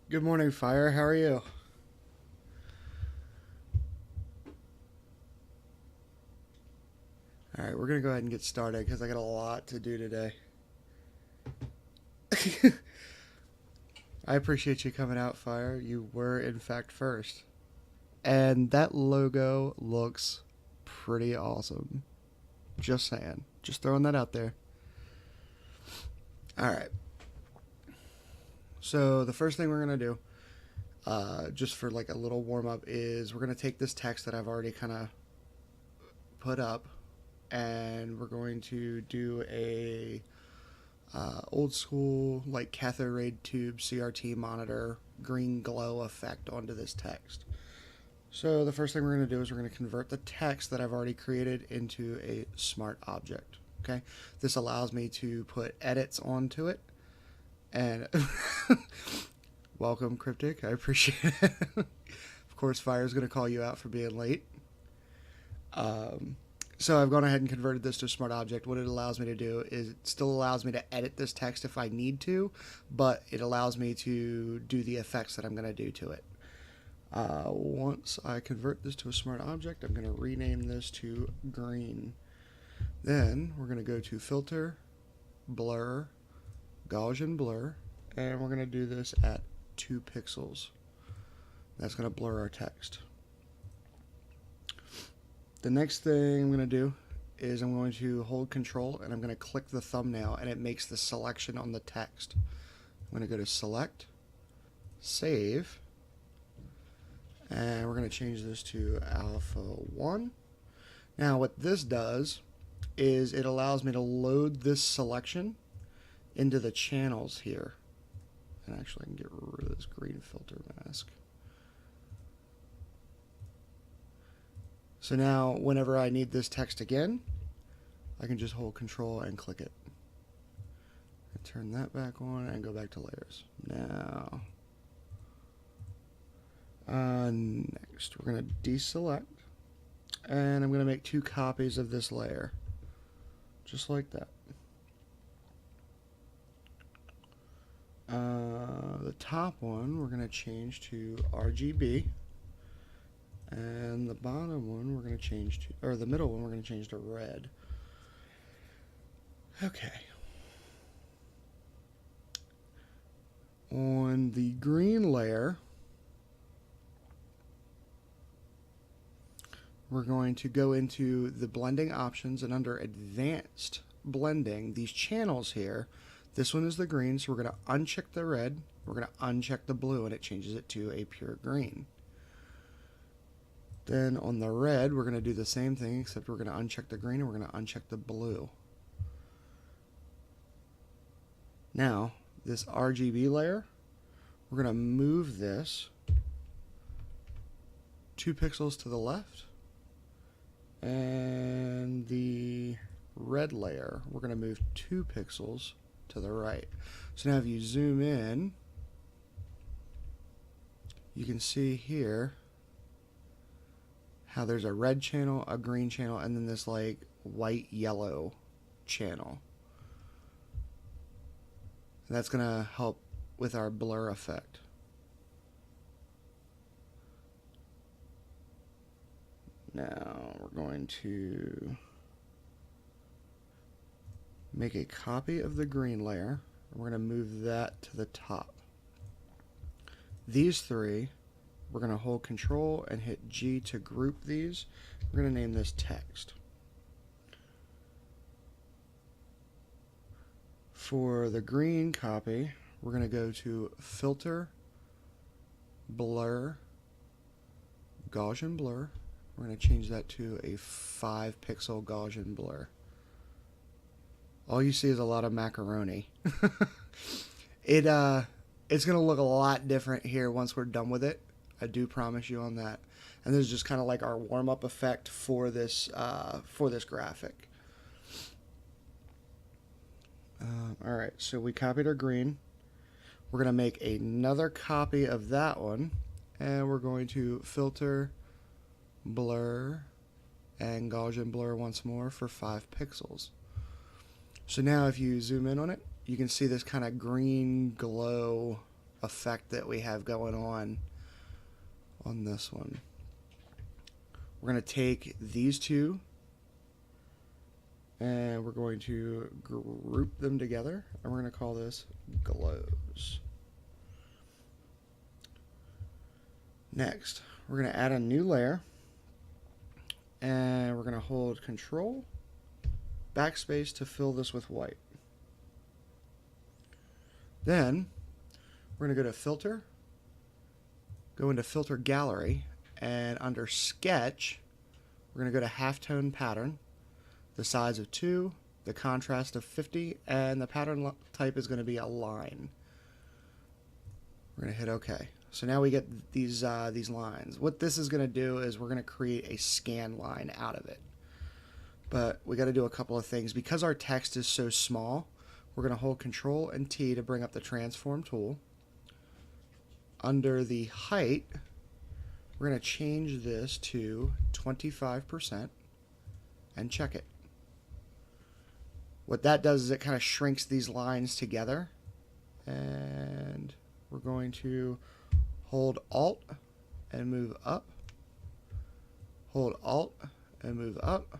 Good morning, Fire. How are you? All right, we're going to go ahead and get started because I got a lot to do today. I appreciate you coming out, Fire. You were, in fact, first. And that logo looks pretty awesome. Just saying. Just throwing that out there. All right. So, the first thing we're going to do, just for like a little warm up, is we're going to take this text that I've already kind of put up and we're going to do a old school like cathode ray tube CRT monitor green glow effect onto this text. So the first thing we're going to do is we're going to convert the text that I've already created into a smart object. Okay, this allows me to put edits onto it. And welcome, CrYpTic. I appreciate it. Of course, Fire's going to call you out for being late. So I've gone ahead and converted this to a smart object. What it allows me to do is it still allows me to edit this text if I need to, but it allows me to do the effects that I'm going to do to it. Once I convert this to a smart object, I'm going to rename this to green. Then we're going to go to Filter, Blur, Gaussian Blur, and we're going to do this at 2 pixels. That's going to blur our text. The next thing I'm going to do is I'm going to hold Control and I'm going to click the thumbnail and it makes the selection on the text. I'm going to go to Select, Save, and we're going to change this to Alpha 1. Now what this does is it allows me to load this selection into the channels here. And actually I can get rid of this green filter mask. So now, whenever I need this text again, I can just hold Control and click it. And turn that back on and go back to layers. Now, next we're going to deselect. And I'm going to make 2 copies of this layer. Just like that. The top one we're going to change to RGB. And the bottom one we're going to change to, or the middle one we're going to change to red. Okay. On the green layer, we're going to go into the blending options, and under advanced blending, these channels here, this one is the green, so we're going to uncheck the red, we're going to uncheck the blue, and it changes it to a pure green. Then on the red, we're going to do the same thing, except we're going to uncheck the green and we're going to uncheck the blue. Now, this RGB layer, we're going to move this 2 pixels to the left. And the red layer, we're going to move 2 pixels to the right. So now if you zoom in, you can see here how there's a red channel, a green channel, and then this like white yellow channel. And that's going to help with our blur effect. Now we're going to make a copy of the green layer. We're going to move that to the top. These 3, we're going to hold Control and hit G to group these. We're going to name this text. For the green copy, we're going to go to Filter, Blur, Gaussian Blur. We're going to change that to a 5 pixel Gaussian blur. All you see is a lot of macaroni. It's going to look a lot different here once we're done with it. I do promise you on that. And this is just kind of like our warm-up effect for this graphic. Alright, so we copied our green. We're going to make another copy of that one. And we're going to filter, blur, and Gaussian blur once more for 5 pixels. So now if you zoom in on it, you can see this kind of green glow effect that we have going on this one. We're going to take these two and we're going to group them together, and we're going to call this glows. Next, we're going to add a new layer, and we're going to hold Control, backspace to fill this with white. Then we're going to go to Filter, go into Filter Gallery, and under Sketch, we're going to go to Halftone Pattern, the size of 2, the contrast of 50, and the pattern type is going to be a line. We're going to hit OK. So now we get these lines. What this is going to do is we're going to create a scan line out of it. But we got to do a couple of things. Because our text is so small, we're going to hold Control and T to bring up the transform tool. Under the height, we're going to change this to 25% and check it. What that does is it kind of shrinks these lines together, and we're going to hold Alt and move up, hold Alt and move up,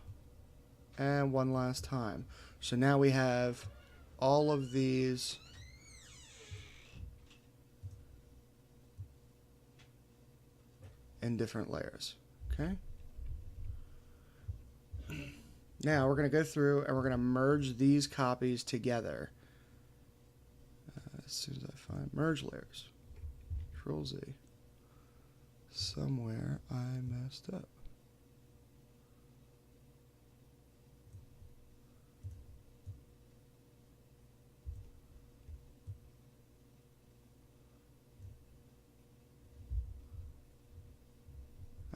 and one last time. So now we have all of these in different layers. Okay. Now we're going to go through and we're going to merge these copies together. As soon as I find merge layers, Control Z. Somewhere I messed up.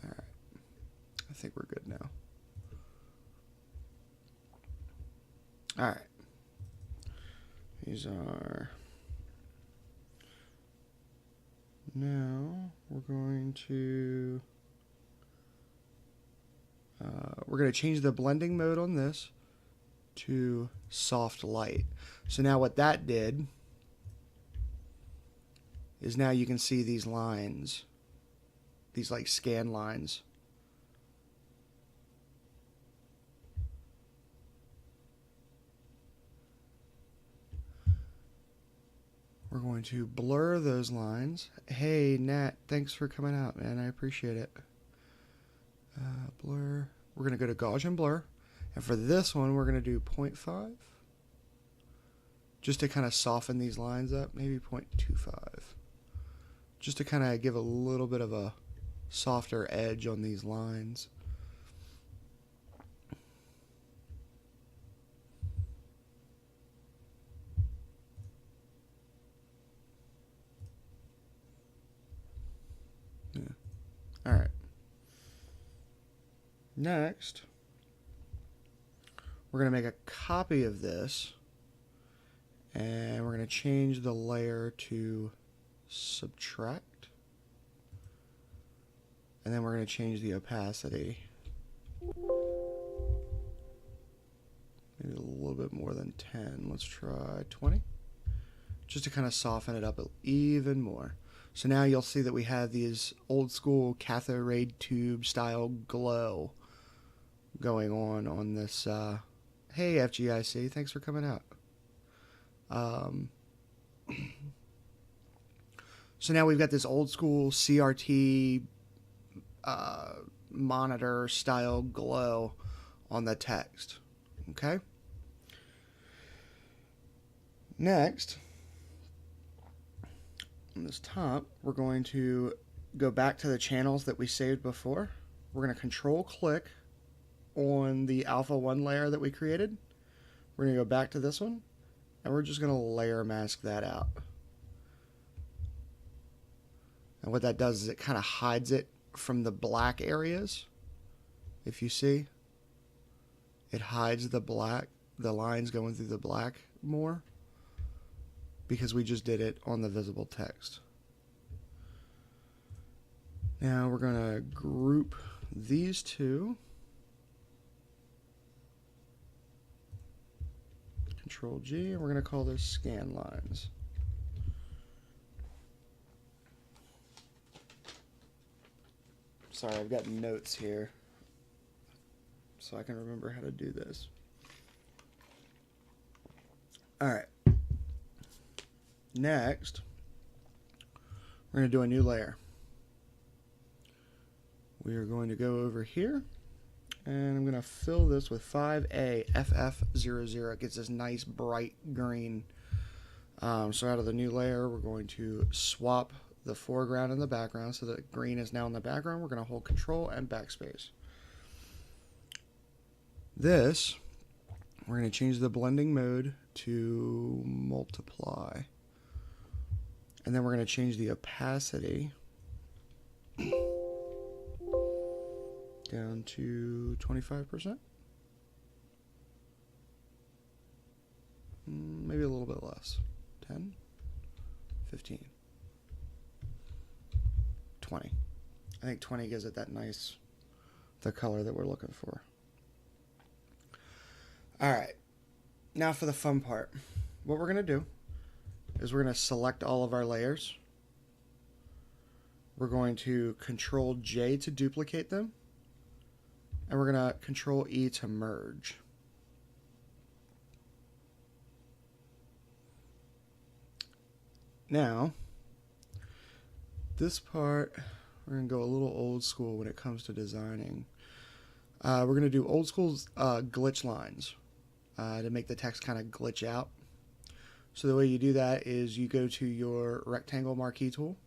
All right. I think we're good now. All right. These are... Now we're going to change the blending mode on this to soft light. So now what that did is now you can see these lines, these like scan lines. We're going to blur those lines. Hey, Nat, thanks for coming out, man. I appreciate it. Blur. We're going to go to Gaussian Blur. And for this one, we're going to do 0.5. Just to kind of soften these lines up. Maybe 0.25. Just to kind of give a little bit of a softer edge on these lines. All right. Next, we're going to make a copy of this, and we're going to change the layer to subtract, and then we're going to change the opacity. Maybe a little bit more than 10. Let's try 20, just to kind of soften it up even more. So now you'll see that we have these old school cathode ray tube style glow going on this. Hey, FGIC, thanks for coming out. So now we've got this old school CRT monitor style glow on the text. Okay. Next, on this top, we're going to go back to the channels that we saved before. We're going to control click on the alpha 1 layer that we created. We're going to go back to this one, and we're just going to layer mask that out. And what that does is it kind of hides it from the black areas. If you see, it hides the black, the lines going through the black more, because we just did it on the visible text. Now we're going to group these two. Control G, and we're going to call this scan lines. Sorry, I've got notes here so I can remember how to do this. Alright. Next, we're going to do a new layer. We are going to go over here, and I'm going to fill this with 5AFF00. It gets this nice bright green. So out of the new layer, we're going to swap the foreground and the background so that green is now in the background. We're going to hold Control and Backspace. This, we're going to change the blending mode to multiply. And then we're going to change the opacity down to 25%. Maybe a little bit less. 10, 15, 20. I think 20 gives it that nice, the color that we're looking for. All right, now for the fun part. What we're going to do is we're going to select all of our layers. We're going to Control J to duplicate them. And we're going to Control E to merge. Now, this part, we're going to go a little old school when it comes to designing. We're going to do old school glitch lines to make the text kind of glitch out. So the way you do that is you go to your rectangle marquee tool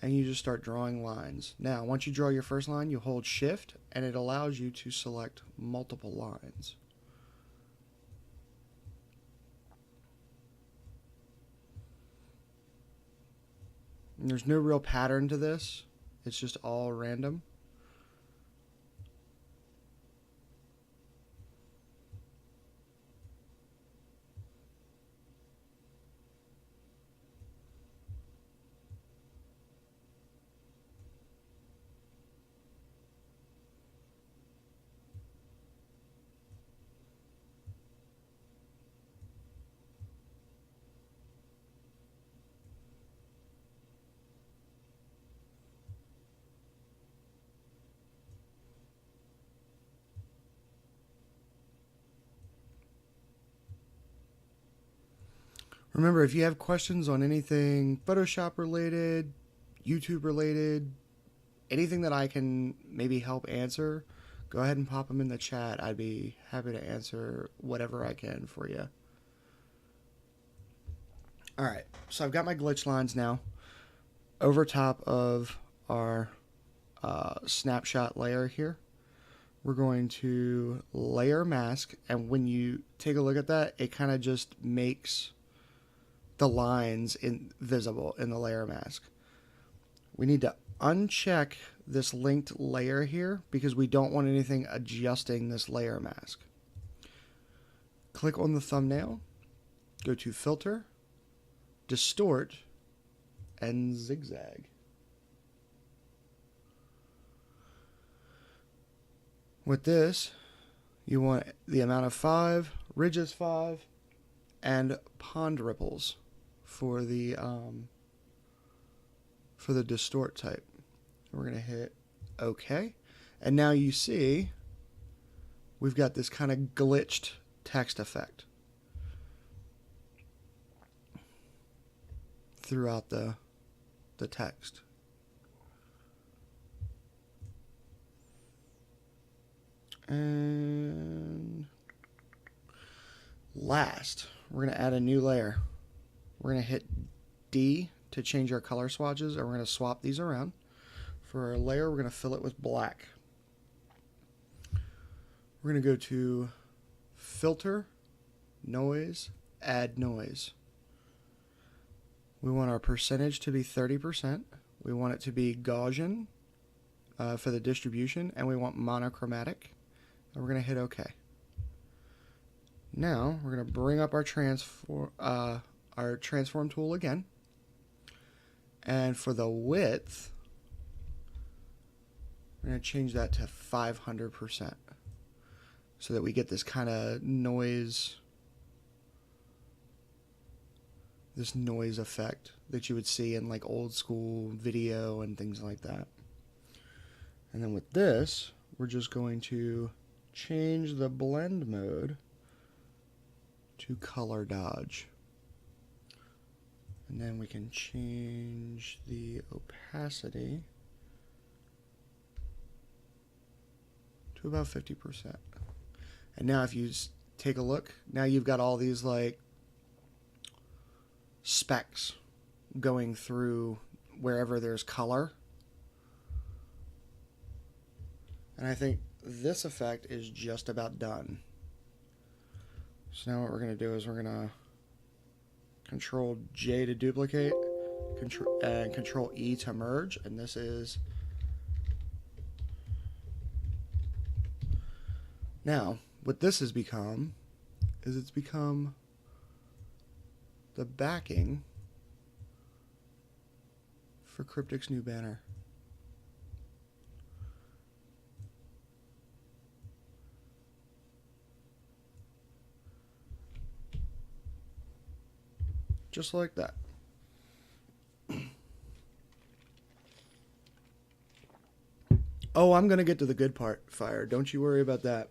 and you just start drawing lines. Now, once you draw your first line, you hold Shift and it allows you to select multiple lines. And there's no real pattern to this. It's just all random. Remember, if you have questions on anything Photoshop related, YouTube related, anything that I can maybe help answer, go ahead and pop them in the chat. I'd be happy to answer whatever I can for you. Alright, so I've got my glitch lines now over top of our snapshot layer here. We're going to layer mask, and when you take a look at that, it kind of just makes the lines visible in the layer mask. We need to uncheck this linked layer here because we don't want anything adjusting this layer mask. Click on the thumbnail, go to Filter, Distort, and Zigzag. With this, you want the amount of 5, ridges 5, and pond ripples for the distort type. We're going to hit OK. And now you see we've got this kind of glitched text effect throughout the text. And last, we're going to add a new layer. We're going to hit D to change our color swatches, and we're going to swap these around. For our layer, we're going to fill it with black. We're going to go to Filter, Noise, Add Noise. We want our percentage to be 30%. We want it to be Gaussian for the distribution, and we want monochromatic. And we're going to hit OK. Now we're going to bring up our transform tool again, and for the width, we're going to change that to 500%, so that we get this kind of noise, effect that you would see in like old school video and things like that. And then with this, we're just going to change the blend mode to color dodge. And then we can change the opacity to about 50%. And now if you take a look, now you've got all these like specks going through wherever there's color. And I think this effect is just about done. So now what we're going to do is we're going to Control J to duplicate, Control E to merge, and this is... Now, what this has become is it's become the backing for CrYpTic's new banner. Just like that. Oh, I'm going to get to the good part, Fire. Don't you worry about that.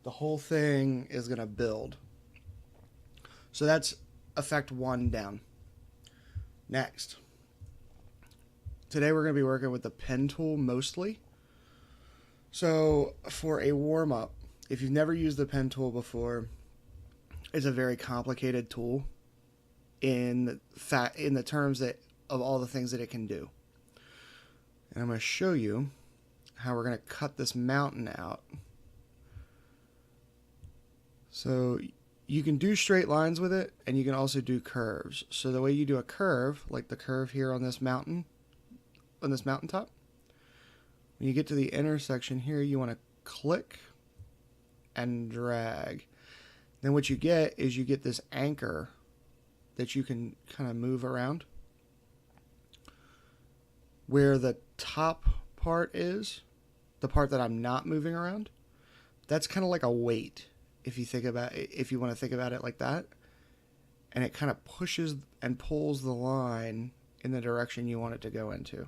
The whole thing is going to build. So that's effect 1 down. Next. Today we're going to be working with the pen tool mostly. So for a warm-up, if you've never used the pen tool before, it's a very complicated tool in the terms that of all the things that it can do. And I'm going to show you how we're going to cut this mountain out. So you can do straight lines with it, and you can also do curves. So the way you do a curve, like the curve here on this mountain, on this mountaintop, when you get to the intersection here, you want to click and drag. Then what you get is you get this anchor that you can kind of move around. Where the top part is, the part that I'm not moving around, that's kind of like a weight, if you think about it, if you want to think about it like that. And it kind of pushes and pulls the line in the direction you want it to go into.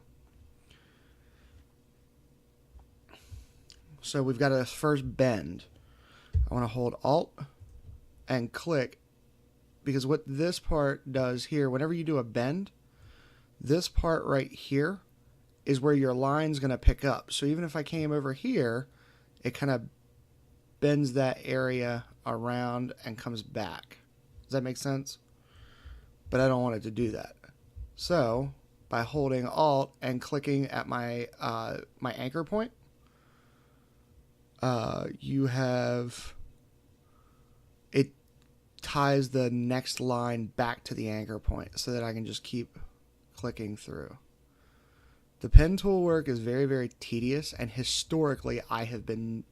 So we've got a first bend. I want to hold Alt and click, because what this part does here, whenever you do a bend, this part right here is where your line's going to pick up. So even if I came over here, it kind of bends that area around and comes back. Does that make sense? But I don't want it to do that. So by holding Alt and clicking at my my anchor point, you have it ties the next line back to the anchor point so that I can just keep clicking through. The pen tool work is very, very tedious, and historically I have been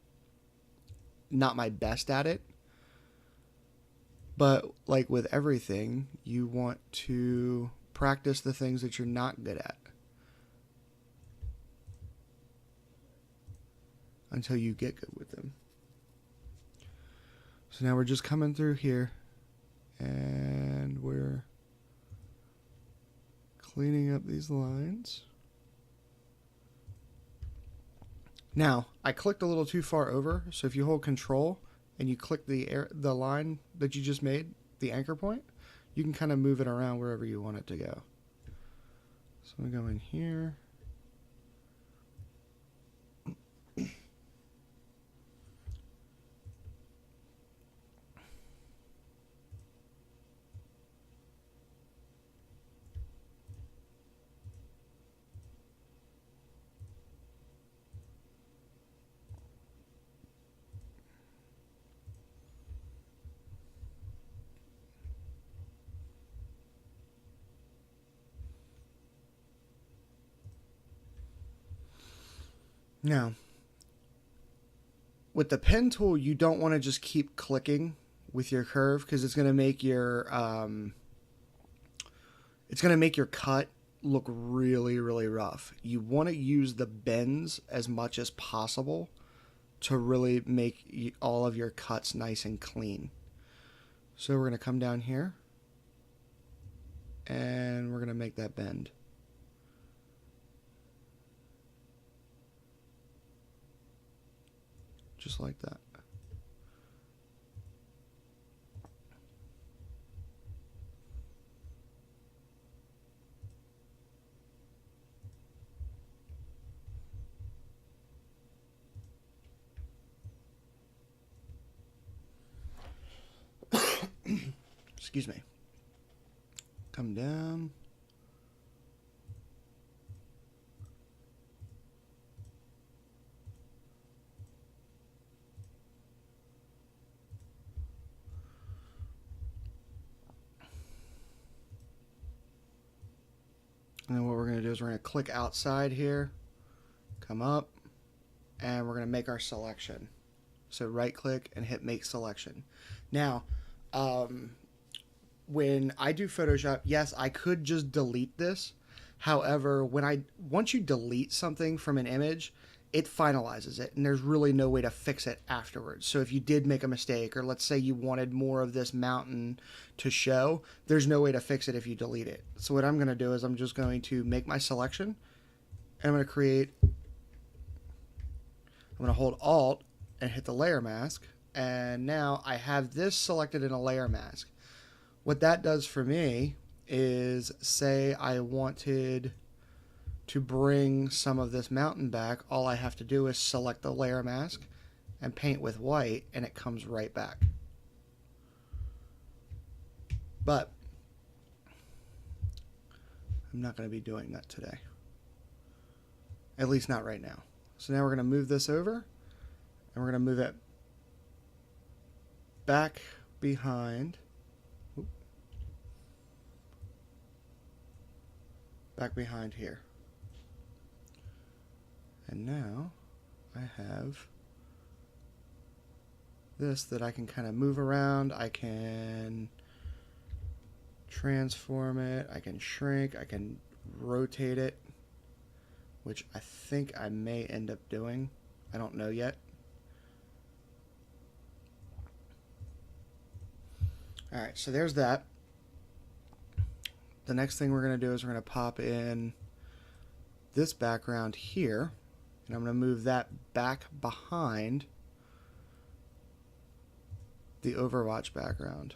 not my best at it. But like with everything, you want to practice the things that you're not good at until you get good with them. So now we're just coming through here, and we're cleaning up these lines. Now, I clicked a little too far over, so if you hold Control and you click the line that you just made, the anchor point, you can kind of move it around wherever you want it to go. So we go in here. Now, with the pen tool, you don't want to just keep clicking with your curve, because it's going to make your cut look really, really rough. You want to use the bends as much as possible to really make all of your cuts nice and clean. So we're going to come down here, and we're going to make that bend. just like that. Excuse me. Come down. And then what we're going to do is we're going to click outside here, come up, and we're going to make our selection. So right click and hit make selection. Now, when I do Photoshop, yes, I could just delete this. However, once you delete something from an image, it finalizes it, and there's really no way to fix it afterwards. So if you did make a mistake, or let's say you wanted more of this mountain to show, there's no way to fix it if you delete it. So what I'm going to do is I'm just going to make my selection, and I'm going to hold Alt and hit the layer mask, and now I have this selected in a layer mask. What that does for me is, say I wanted to bring some of this mountain back, all I have to do is select the layer mask and paint with white, and it comes right back. But I'm not going to be doing that today. At least not right now. So now we're going to move this over, and we're going to move it back behind. Back behind here. And now I have this that I can kind of move around. I can transform it. I can shrink. I can rotate it, which I think I may end up doing. I don't know yet. All right, so there's that. The next thing we're going to do is we're going to pop in this background here, and I'm going to move that back behind the Overwatch background.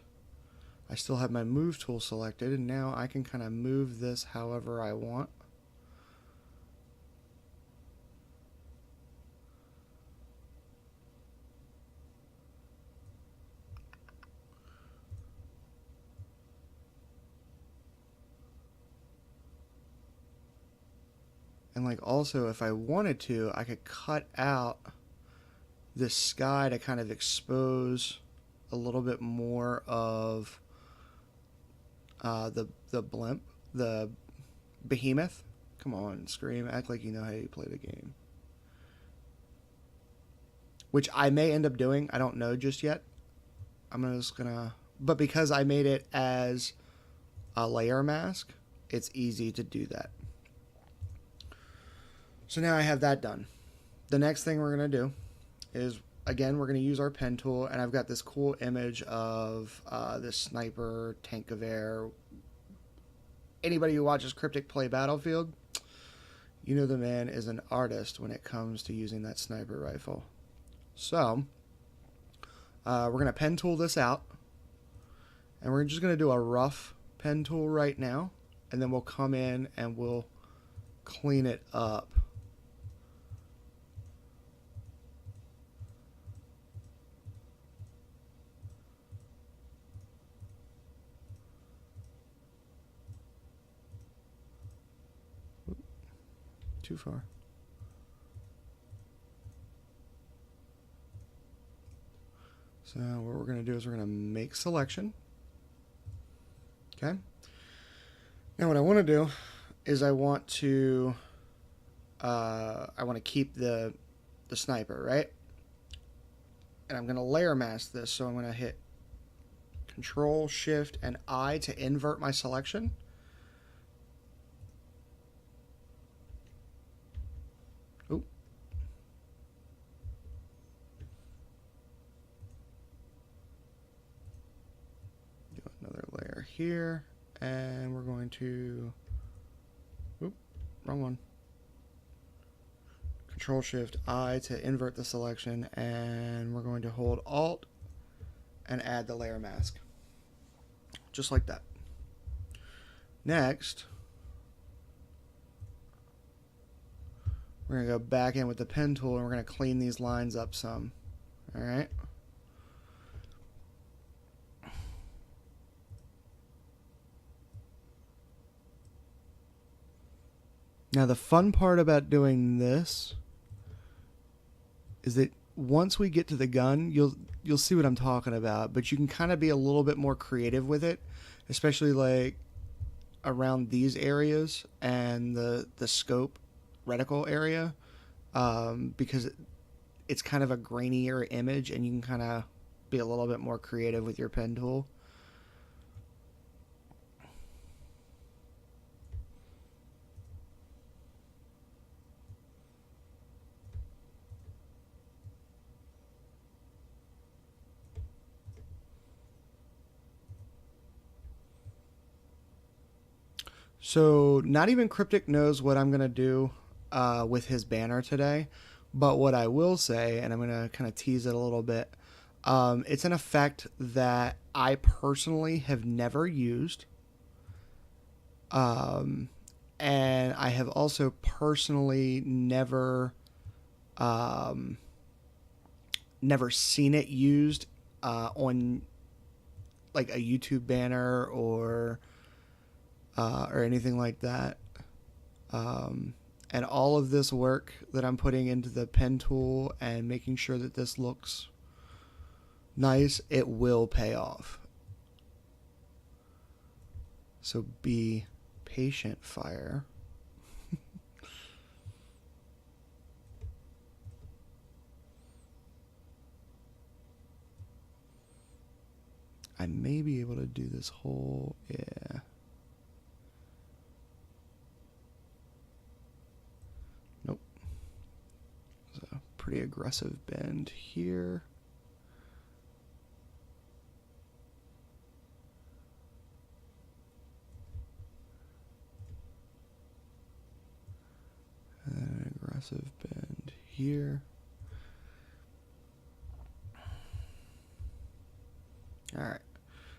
I still have my move tool selected, and now I can kind of move this however I want. And like also, if I wanted to, I could cut out this sky to kind of expose a little bit more of the blimp, the behemoth. Come on, Scream, act like you know how you play the game. Which I may end up doing. I don't know just yet. But because I made it as a layer mask, it's easy to do that. So now I have that done. The next thing we're going to do is, again, we're going to use our pen tool, and I've got this cool image of this sniper, tank of air. Anybody who watches CrYpTic play Battlefield, you know the man is an artist when it comes to using that sniper rifle. So we're going to pen tool this out, and we're just going to do a rough pen tool right now, and then we'll come in and we'll clean it up. Too far. So what we're going to do is we're going to make selection. Okay. Now what I want to do is I want to keep the sniper, right? And I'm going to layer mask this, so I'm going to hit Control, Shift, and I to invert my selection. Oop. Do another layer here, and we're going to, oop, wrong one. Control Shift I to invert the selection, and we're going to hold Alt and add the layer mask. Just like that. Next, we're going to go back in with the pen tool and we're going to clean these lines up some. Alright. Now the fun part about doing this is that once we get to the gun, you'll see what I'm talking about, but you can kind of be a little bit more creative with it, especially like around these areas and the scope reticle area, because it's kind of a grainier image and you can kind of be a little bit more creative with your pen tool. So not even CrYpTic knows what I'm going to do with his banner today, but what I will say, and I'm going to kind of tease it a little bit, it's an effect that I personally have never used, and I have also personally never seen it used on like a YouTube banner or anything like that. And all of this work that I'm putting into the pen tool and making sure that this looks nice, it will pay off. So be patient, Fire. I may be able to do this whole, yeah. Nope. It's a pretty aggressive bend here. And an aggressive bend here. All right.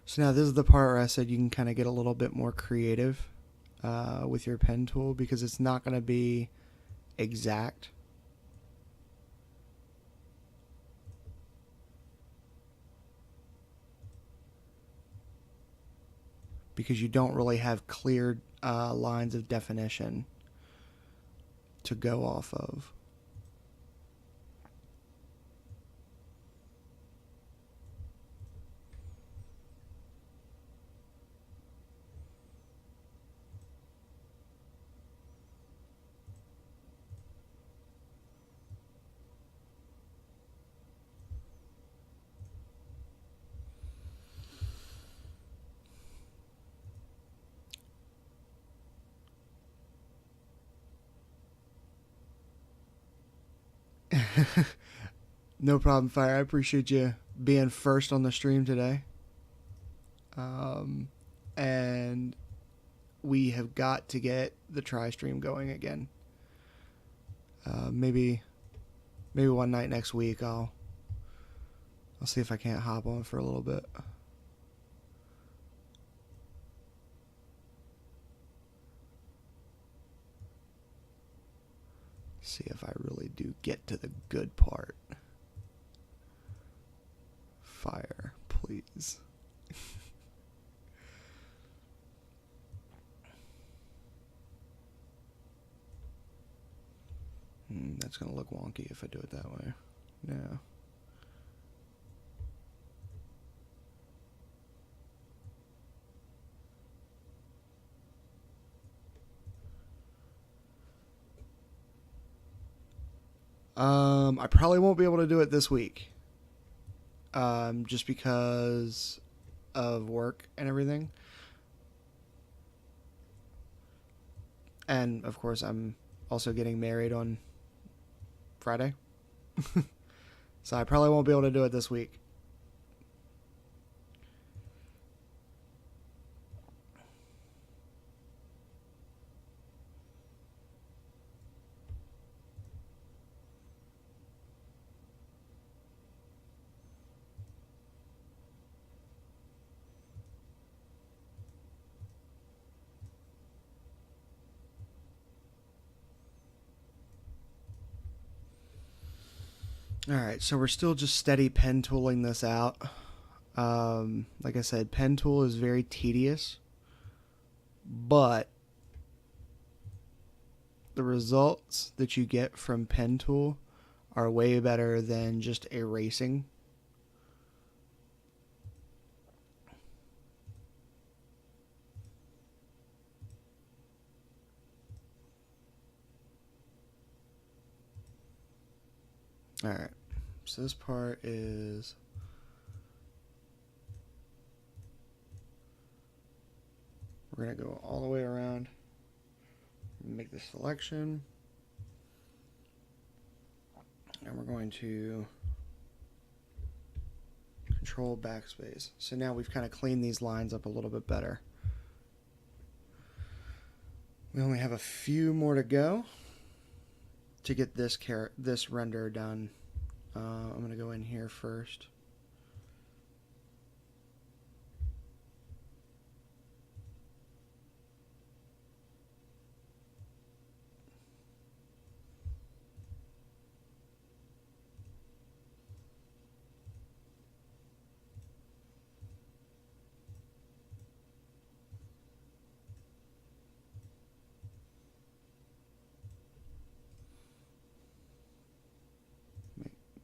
So now this is the part where I said you can kind of get a little bit more creative with your pen tool because it's not going to be exact. Because you don't really have clear lines of definition to go off of. No problem, Fire. I appreciate you being first on the stream today. And we have got to get the try stream going again. Maybe one night next week I'll see if I can't hop on for a little bit. See if I really do get to the good part. Fire, please. That's gonna look wonky if I do it that way. Yeah. I probably won't be able to do it this week. Just because of work and everything. And of course I'm also getting married on Friday. So I probably won't be able to do it this week. Alright, so we're still just steady pen tooling this out. Like I said, pen tool is very tedious, but the results that you get from pen tool are way better than just erasing. Alright, so this part is we're going to go all the way around, make the selection, and we're going to control backspace. So now we've kind of cleaned these lines up a little bit better. We only have a few more to go to get this render done. I'm going to go in here first.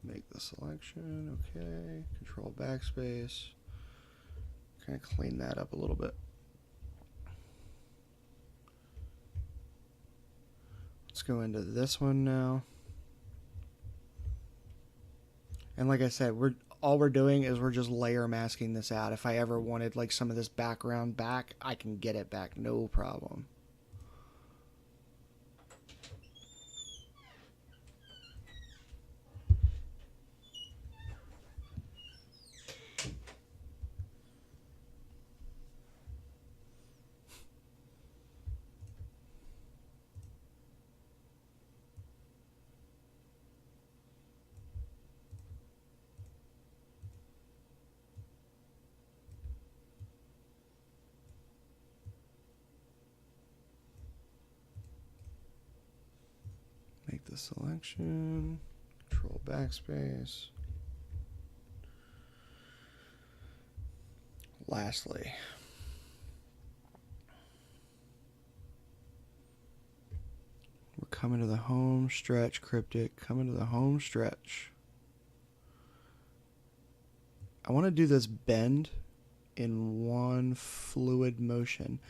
Make the selection, okay, control backspace, kind of clean that up a little bit. Let's go into this one now. And like I said, all we're doing is we're just layer masking this out. If I ever wanted like some of this background back, I can get it back, no problem. Make the selection, control backspace. Lastly, we're coming to the home stretch, CrYpTic, coming to the home stretch. I want to do this bend in one fluid motion.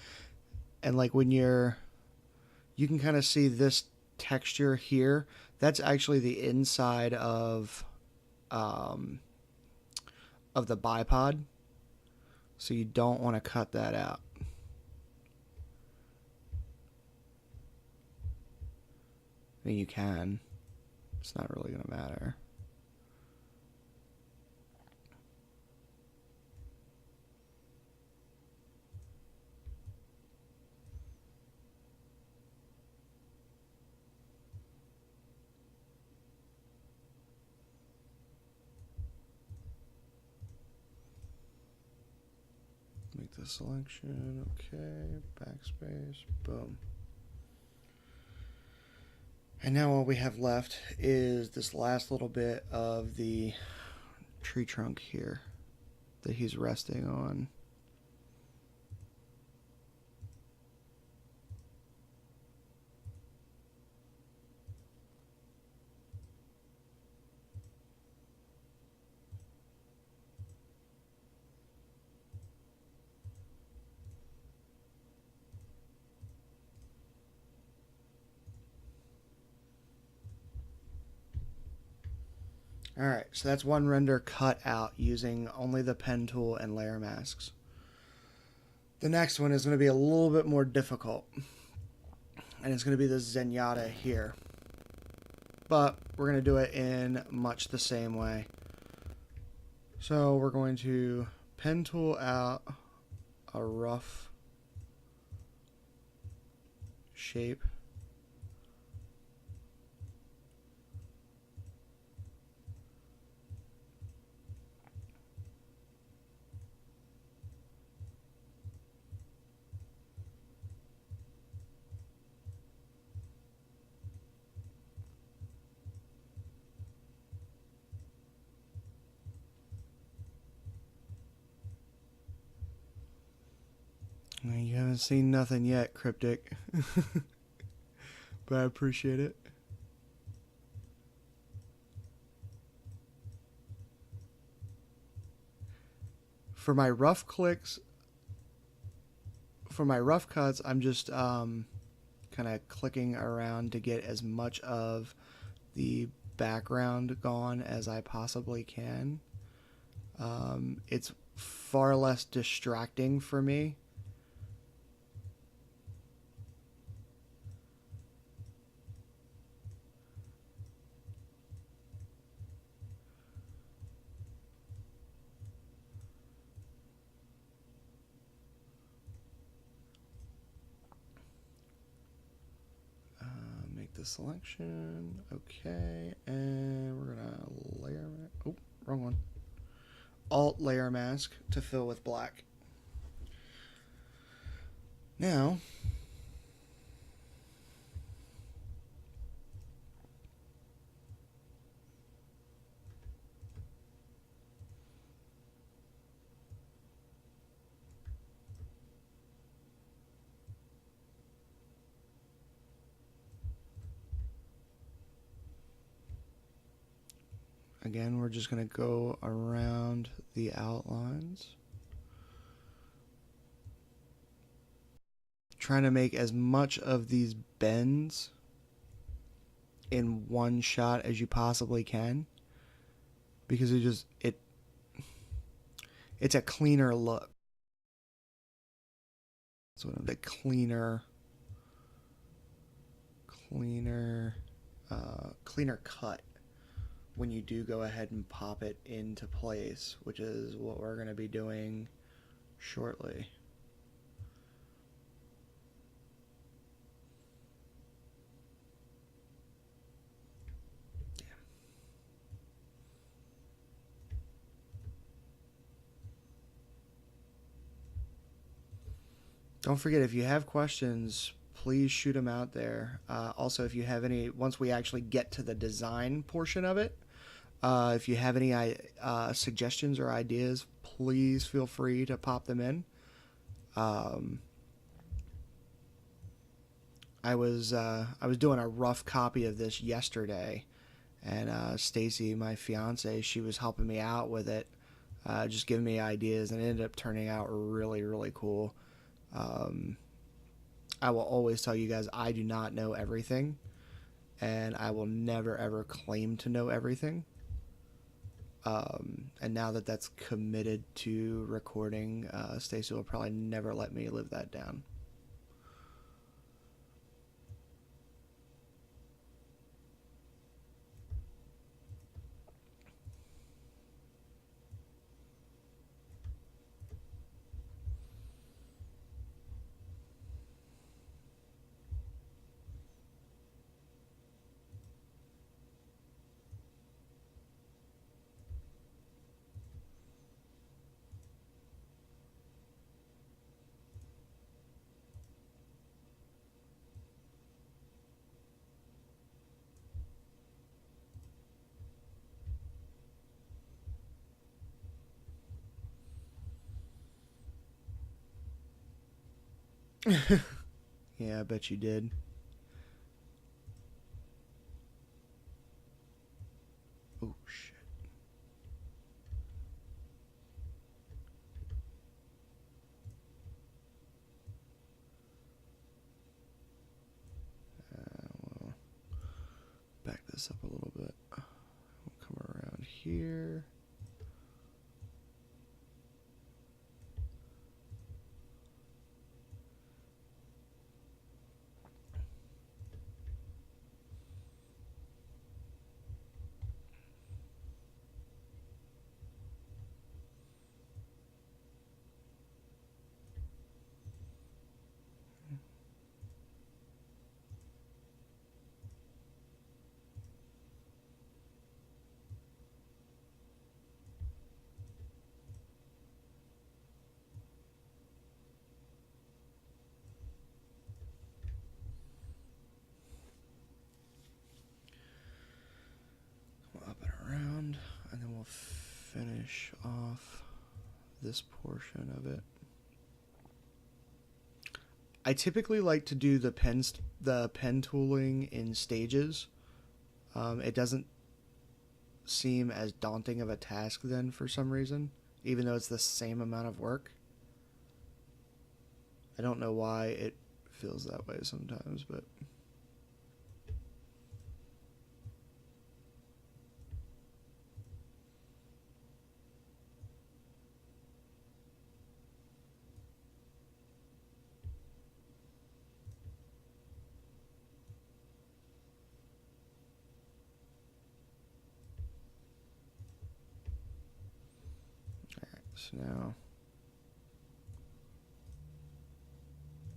And like when you can kind of see this texture here, that's actually the inside of the bipod. So you don't want to cut that out. I mean, you can. It's not really going to matter. Make the selection, okay, backspace, boom. And now all we have left is this last little bit of the tree trunk here that he's resting on. Alright, so that's one render cut out using only the pen tool and layer masks. The next one is going to be a little bit more difficult. And it's going to be this Zenyatta here. But we're going to do it in much the same way. So we're going to pen tool out a rough shape. haven't seen nothing yet, CrYpTic. But I appreciate it. For my rough clicks, for my rough cuts, I'm just kind of clicking around to get as much of the background gone as I possibly can. It's far less distracting for me. Make the selection. Okay, and we're gonna layer. Oh, wrong one. Alt layer mask to fill with black. Now, again, we're just going to go around the outlines. Trying to make as much of these bends in one shot as you possibly can, because it's a cleaner look. So the cleaner cut when you do go ahead and pop it into place, which is what we're going to be doing shortly. Don't forget, if you have questions, please shoot them out there. Also, if you have any, once we actually get to the design portion of it, if you have any suggestions or ideas, please feel free to pop them in. I was doing a rough copy of this yesterday, and Stacy, my fiance, she was helping me out with it, just giving me ideas, and it ended up turning out really, really cool. I will always tell you guys I do not know everything, and I will never ever claim to know everything. And now that that's committed to recording, Stacy will probably never let me live that down. Yeah, I bet you did. Oh, shit. We'll back this up a little bit. We'll come around here. Up and around, and then we'll finish off this portion of it. I typically like to do the pen tooling in stages. It doesn't seem as daunting of a task then for some reason, even though it's the same amount of work. I don't know why it feels that way sometimes, but so now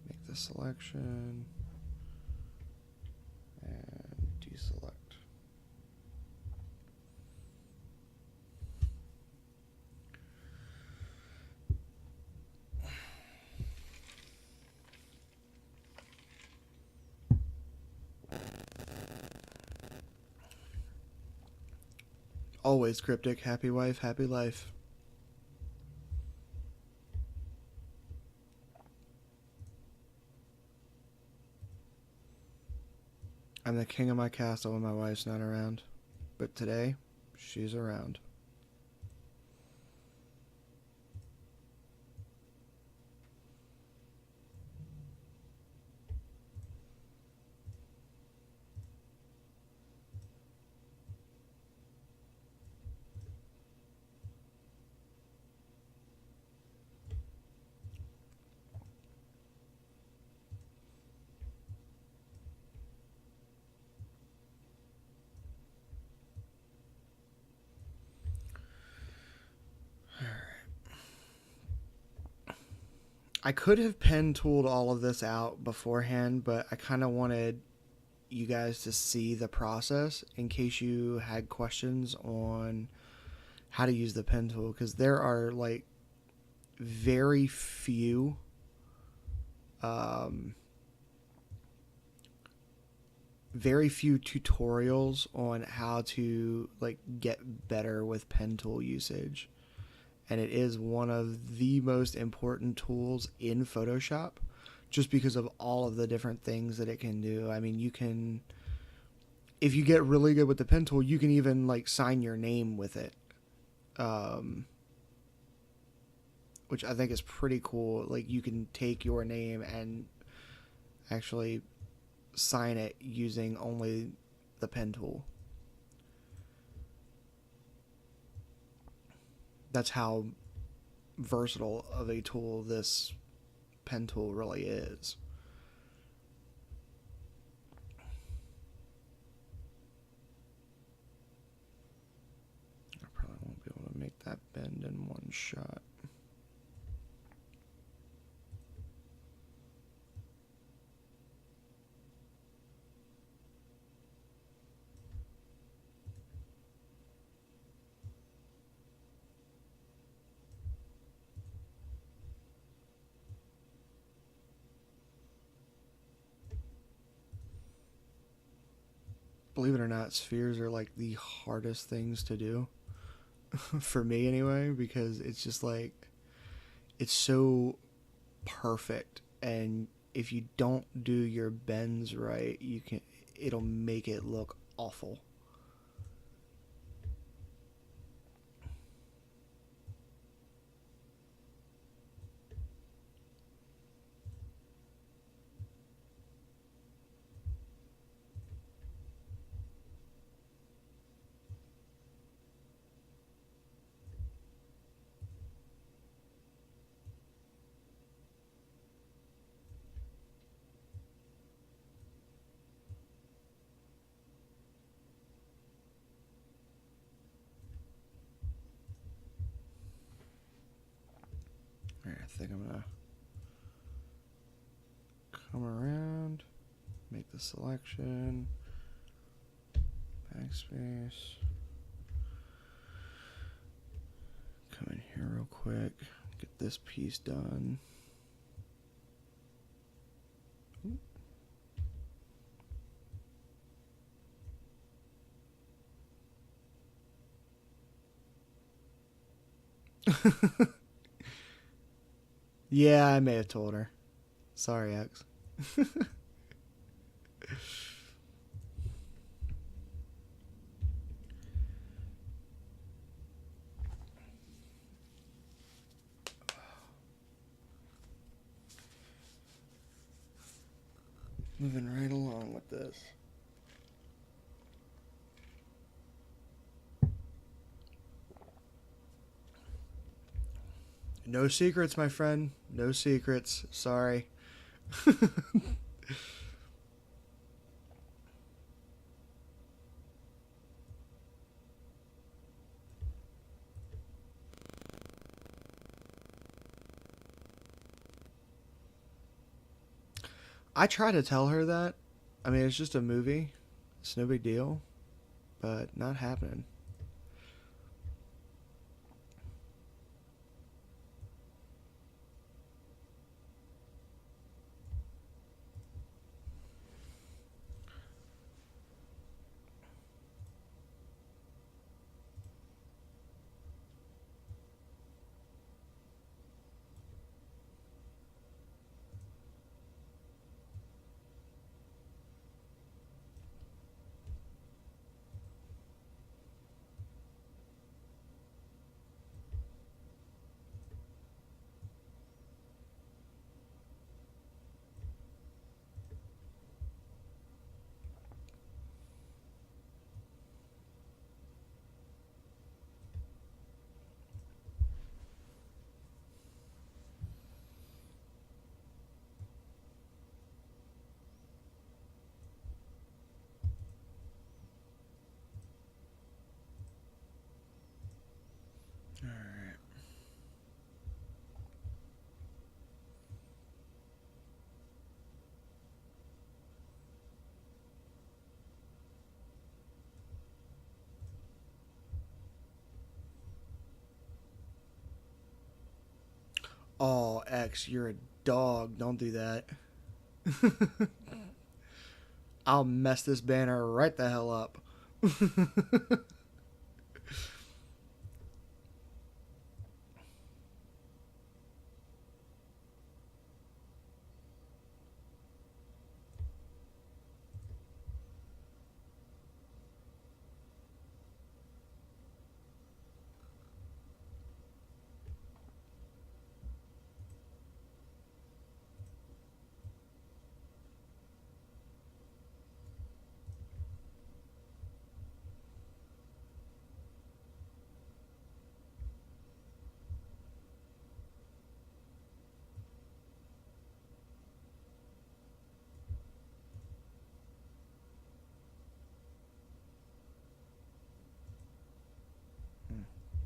make the selection and deselect. Always CrYpTic, happy wife, happy life. I'm the king of my castle when my wife's not around. But today, she's around. I could have pen tooled all of this out beforehand, but I kind of wanted you guys to see the process in case you had questions on how to use the pen tool, because there are like very few um, very few tutorials on how to like get better with pen tool usage, and it is one of the most important tools in Photoshop just because of all of the different things that it can do. I mean, you can, if you get really good with the pen tool, you can even like sign your name with it, which I think is pretty cool. Like you can take your name and actually sign it using only the pen tool. That's how versatile of a tool this pen tool really is. I probably won't be able to make that bend in one shot. Believe it or not, spheres are like the hardest things to do for me anyway, because it's just like it's so perfect, and if you don't do your bends right, it'll make it look awful. All right, I think I'm gonna come around, make the selection, backspace, come in here real quick, get this piece done. Yeah, I may have told her. Sorry, X. Moving right along with this. No secrets, my friend. No secrets. Sorry. I try to tell her that. I mean, it's just a movie. It's no big deal. But not happening. Alright. Oh, X, you're a dog. Don't do that. I'll mess this banner right the hell up.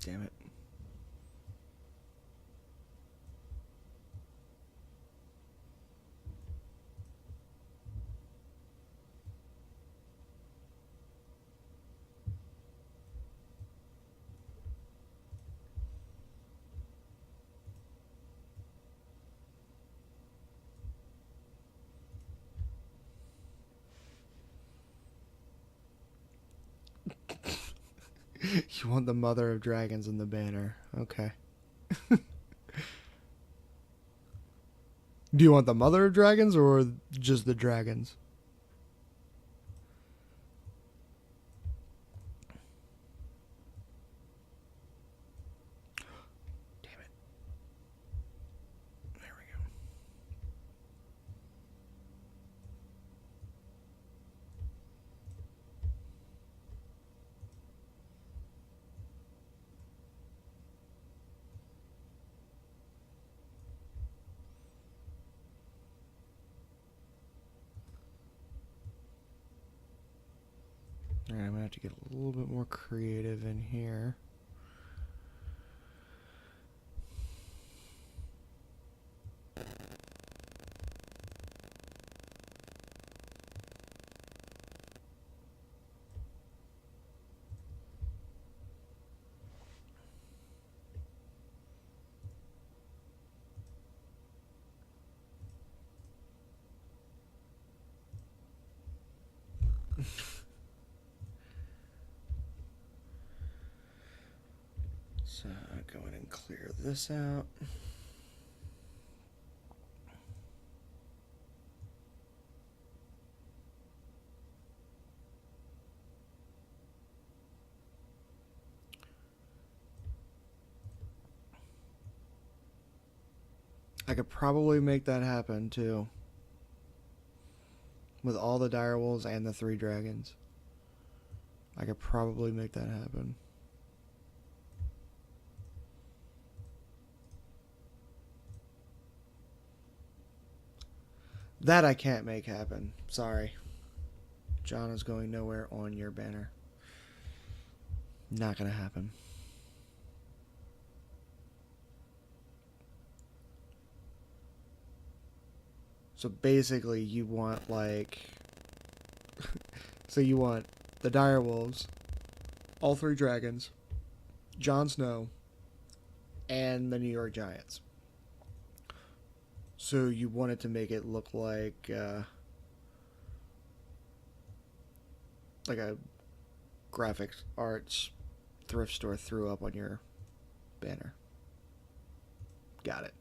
Damn it. You want the mother of dragons in the banner. Okay. Do you want the mother of dragons or just the dragons? Damn it. There we go. Alright, I'm gonna have to get a little bit more creative in here. So go ahead and clear this out. I could probably make that happen too. With all the direwolves and the 3 dragons. I could probably make that happen. That I can't make happen. Sorry. John is going nowhere on your banner. Not gonna happen. So basically you want like... so you want the direwolves, all 3 dragons, Jon Snow, and the New York Giants. So you wanted to make it look like a graphics arts thrift store threw up on your banner. Got it.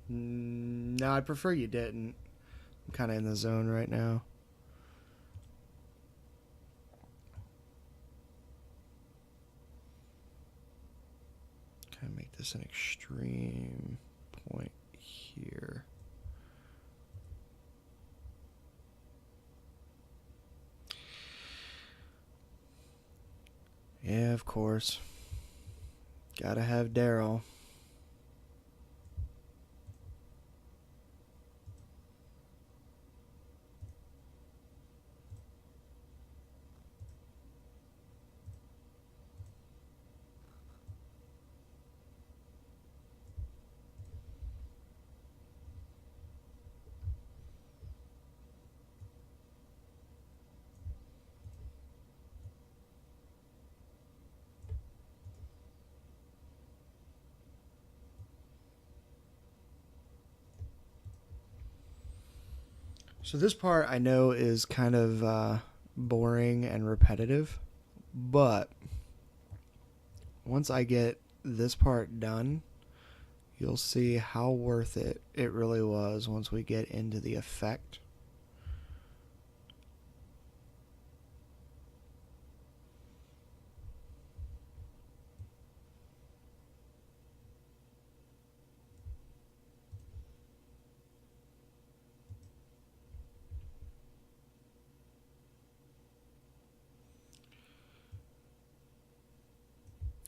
No, I'd prefer you didn't. I'm kind of in the zone right now. Kind of make this an extreme point here. Yeah, of course. Gotta have Daryl. So this part I know is kind of boring and repetitive, but once I get this part done, you'll see how worth it it really was once we get into the effect.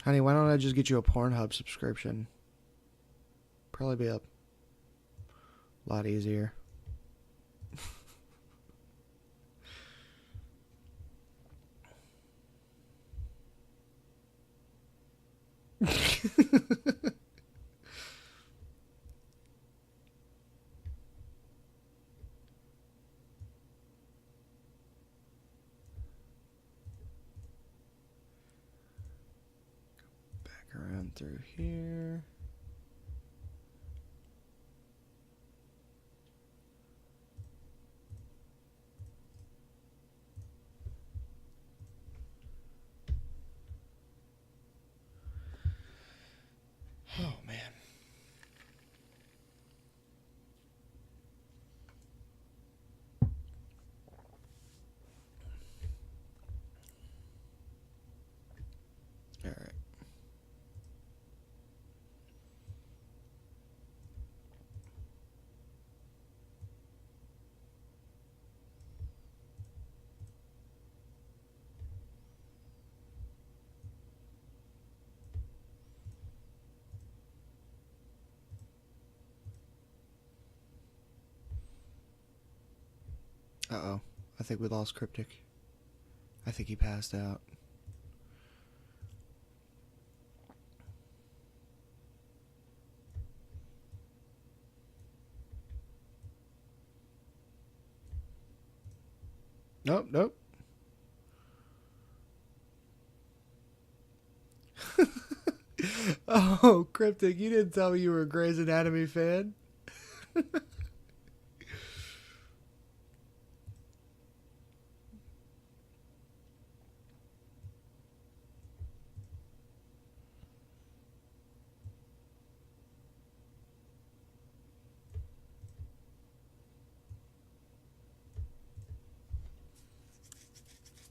Honey, why don't I just get you a Pornhub subscription? Probably be a lot easier. Around through here. Oh man. All right. Uh-oh. I think we lost CrYpTic. I think he passed out. Nope, nope. Oh, CrYpTic, you didn't tell me you were a Grey's Anatomy fan.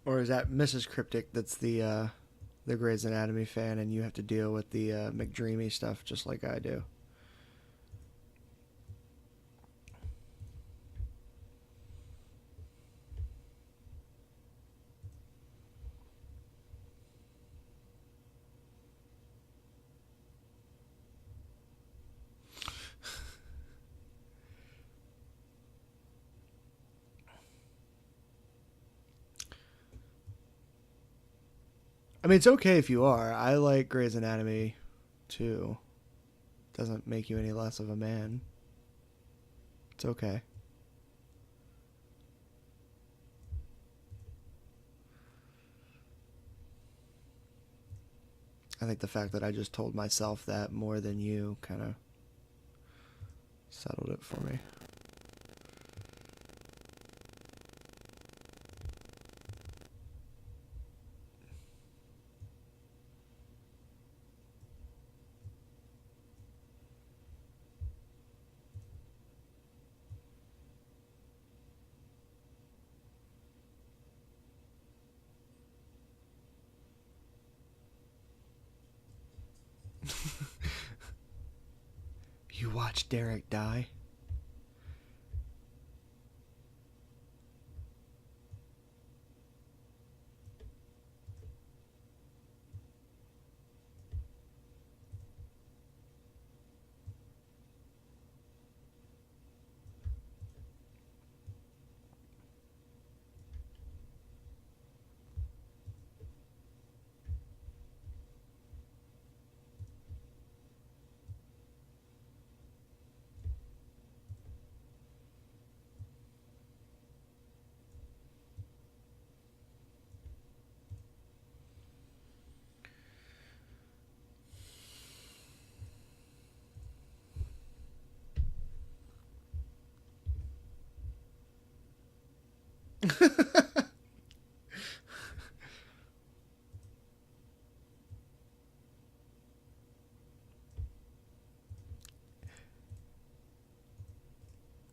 Or is that Mrs. CrYpTic that's the Grey's Anatomy fan, and you have to deal with the McDreamy stuff just like I do? I mean, it's okay if you are. I like Grey's Anatomy too. Doesn't make you any less of a man. It's okay. I think the fact that I just told myself that more than you kind of settled it for me. You watched Derek die?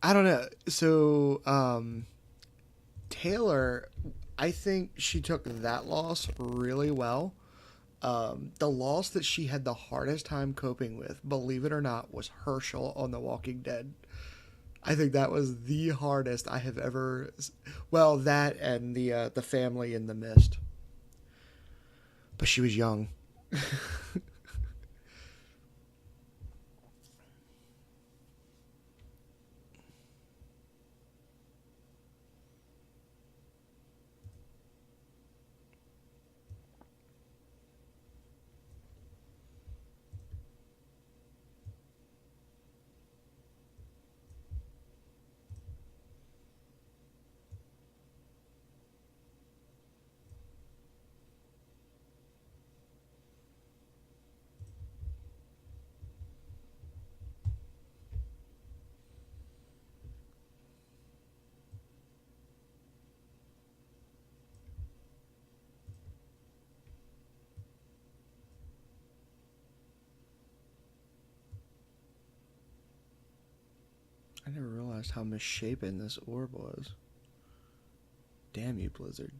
I don't know. So, Taylor, I think she took that loss really well. The loss that she had the hardest time coping with, believe it or not, was Herschel on The Walking Dead. I think that was the hardest I have ever. Well, that and the family in the mist. But she was young. I never realized how misshapen this orb was. Damn you, Blizzard.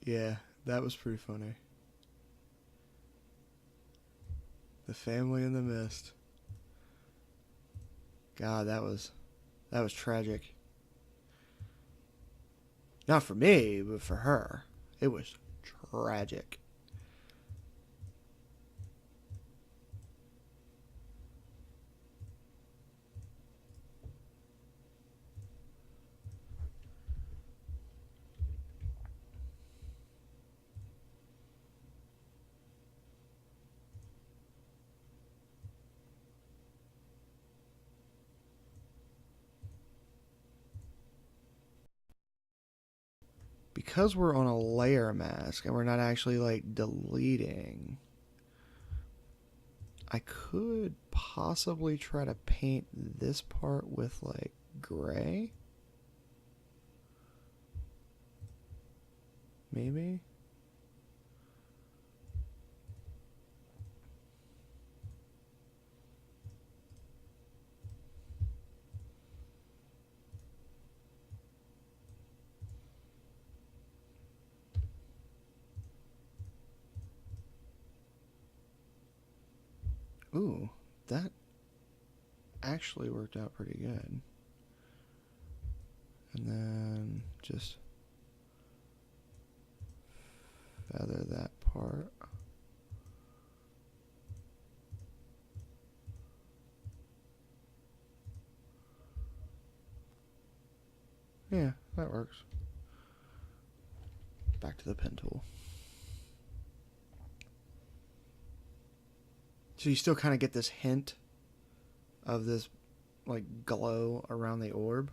Yeah, that was pretty funny. The family in the mist. God, that was tragic. Not for me, but for her. It was tragic. Because we're on a layer mask and we're not actually like deleting, I could possibly try to paint this part with like gray. Maybe. Ooh, that actually worked out pretty good. And then just feather that part. Yeah, that works. Back to the pen tool. So you still kind of get this hint of this like glow around the orb.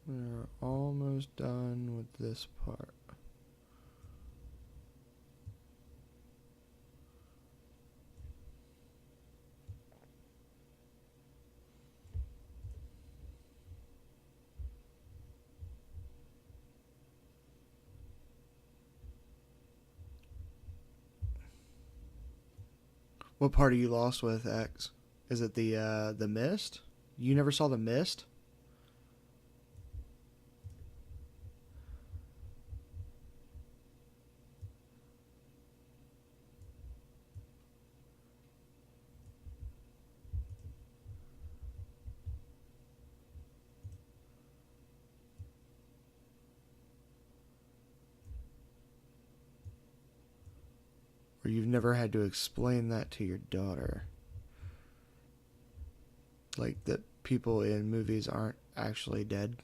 We're almost done with this part. What part are you lost with, X? Is it the mist? You never saw the mist? Or you've never had to explain that to your daughter? Like that people in movies aren't actually dead?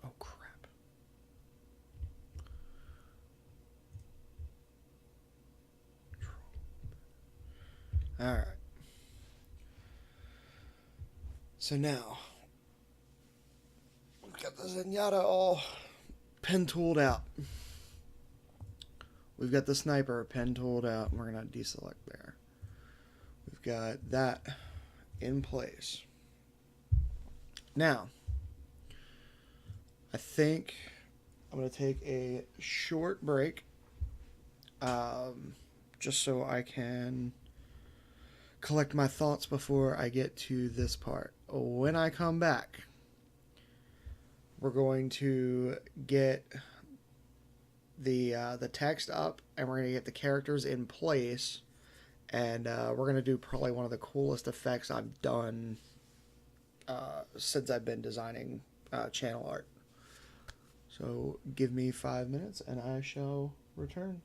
Oh crap. Alright. So now, we've got the Zenyatta all pen tooled out. We've got the sniper pen tooled out, and we're going to deselect there. We've got that in place. Now, I think I'm going to take a short break just so I can collect my thoughts before I get to this part. When I come back, we're going to get the text up, and we're going to get the characters in place, and we're going to do probably one of the coolest effects I've done since I've been designing channel art. So give me 5 minutes, and I shall return.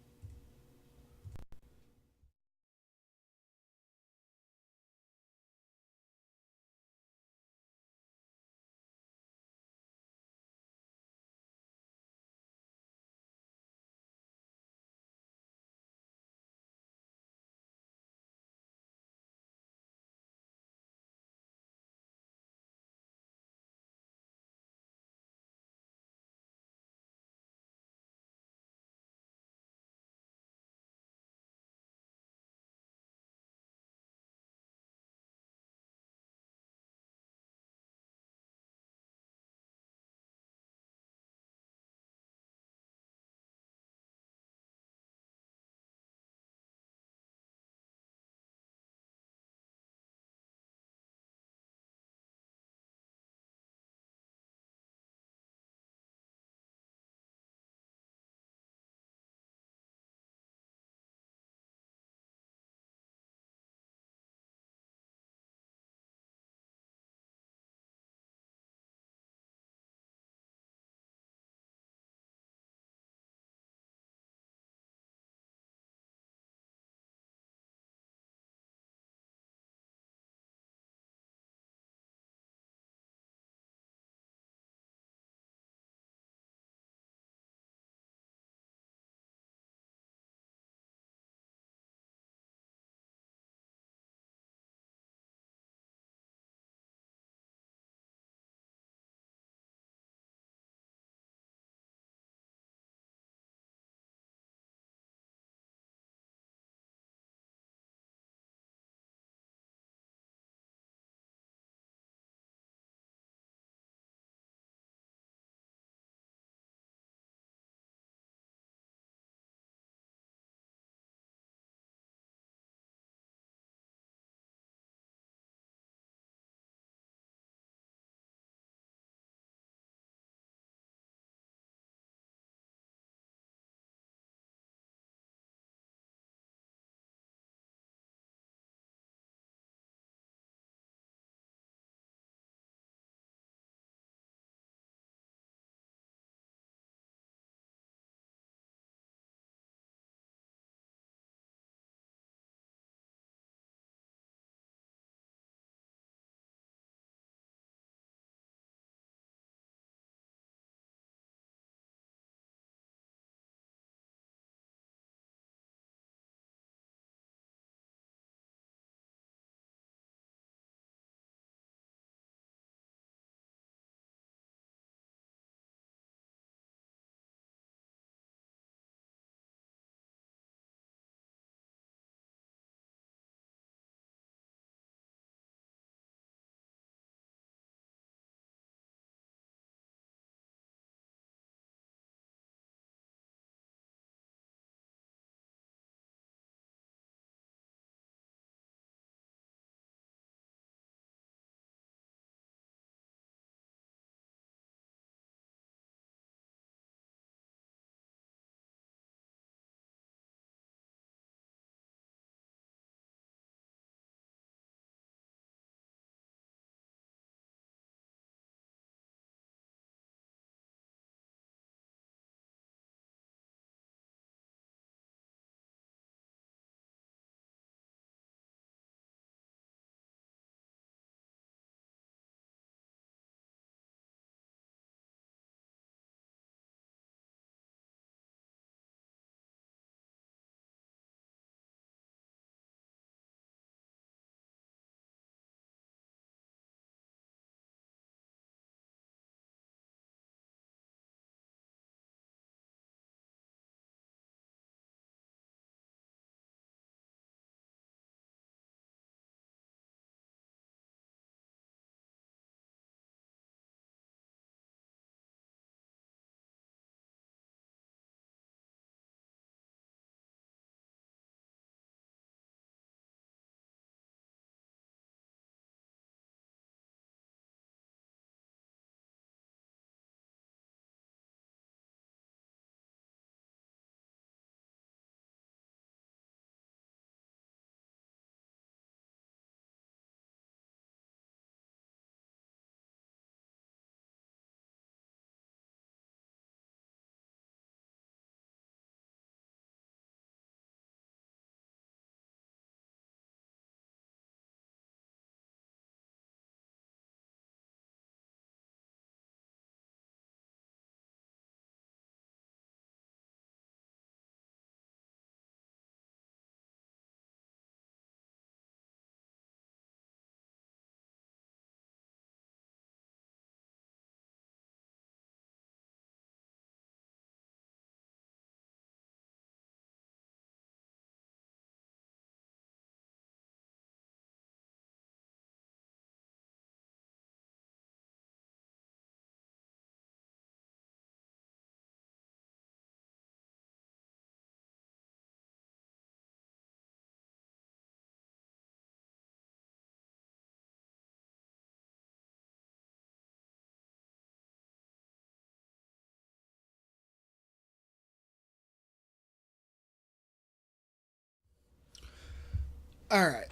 All right.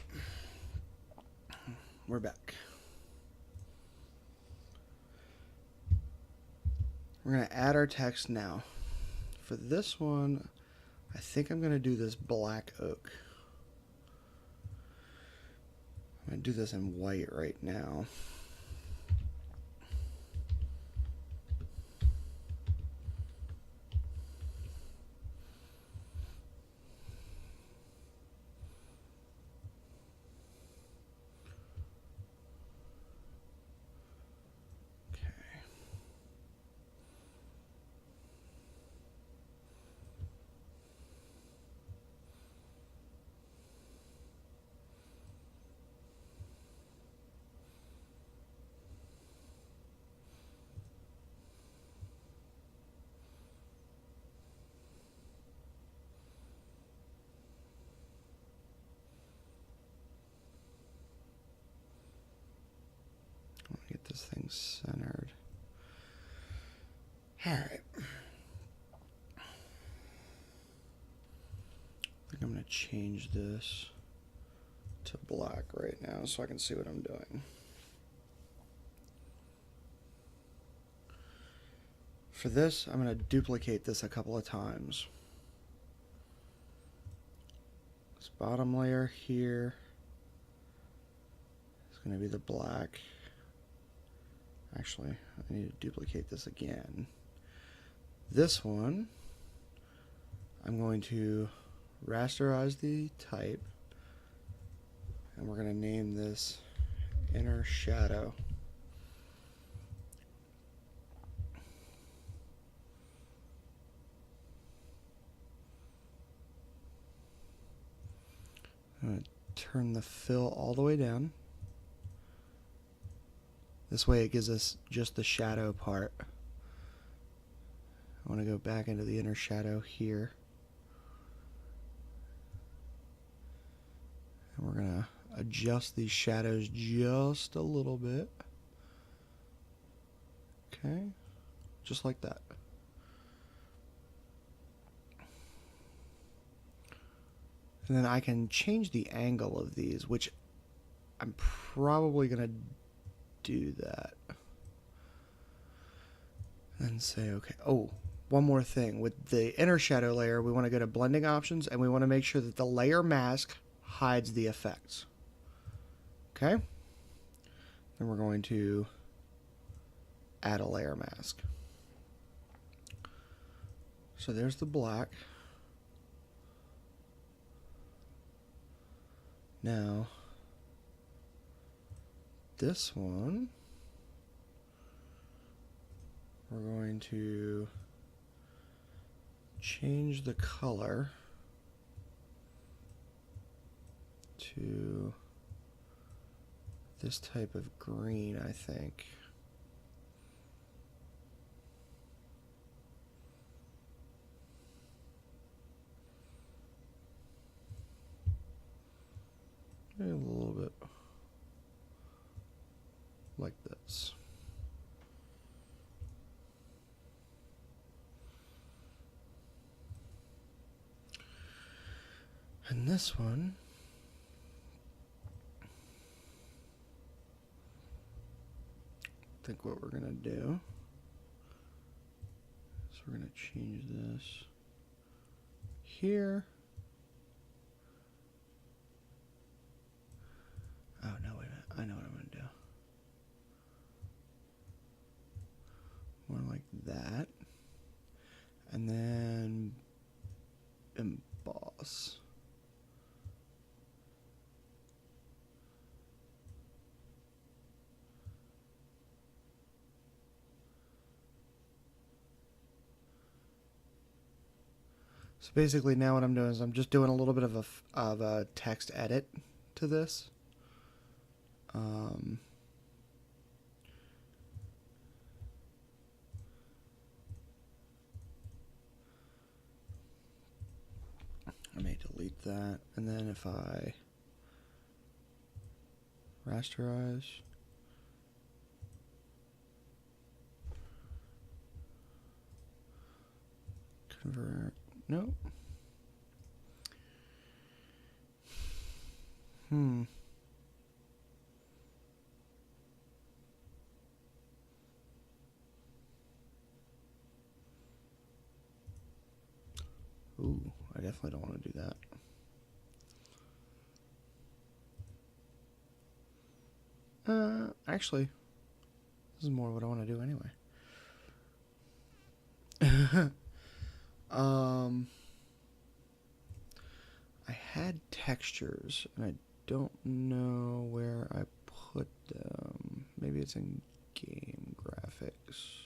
We're back. We're going to add our text now. For this one, I think I'm going to do this black oak. I'm going to do this in white right now. Get this thing centered. All right. I think I'm going to change this to black right now so I can see what I'm doing. For this, I'm going to duplicate this a couple of times. This bottom layer here is going to be the black. Actually, I need to duplicate this again. This one, I'm going to rasterize the type, and we're going to name this inner shadow. I'm going to turn the fill all the way down. This way it gives us just the shadow part. I want to go back into the inner shadow here. And we're going to adjust these shadows just a little bit. Okay, just like that. And then I can change the angle of these, which I'm probably going to do that. And say, okay, oh, one more thing. With the inner shadow layer, we want to go to blending options, and we want to make sure that the layer mask hides the effects. Okay? Then we're going to add a layer mask. So there's the black. Now, this one, we're going to change the color to this type of green, I think. Maybe a little bit like this. And this one, I think what we're going to do is we're going to change this here. Oh, no, wait a minute. I know what I'm going to do. More like that. And then emboss. So basically now what I'm doing is I'm just doing a little bit of a text edit to this. I may delete that, and then if I rasterize, convert, no. Ooh, I definitely don't want to do that. Actually, this is more what I want to do anyway. I had textures, and I don't know where I put them. Maybe it's in game graphics.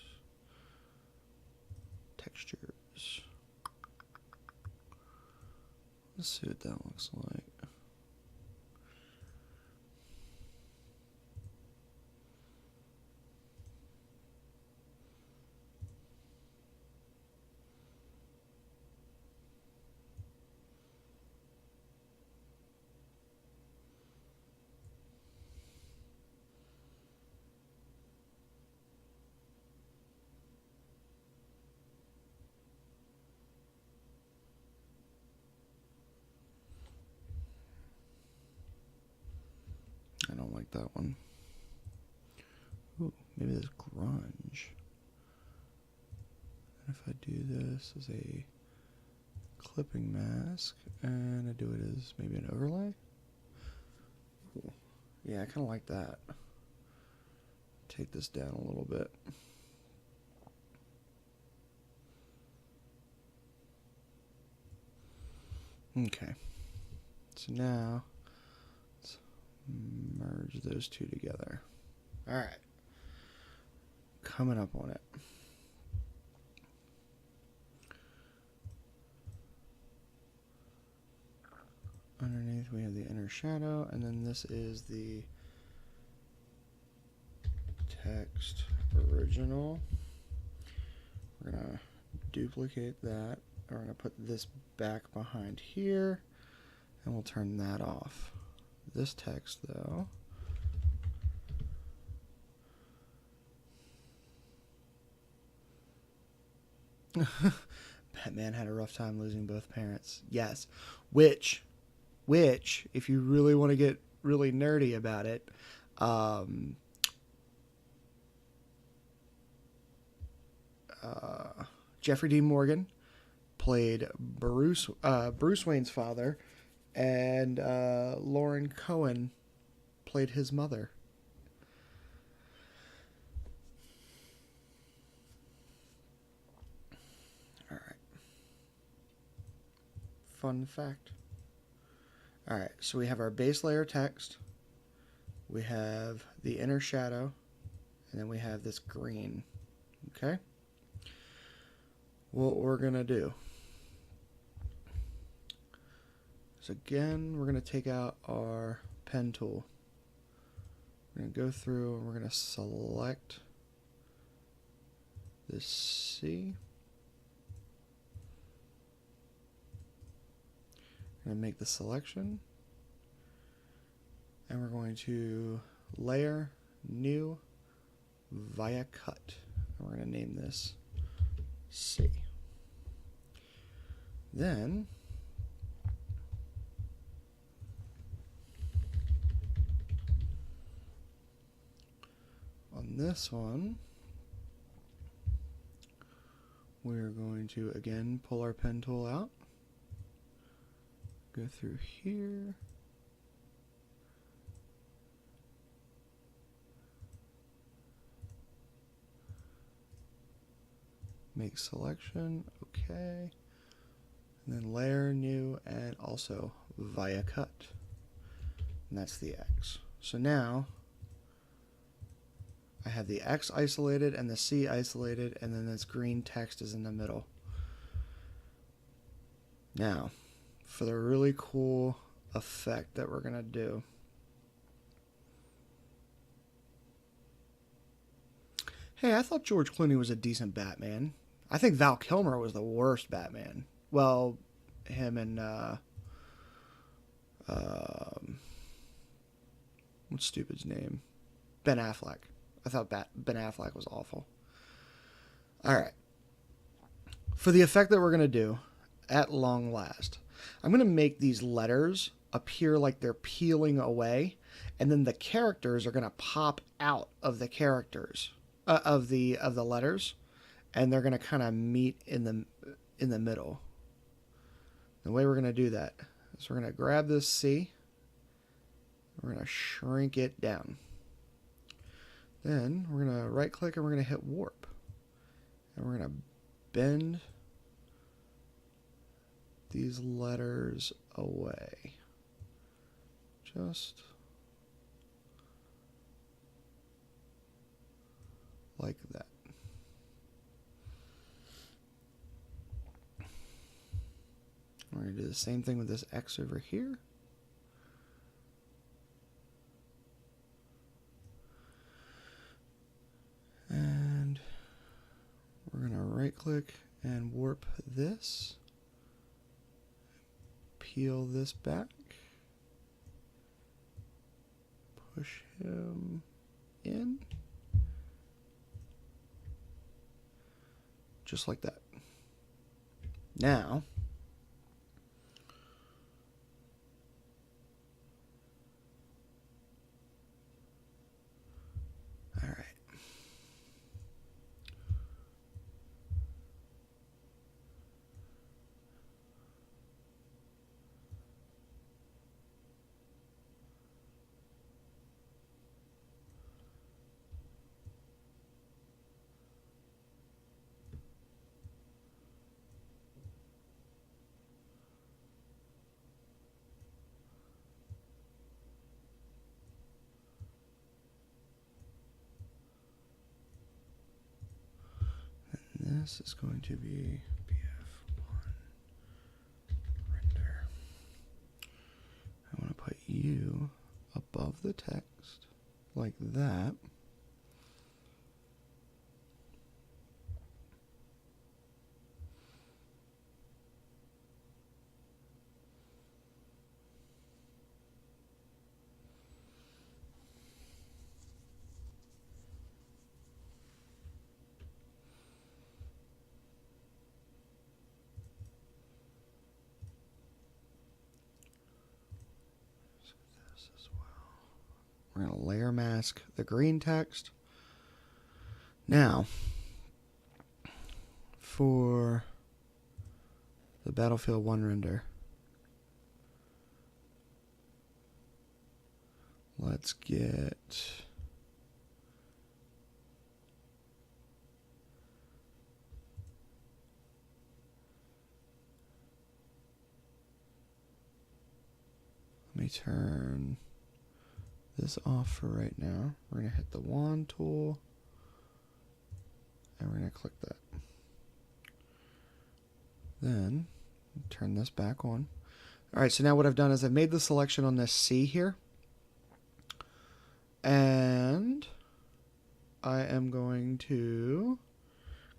Textures. Let's see what that looks like. I don't like that one. Ooh, maybe there's grunge. And if I do this as a clipping mask, and I do it as maybe an overlay. Ooh. Yeah, I kind of like that. Take this down a little bit. Okay. So now, let's merge those two together. All right. Coming up on it. Underneath we have the inner shadow, and then this is the text original. We're going to duplicate that. We're going to put this back behind here, and we'll turn that off. This text, though, Batman had a rough time losing both parents. Yes. Which, if you really want to get really nerdy about it, Jeffrey Dean Morgan played Bruce Wayne's father, and Lauren Cohen played his mother. All right. Fun fact. All right, so we have our base layer text, we have the inner shadow, and then we have this green. Okay? What we're going to do is, again, we're going to take out our pen tool. We're going to go through and we're going to select this C. We're going to make the selection, and we're going to layer, new, via cut. And we're going to name this C. Then on this one, we're going to again pull our pen tool out, go through here, make selection, okay, and then layer, new, and also via cut, and that's the X. So now I have the X isolated and the C isolated, and then this green text is in the middle. Now, for the really cool effect that we're going to do, hey, I thought George Clooney was a decent Batman. I think Val Kilmer was the worst Batman. Well, him and what's stupid's name? Ben Affleck. I thought Ben Affleck was awful. All right. For the effect that we're going to do, at long last, I'm going to make these letters appear like they're peeling away, and then the characters are going to pop out of the characters of the letters, and they're going to kind of meet in the middle. The way we're going to do that is we're going to grab this C, we're going to shrink it down. Then we're going to right click and we're going to hit warp, and we're going to bend these letters away. Just like that. We're going to do the same thing with this X over here. And we're going to right click and warp this. Peel this back. Push him in. Just like that. Now, all right. This is going to be BF1 render. I want to put you above the text like that. We're going to layer mask the green text. Now, for the Battlefield 1 render, let's get let me turn this off for right now. We're going to hit the wand tool, and we're going to click that. Then, turn this back on. All right, so now what I've done is I've made the selection on this C here, and I am going to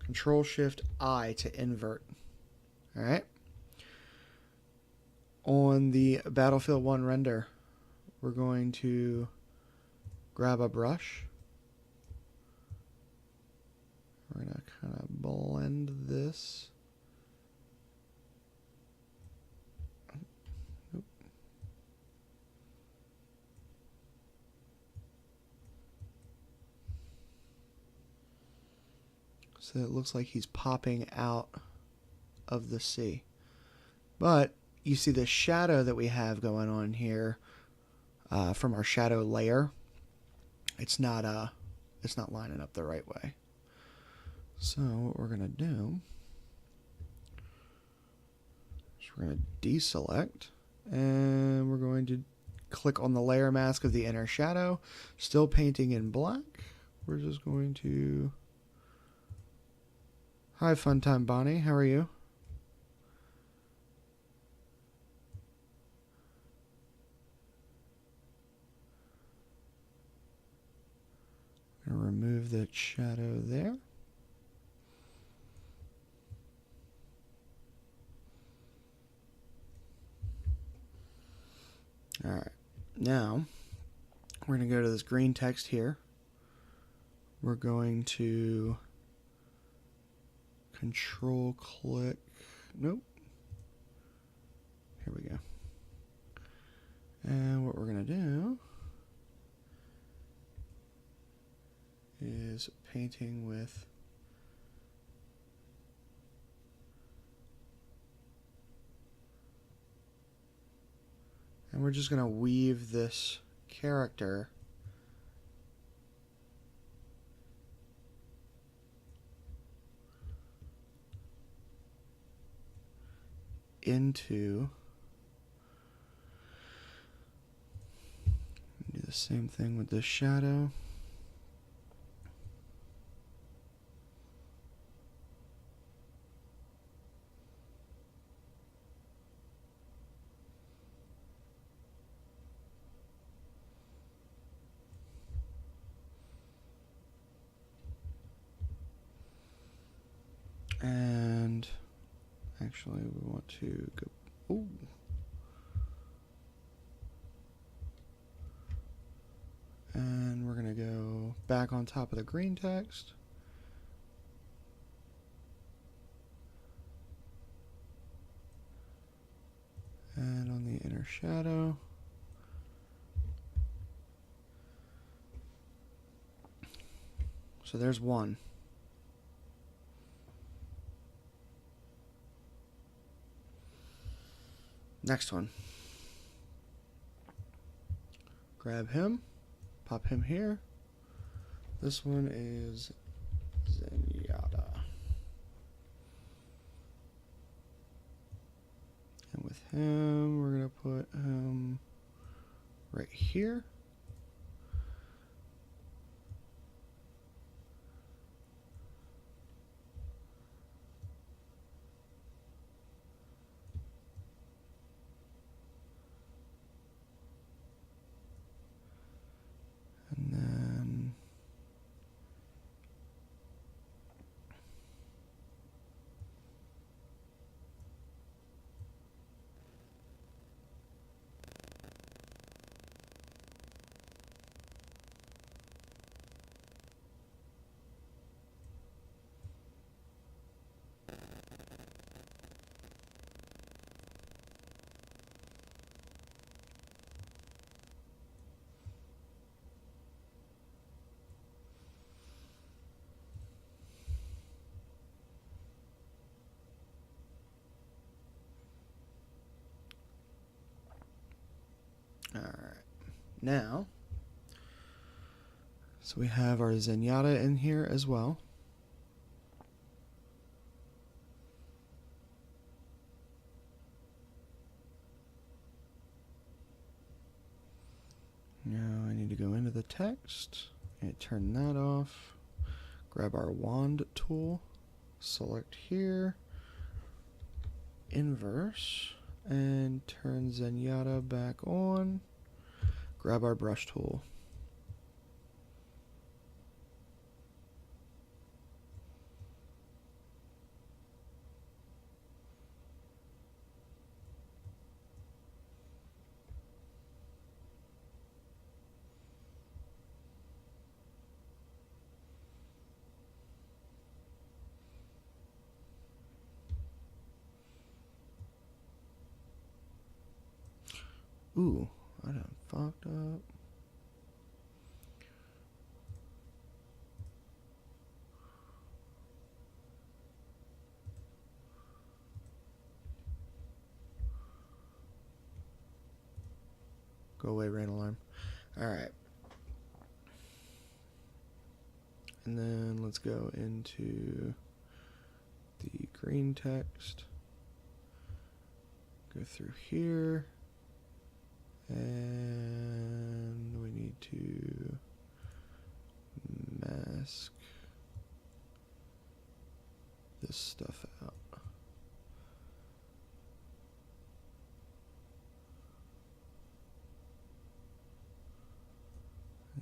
Control-Shift-I to invert. All right. On the Battlefield 1 render, we're going to grab a brush. We're going to kind of blend this. Oop. So it looks like he's popping out of the sea. But you see the shadow that we have going on here. From our shadow layer, it's not lining up the right way. So what we're going to do is we're going to deselect, and we're going to click on the layer mask of the inner shadow, still painting in black. We're just going to... Hi, Funtime Bonnie, how are you? Remove that shadow there. All right, now we're going to go to this green text here. We're going to control click. Nope. Here we go. And what we're going to do is painting with and we're just going to weave this character into, do the same thing with this shadow. And actually we want to go, ooh. And we're going to go back on top of the green text. And on the inner shadow. So there's one. Next one. Grab him, pop him here. This one is Zenyatta. And with him, we're going to put him right here. And then all right. Now, so we have our Zenyatta in here as well. Now I need to go into the text and turn that off. Grab our wand tool, select here, inverse, and turn Zenyatta back on. Grab our brush tool. Ooh, I done fucked up. Go away, rain alarm. Alright. And then let's go into the green text. Go through here. And we need to mask this stuff out.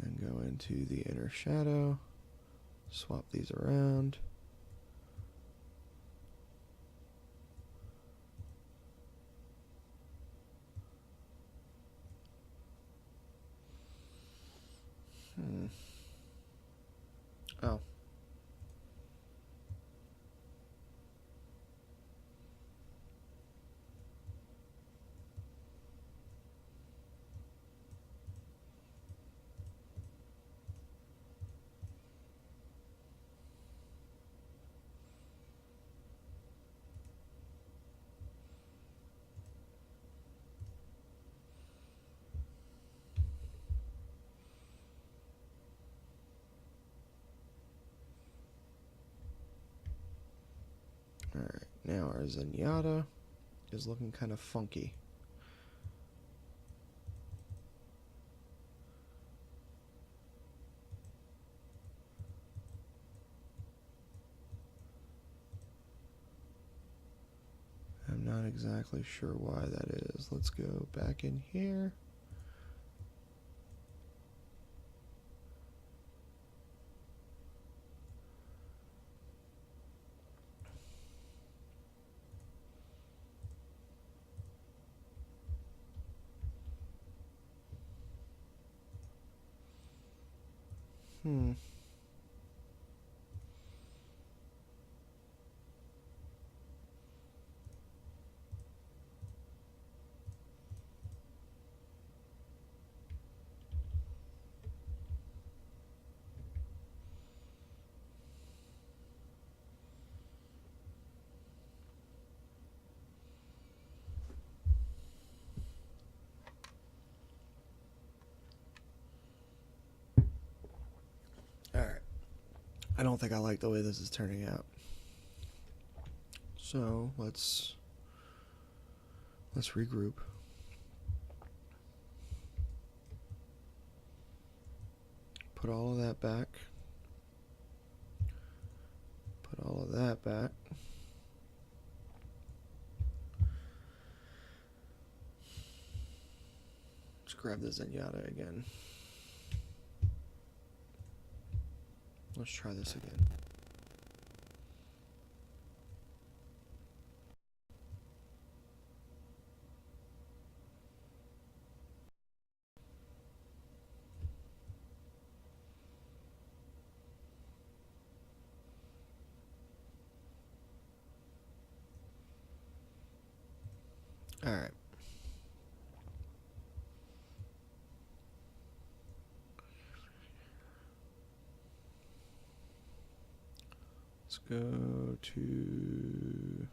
And then go into the inner shadow, swap these around. Oh. Alright, now our zenyatta is looking kind of funky. I'm not exactly sure why that is. Let's go back in here. Alright. I don't think I like the way this is turning out. So let's regroup. Put all of that back. Put all of that back. Let's grab the zenyatta again. Let's try this again. Alright. Let's go to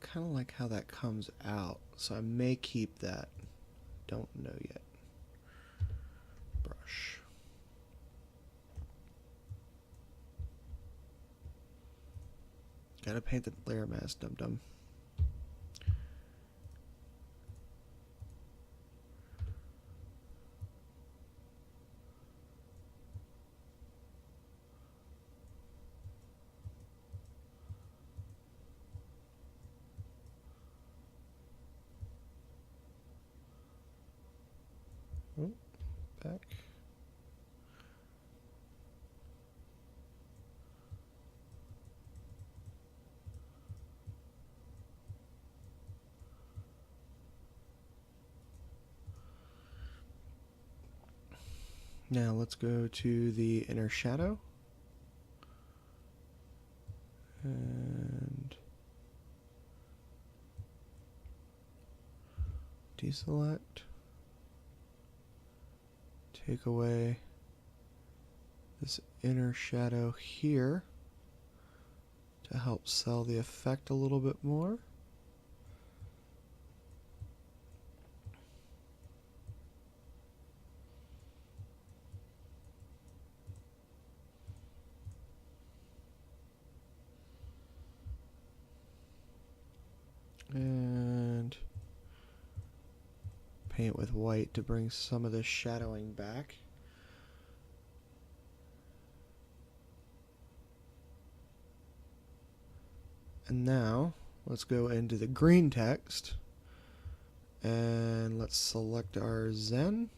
kind of like how that comes out, so I may keep that. Don't know yet. Brush. Gotta paint the layer mask, dum dum. Oh, back. Now let's go to the inner shadow. And deselect. Take away this inner shadow here to help sell the effect a little bit more. And paint with white to bring some of the shadowing back. And now let's go into the green text and let's select our Zen.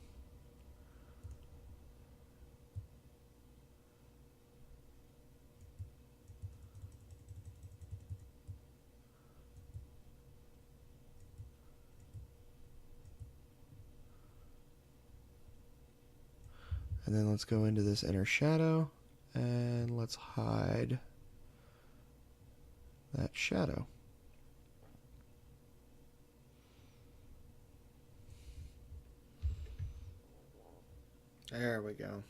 And then let's go into this inner shadow And let's hide that shadow. There we go.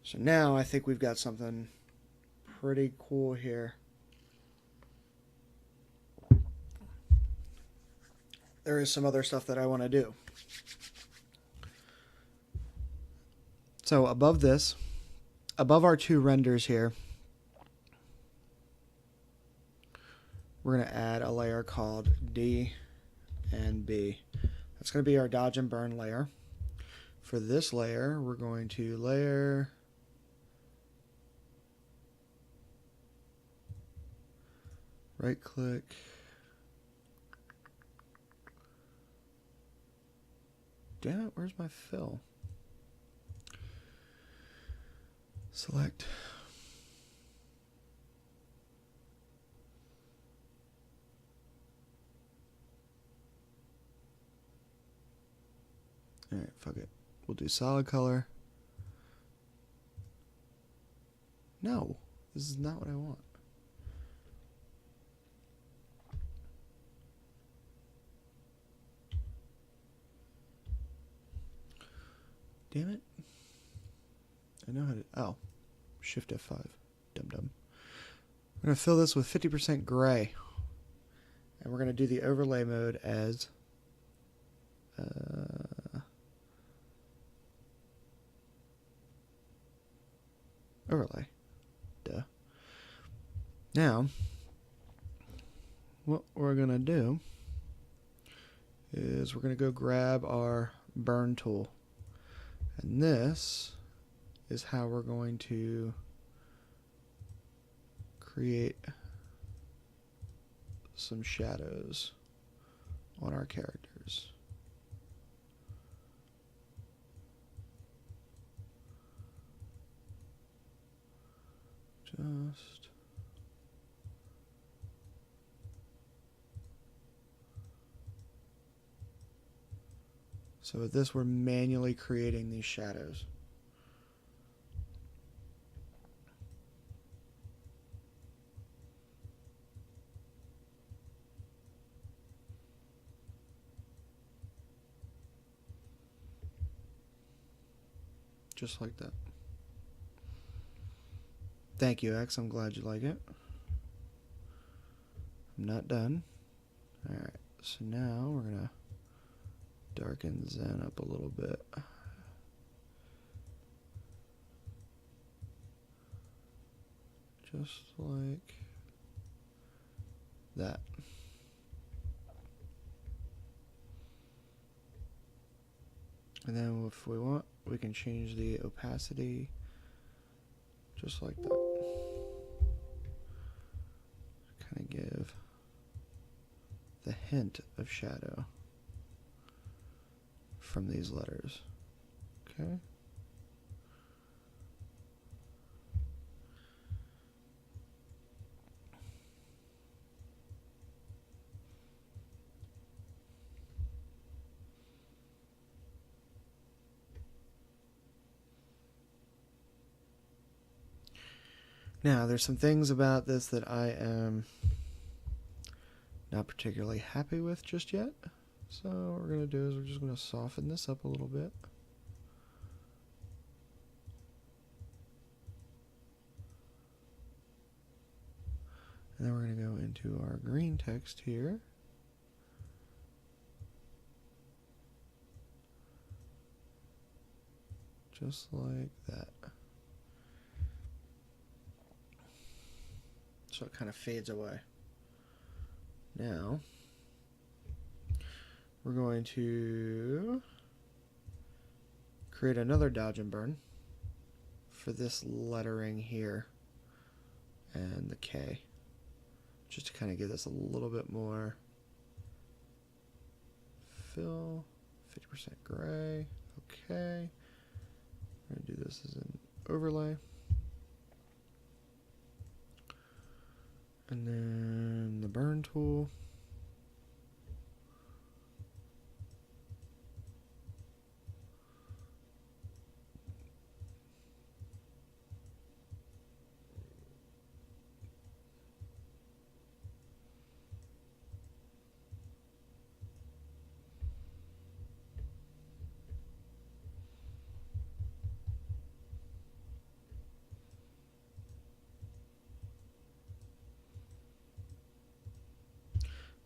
So now I think we've got something pretty cool here. There is some other stuff that I want to do. So above this, above our two renders here, we're going to add a layer called D and B. That's going to be our dodge and burn layer. For this layer, we're going to layer right click, damn it, where's my fill? Select alright, fuck it. We'll do solid color. No, this is not what I want. Damn it. I know how to... Oh. Shift F5. Dum-dum. We're going to fill this with 50% gray. And we're going to do the overlay mode as... overlay. Duh. Now, what we're going to do is we're going to go grab our burn tool. And this is how we're going to create some shadows on our characters. Just so with this, we're manually creating these shadows. Just like that. Thank you, X. I'm glad you like it. I'm not done. Alright, so now we're going to darken Zen up a little bit. Just like that. And then if we want, we can change the opacity just like that. Kind of give the hint of shadow from these letters. Okay. Now, there's some things about this that I am not particularly happy with just yet. So what we're going to do is we're just going to soften this up a little bit. And then we're going to go into our green text here. Just like that. So it kind of fades away. Now, we're going to create another dodge and burn for this lettering here and the K, just to kind of give this a little bit more fill. 50% gray. Okay. We're going to do this as an overlay. And then the burn tool.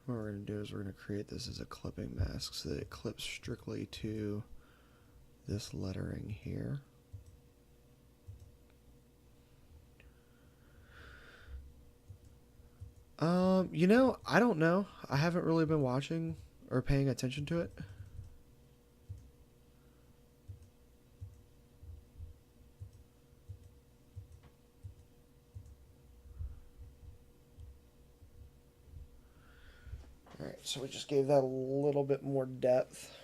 What we're going to do is we're going to create this as a clipping mask so that it clips strictly to this lettering here. You know, I don't know. I haven't really been watching or paying attention to it. Alright, so we just gave that a little bit more depth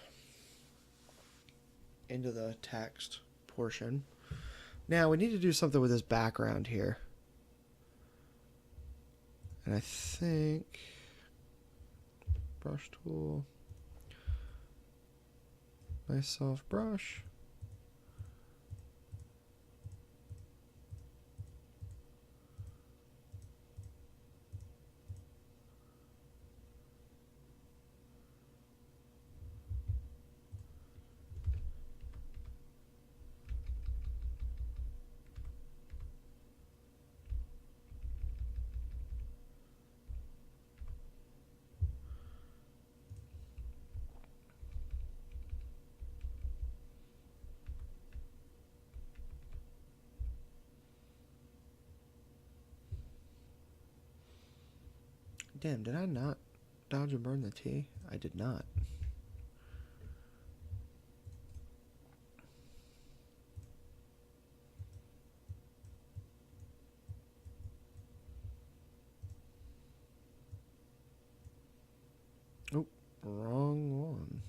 into the text portion. Now we need to do something with this background here. And I think brush tool, nice soft brush. Damn, did I not dodge and burn the T? I did not. Oh, wrong one.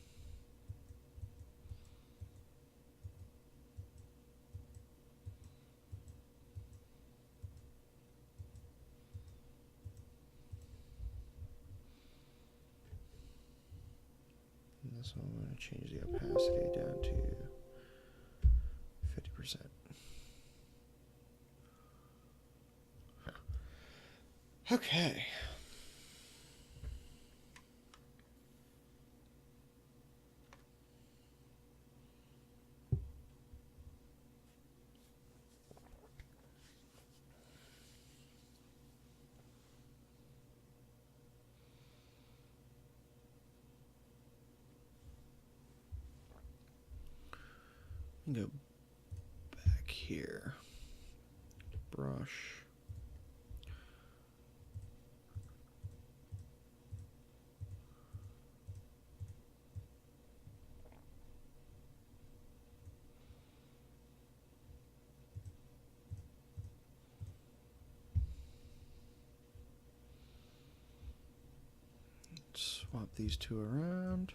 And this one I'm going to change the opacity down to 50%. Okay. Go back here. Brush. Swap these two around.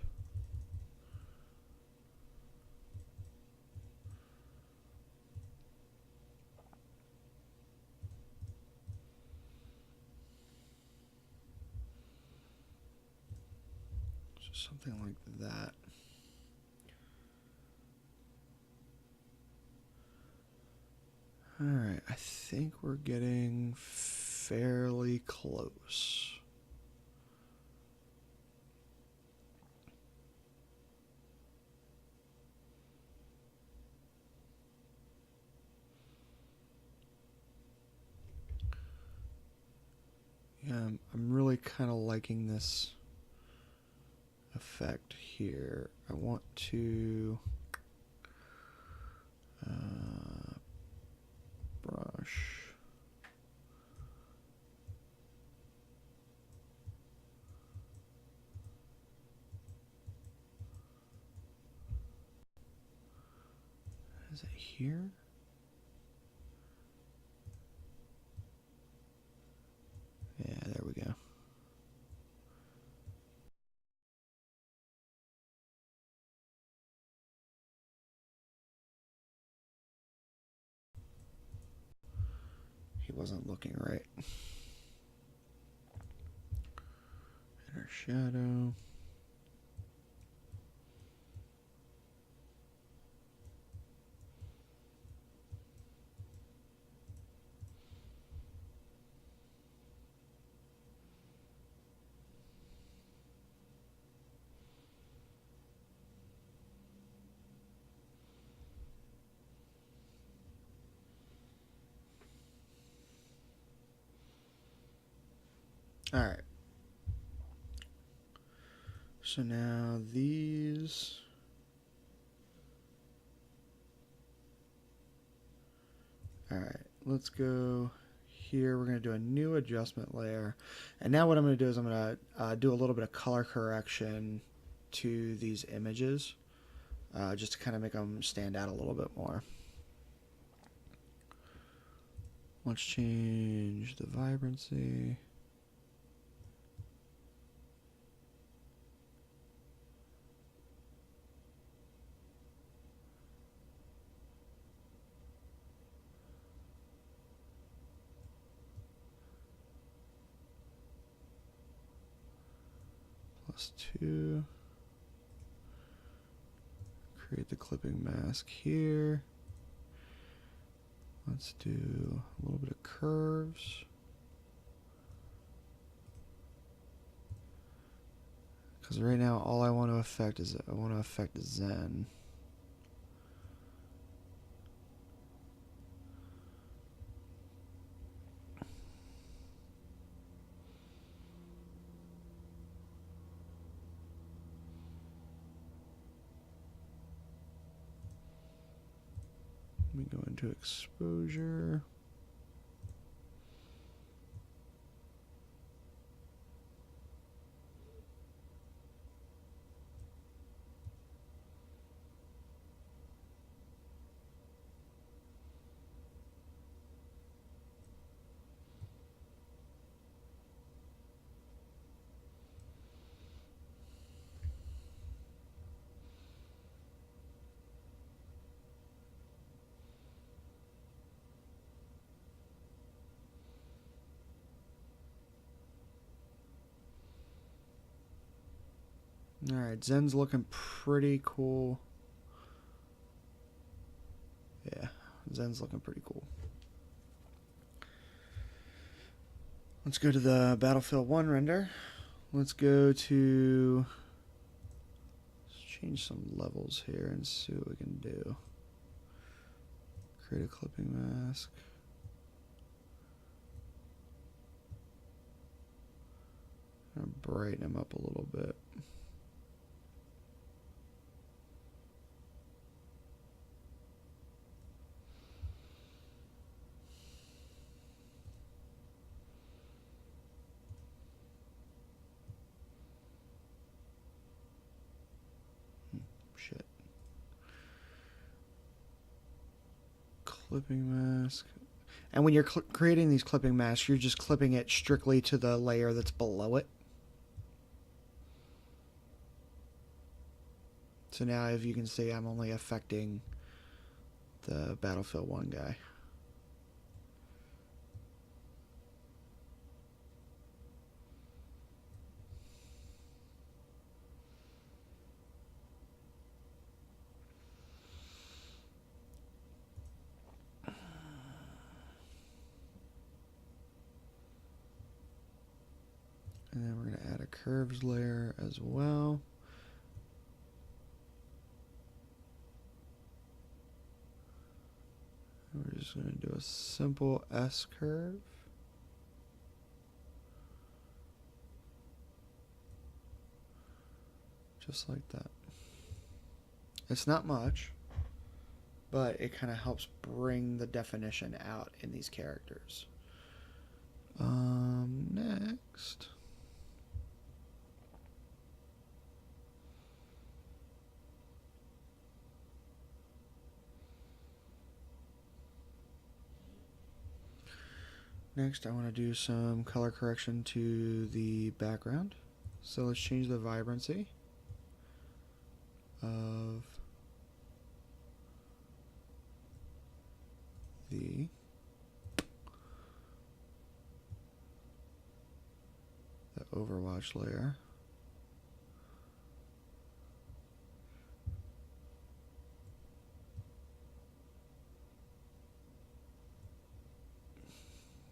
So something like that. Alright, I think we're getting fairly close. Yeah, I'm really kind of liking this effect here. I want to brush. Is it here? Yeah, there we go. He wasn't looking right. Our shadow. All right. So now these. All right, let's go here. We're going to do a new adjustment layer. And now what I'm going to do is I'm going to do a little bit of color correction to these images just to kind of make them stand out a little bit more. Let's change the vibrancy. +2. Create the clipping mask here. Let's do a little bit of curves. Because right now all I want to affect is Zen. Let me go into exposure. Alright, Zen's looking pretty cool. Yeah, Zen's looking pretty cool. Let's go to the Battlefield 1 render. Let's go to... Let's change some levels here and see what we can do. Create a clipping mask. I'm gonna brighten him up a little bit. Shit. Clipping mask. And when you're creating these clipping masks, you're just clipping it strictly to the layer that's below it. So now, if you can see, I'm only affecting the Battlefield 1 guy. And then we're going to add a curves layer as well. We're just going to do a simple S curve. Just like that. It's not much, but it kind of helps bring the definition out in these characters. Next. Next, I want to do some color correction to the background. So let's change the vibrancy of the Overwatch layer.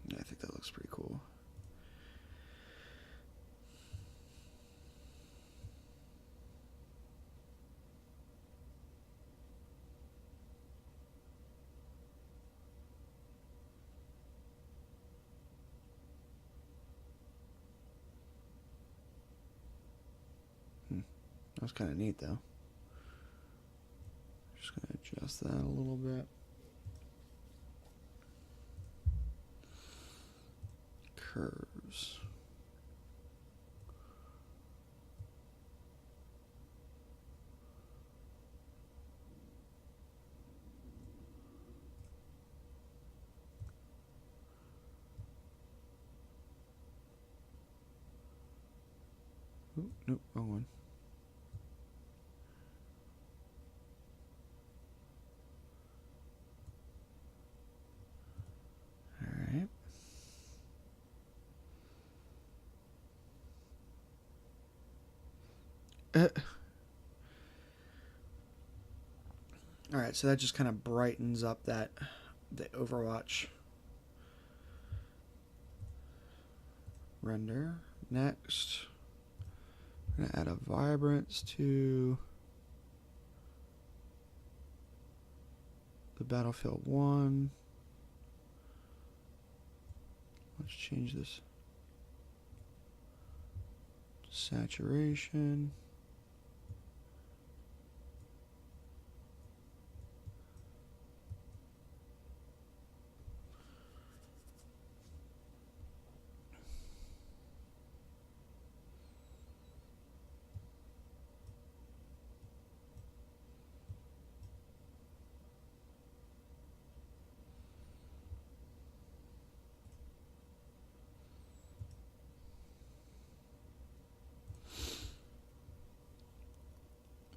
Yeah, I think that looks pretty cool. That was kind of neat, though. Just going to adjust that a little bit. Curves. Ooh, nope, wrong one. Alright, so that just kind of brightens up the Overwatch render. Next, I'm going to add a vibrance to the Battlefield 1. Let's change this to saturation.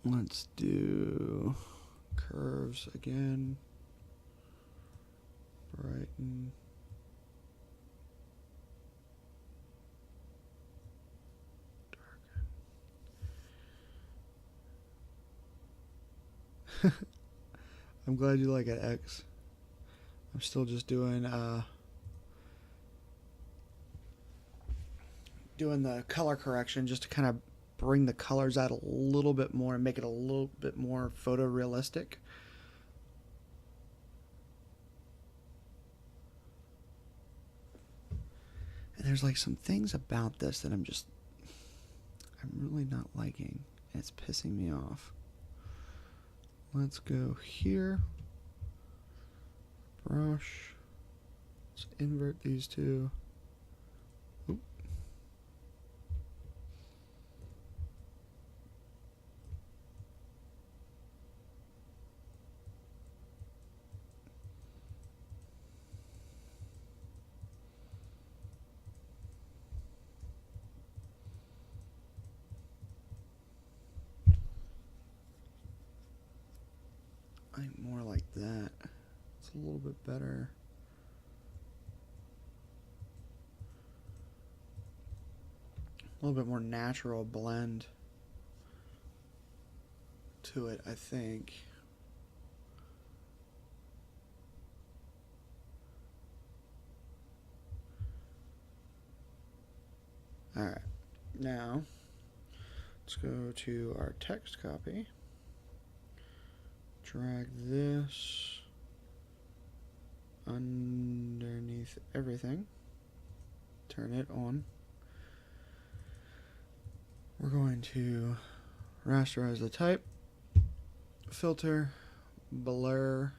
Let's do curves again. Brighten. Darken. I'm glad you like it, X. I'm still just doing the color correction just to kind of bring the colors out a little bit more and make it a little bit more photorealistic. And there's like some things about this that I'm really not liking. It's pissing me off. Let's go here. Brush. Let's invert these two. Oop. I think more like that. It's a little bit better. A little bit more natural blend to it, I think. Alright, now let's go to our text copy. Drag this underneath everything. Turn it on. We're going to rasterize the type, filter, blur,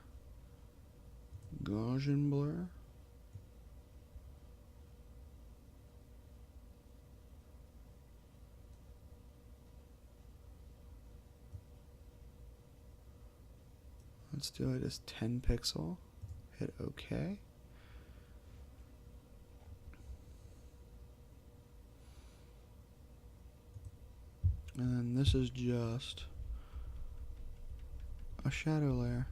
Gaussian blur. Let's do it as 10 pixel. Hit OK. And then this is just a shadow layer.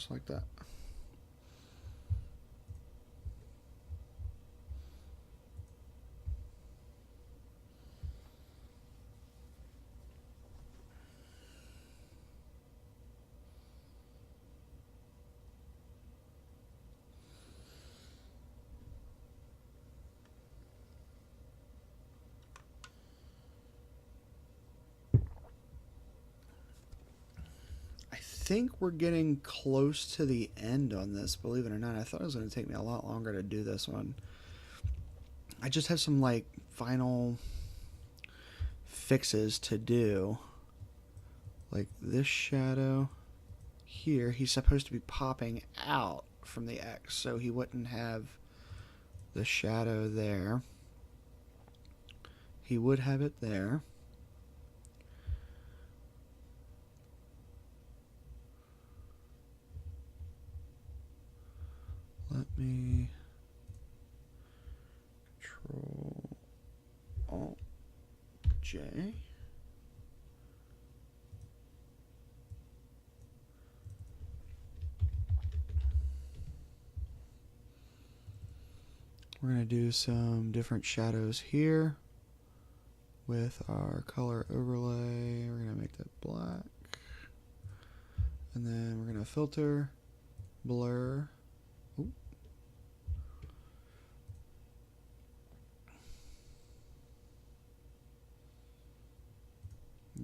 just like that. I think we're getting close to the end on this, believe it or not. I thought it was going to take me a lot longer to do this one. I just have some like final fixes to do. Like this shadow here, he's supposed to be popping out from the X, so he wouldn't have the shadow there. He would have it there. Let me Control Alt J. We're going to do some different shadows here with our color overlay. We're going to make that black. And then we're going to filter, blur. Ooh.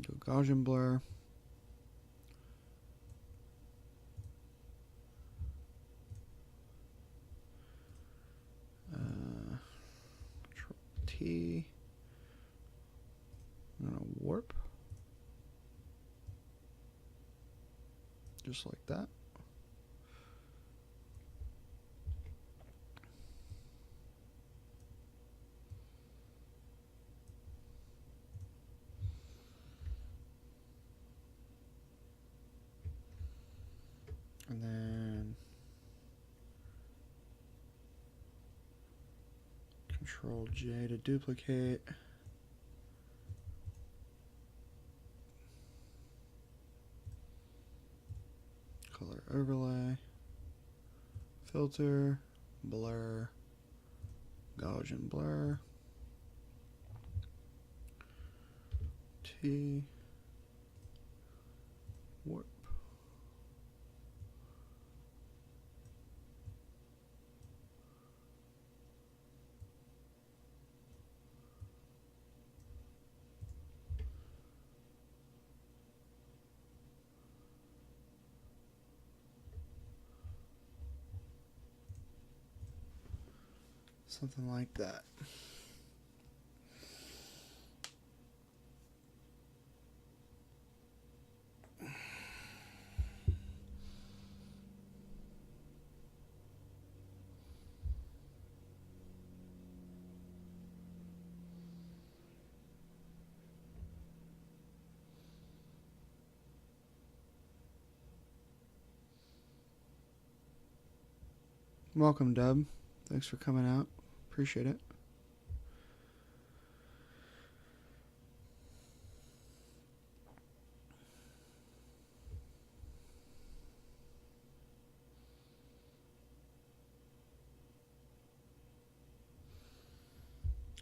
Go Gaussian blur. Control T. I'm going to warp. Just like that. And then Control J to duplicate. Color overlay, filter, blur, Gaussian blur, T, warp. Something like that. Welcome, Dub. Thanks for coming out. Appreciate it.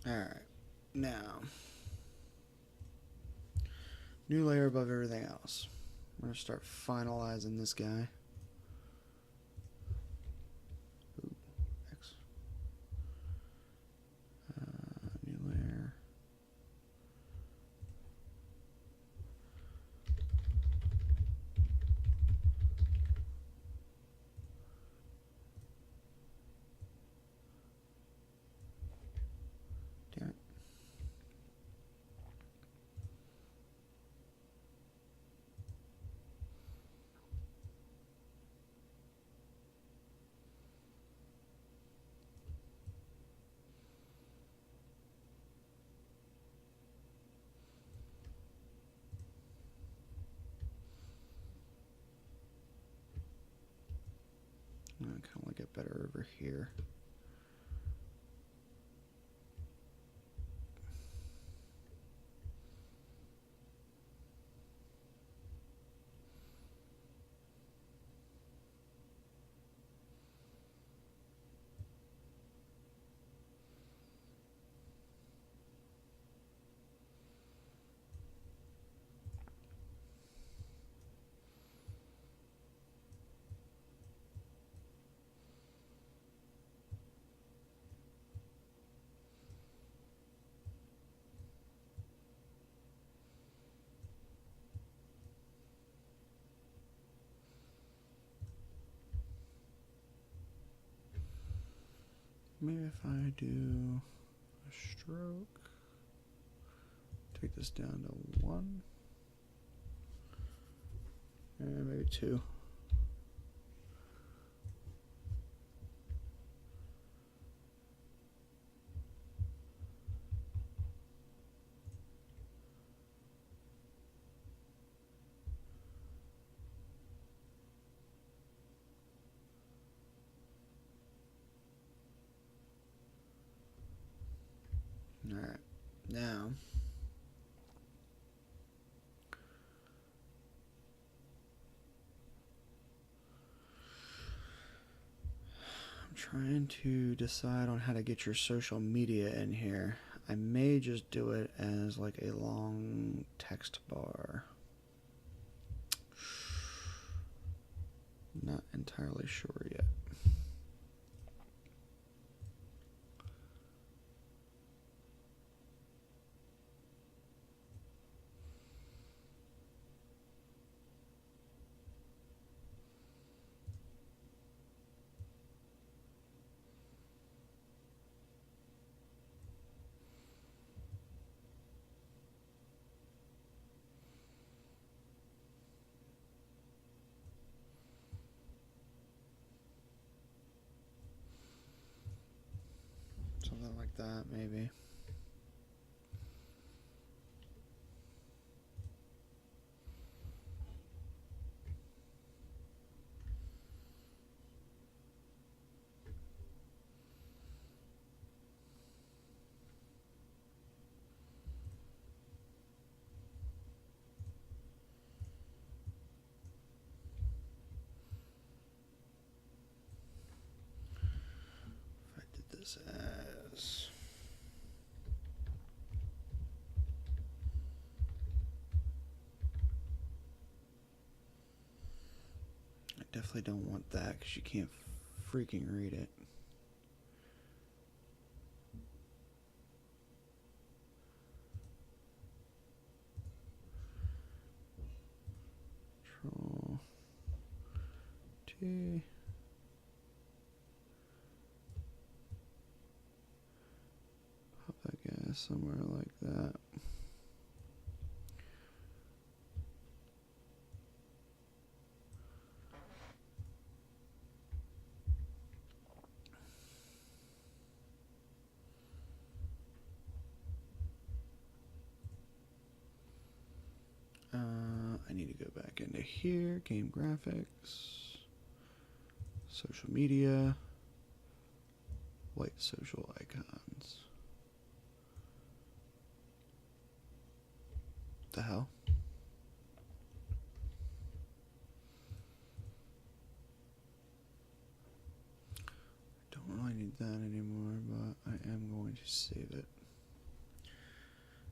Alright, now, new layer above everything else. We're going to start finalizing this guy. Ooh, X. New layer. Damn it. I kind of like it better over here. Maybe if I do a stroke, take this down to 1, and maybe 2. All right, now I'm trying to decide on how to get your social media in here. I may just do it as like a long text bar. Not entirely sure yet. Something like that, maybe. If I did this as... I definitely don't want that because you can't freaking read it. Control T. Pop that guy somewhere like that. I need to go back into here, game graphics, social media, white social icons. The hell? Don't really need that anymore, but I am going to save it.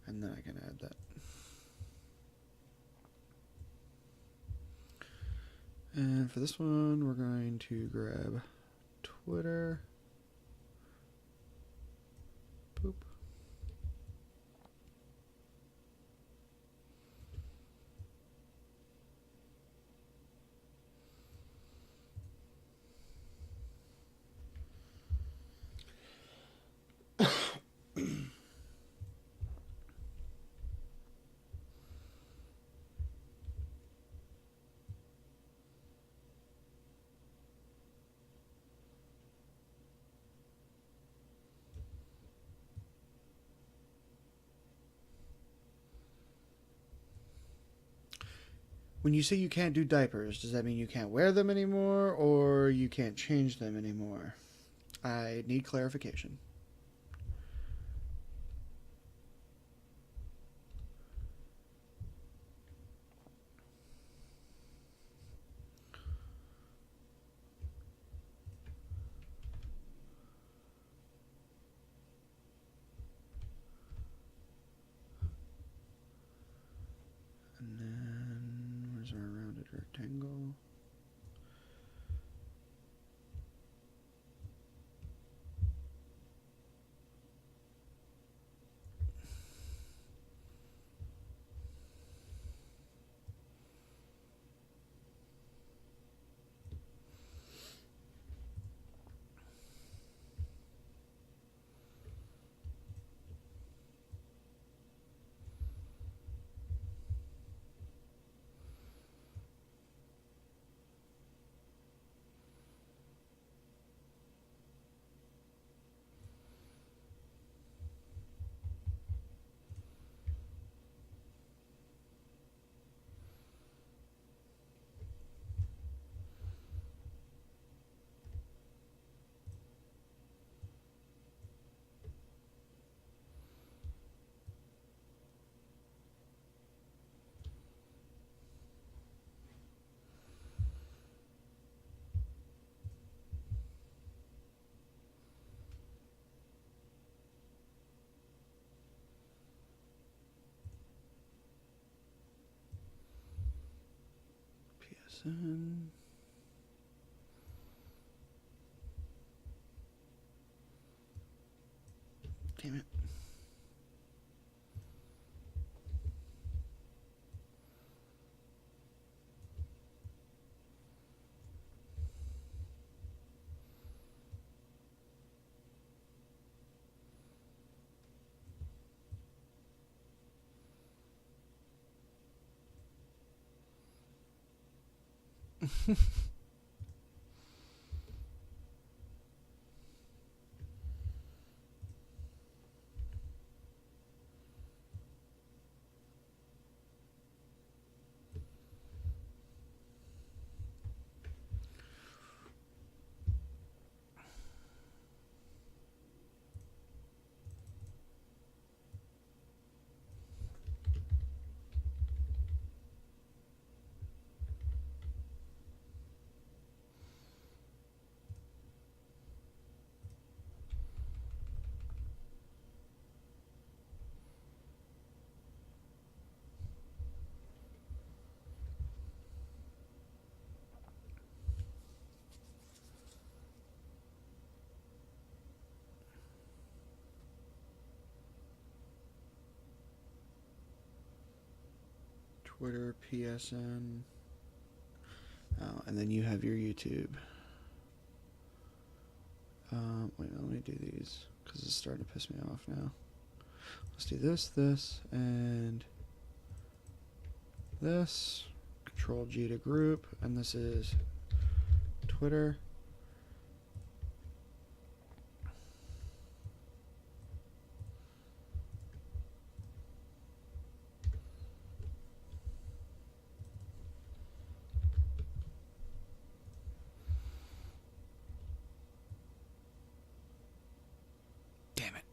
And then I can add that. And for this one, we're going to grab Twitter. Boop. When you say you can't do diapers, does that mean you can't wear them anymore or you can't change them anymore? I need clarification. And then, where's our rounded rectangle? PSN. Damn it. Twitter, PSN. Oh, and then you have your YouTube. Wait, let me do these because it's starting to piss me off now. Let's do this, and this. Control G to group, and this is Twitter. Damn it.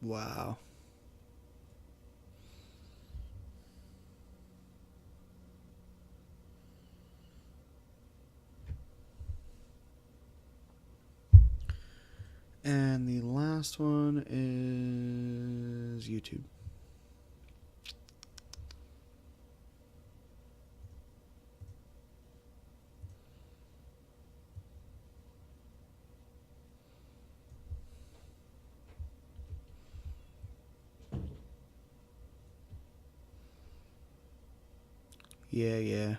Wow. And the last one is YouTube. Yeah.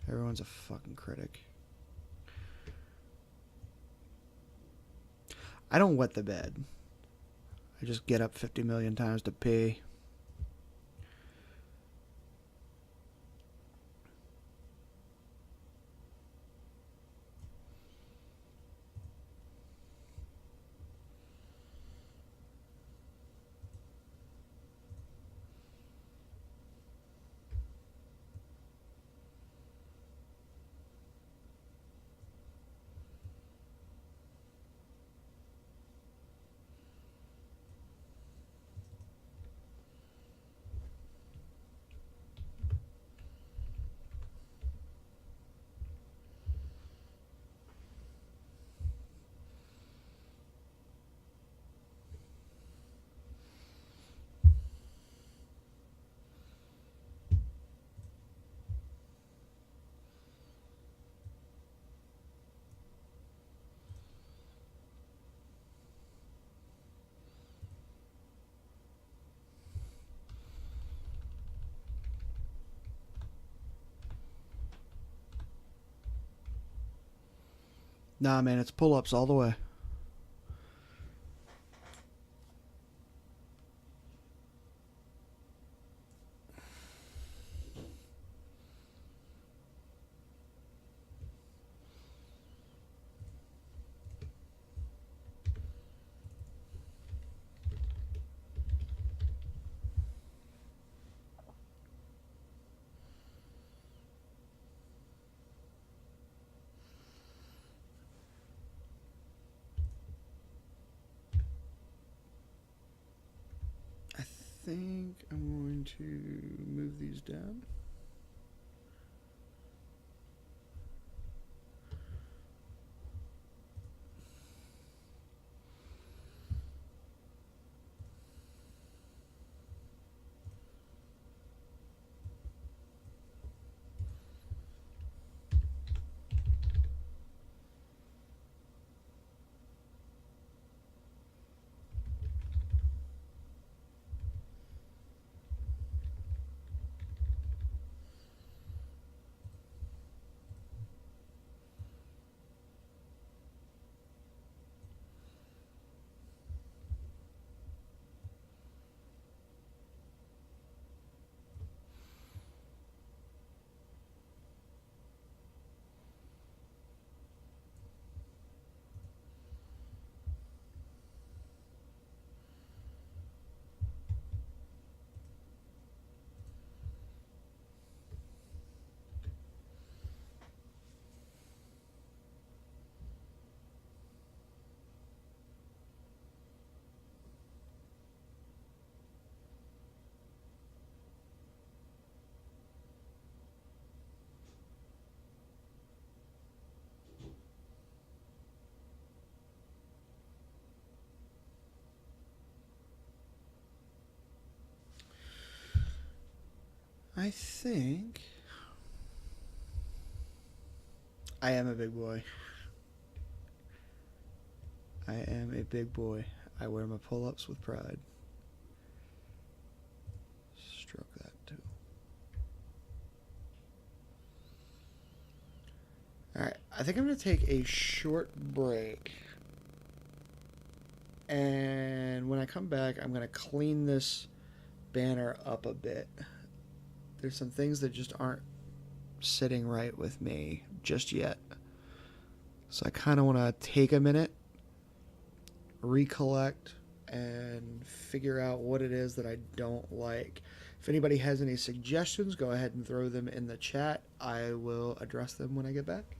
Everyone's a fucking critic. I don't wet the bed. I just get up 50 million times to pee. Nah, man, it's pull-ups all the way. think I'm going to move these down. I think I am a big boy. I am a big boy. I wear my pull-ups with pride. Stroke that too. Alright, I think I'm going to take a short break. And when I come back, I'm going to clean this banner up a bit. There's some things that just aren't sitting right with me just yet. So I kind of want to take a minute, recollect, and figure out what it is that I don't like. If anybody has any suggestions, go ahead and throw them in the chat. I will address them when I get back.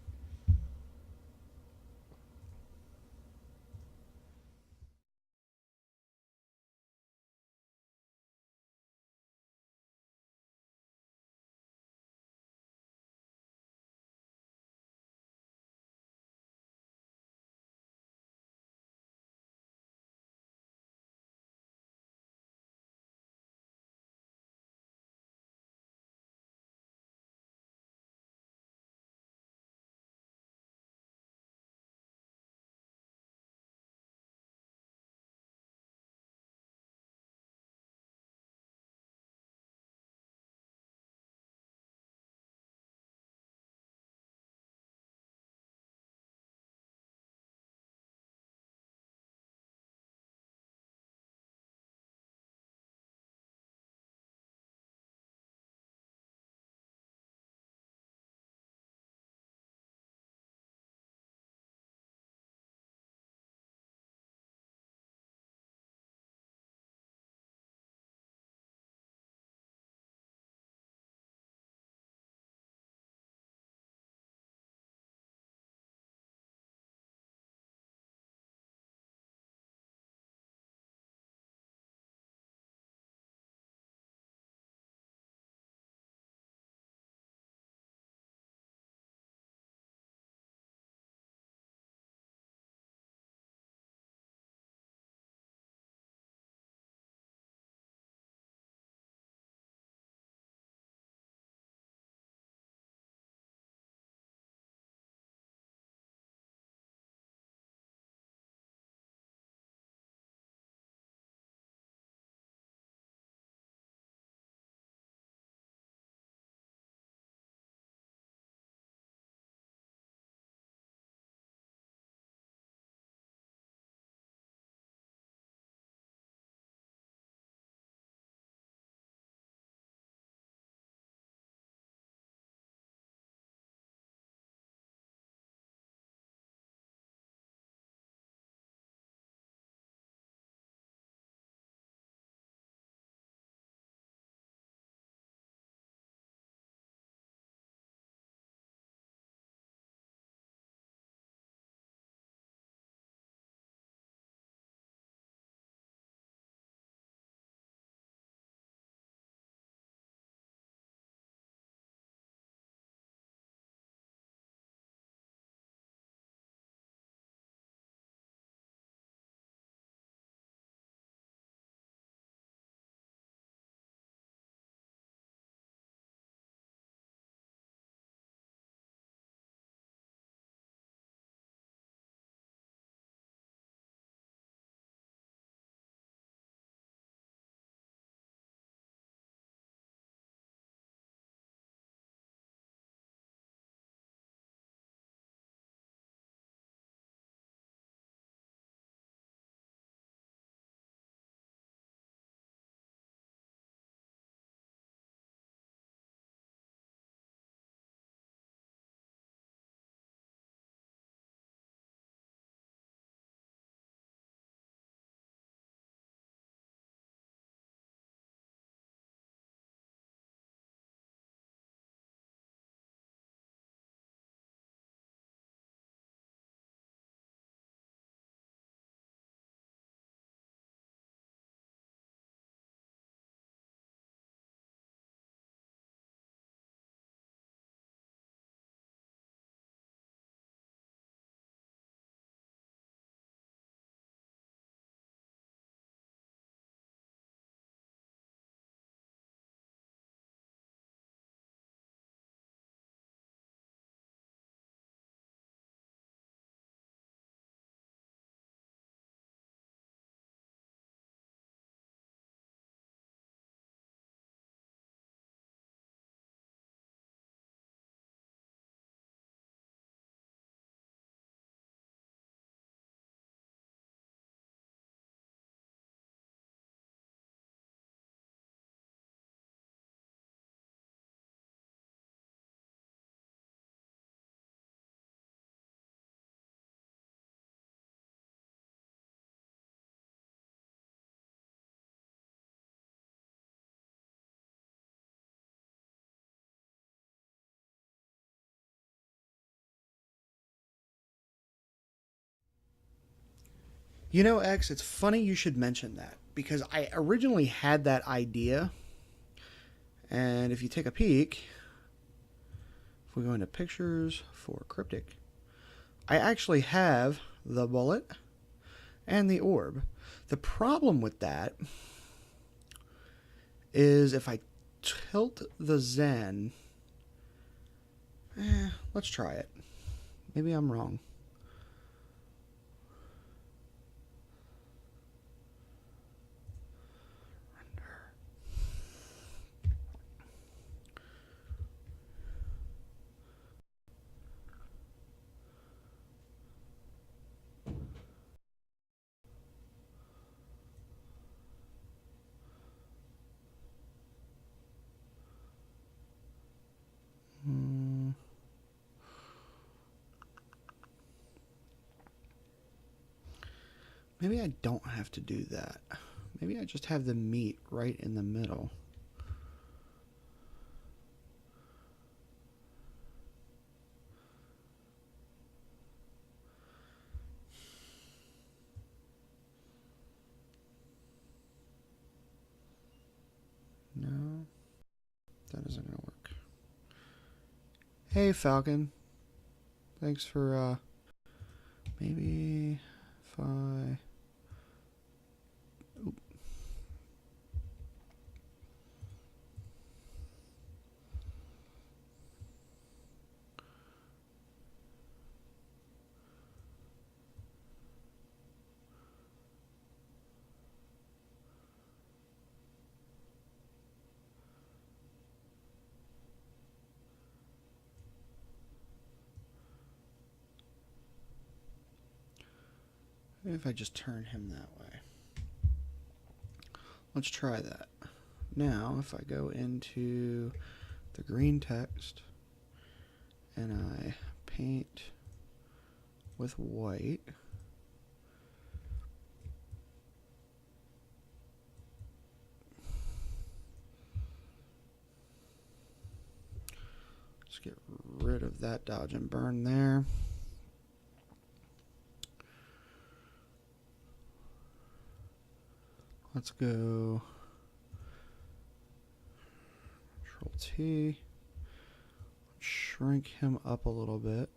You know, X, it's funny you should mention that because I originally had that idea. And if you take a peek, if we go into pictures for CrYpTic, I actually have the bullet and the orb. The problem with that is if I tilt the Zen, let's try it. Maybe I'm wrong. Maybe I don't have to do that. Maybe I just have the meat right in the middle. No, that isn't going to work. Hey, Falcon. Thanks for, maybe if I... Oop. Maybe if I just turn him that way. Let's try that. Now, if I go into the green text and I paint with white, let's get rid of that dodge and burn there. Let's go Control T, shrink him up a little bit.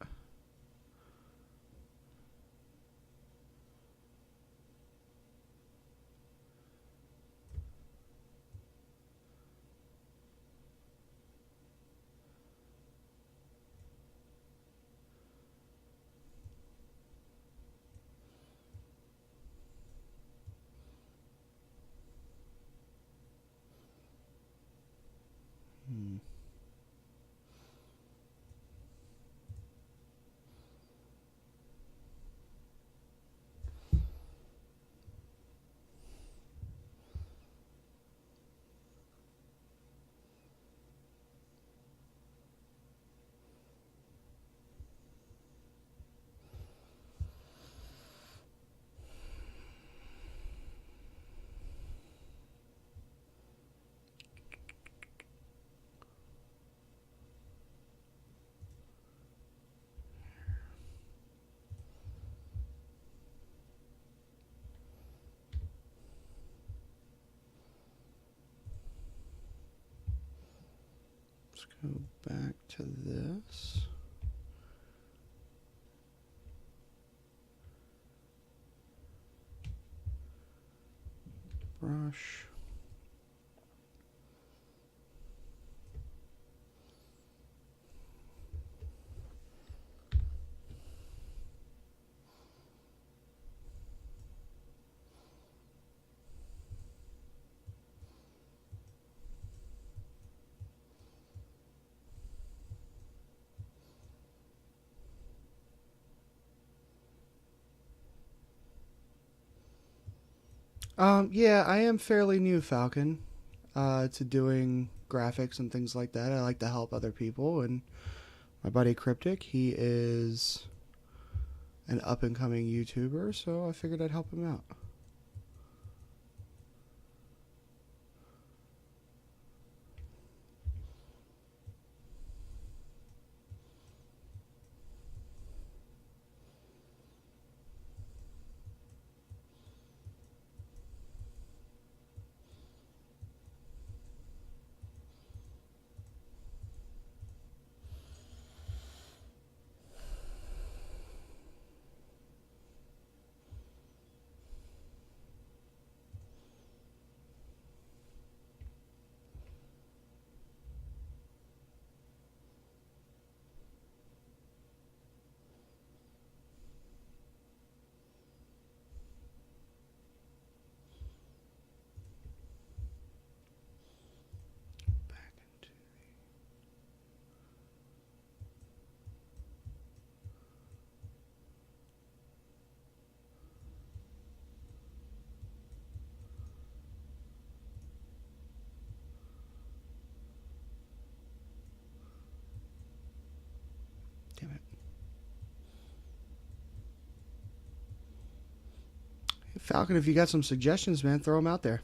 Let's go back to this. Brush. Yeah, I am fairly new, Falcon, to doing graphics and things like that. I like to help other people, and my buddy CrYpTic, he is an up-and-coming YouTuber, so I figured I'd help him out. Falcon, if you got some suggestions, man, throw them out there.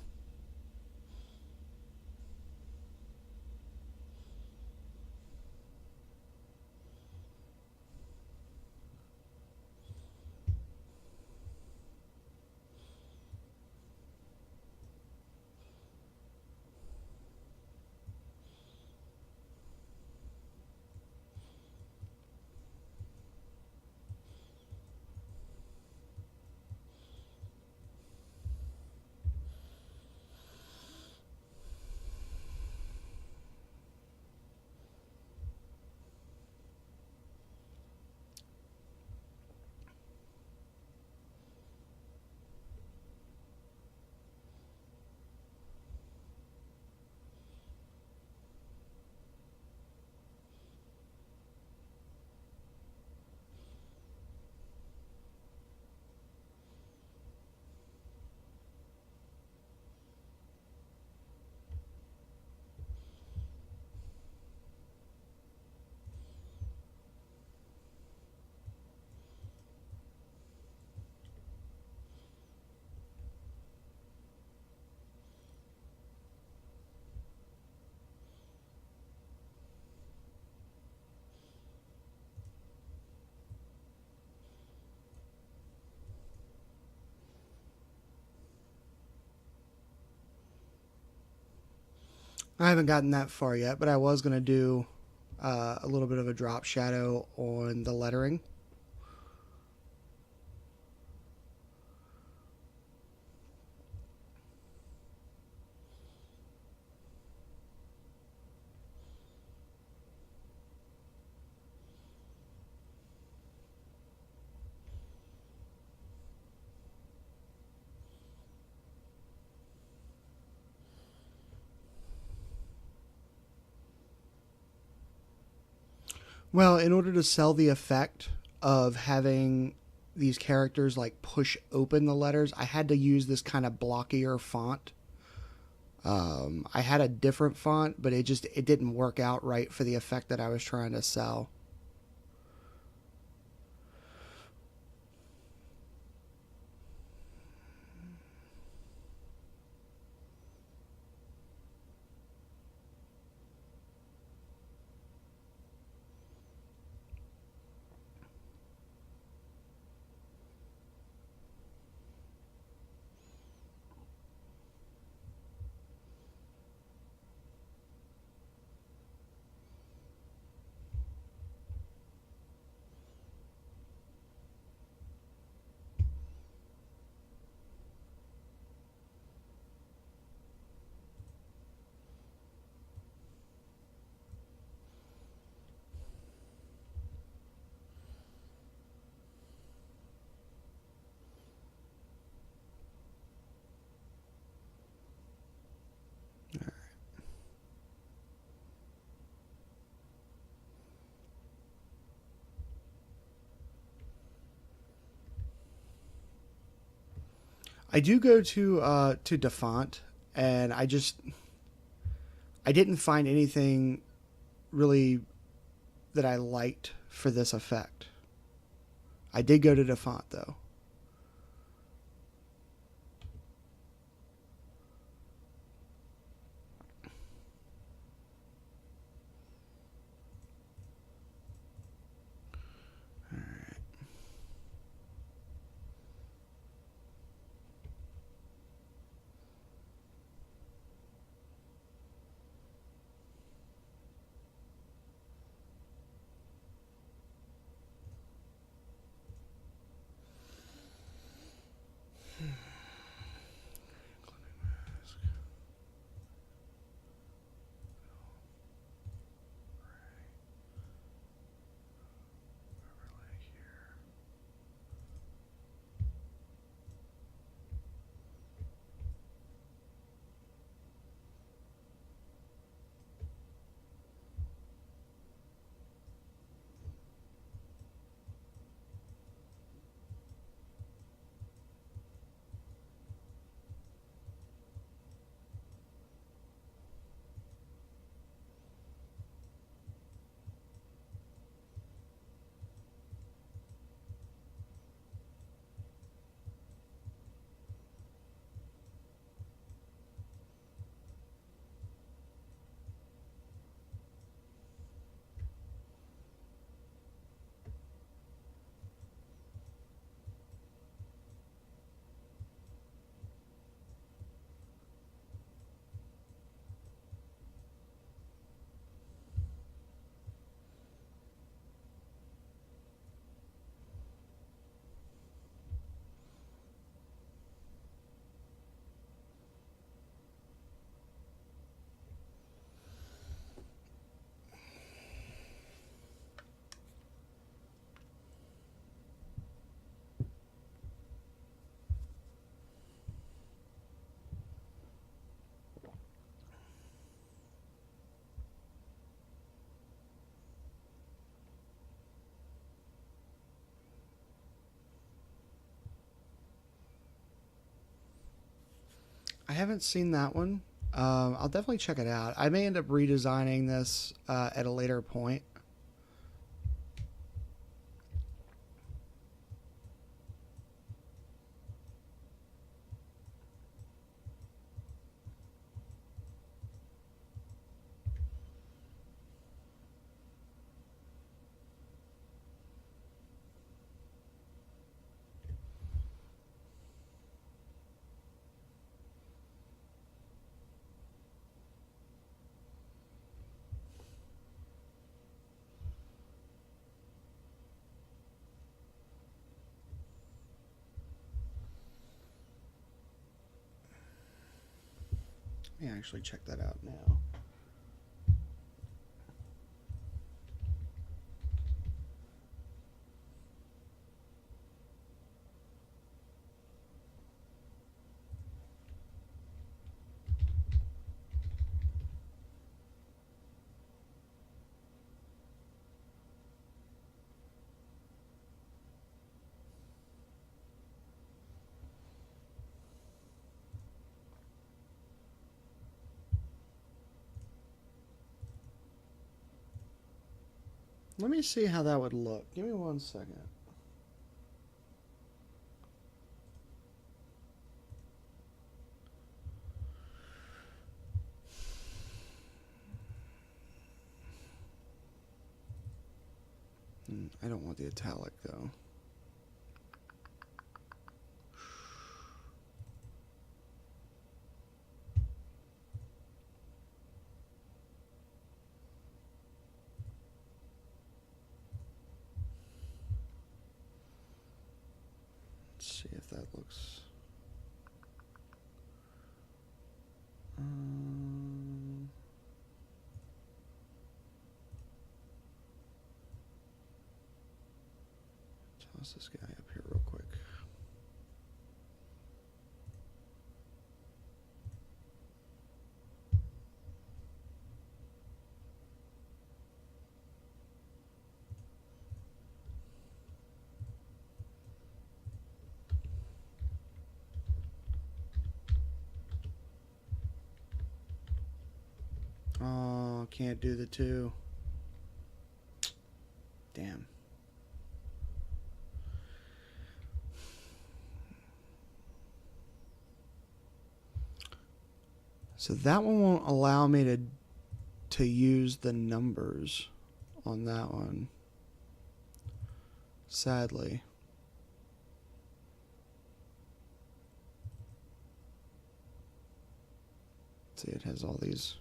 I haven't gotten that far yet, but I was going to do a little bit of a drop shadow on the lettering. Well, in order to sell the effect of having these characters like push open the letters, I had to use this kind of blockier font. I had a different font, but it didn't work out right for the effect that I was trying to sell. I do go to Defont, and I didn't find anything really that I liked for this effect. I did go to Defont though. haven't seen that one. I'll definitely check it out. I may end up redesigning this at a later point. Let me actually check that out now. Let me see how that would look. Give me 1 second. I don't want the italic though. Let's see if that looks. Toss this guy up here real quick. Oh, can't do the two. Damn. So that one won't allow me to use the numbers on that one. Sadly. See, it has all these.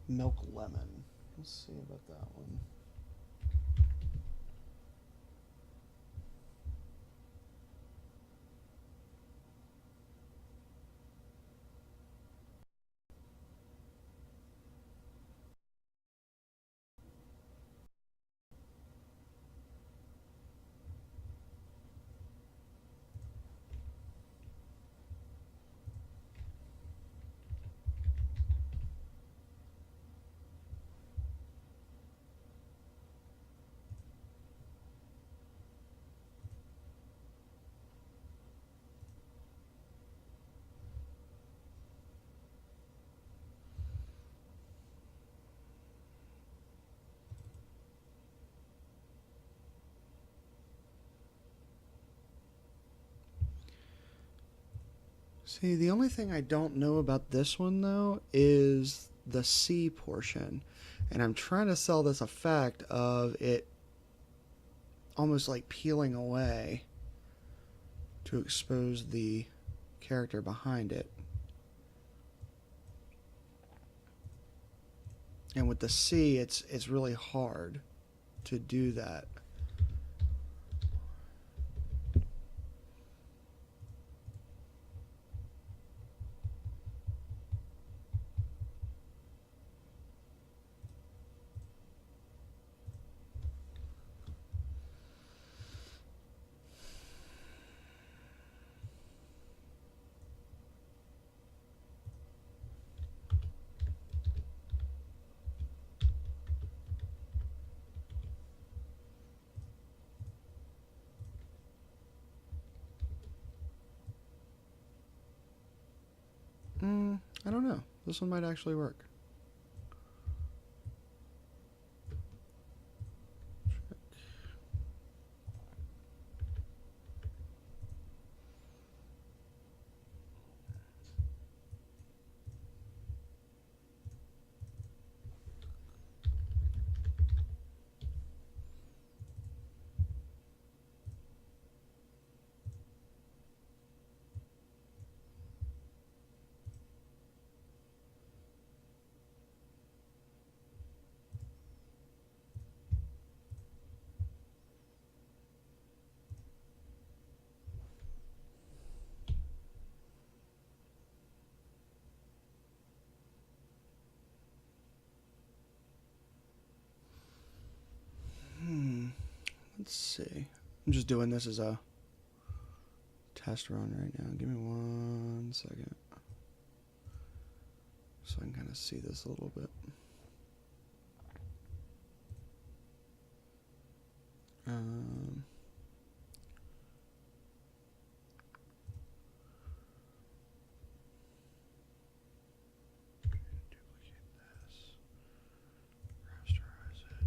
Milk lemon. Let's see about that one. See, the only thing I don't know about this one, though, is the C portion. And I'm trying to sell this effect of it almost like peeling away to expose the character behind it. And with the C, it's really hard to do that. I don't know. This one might actually work. Let's see. I'm just doing this as a test run right now. Give me 1 second. So I can kind of see this a little bit. Duplicate this. Rasterize it.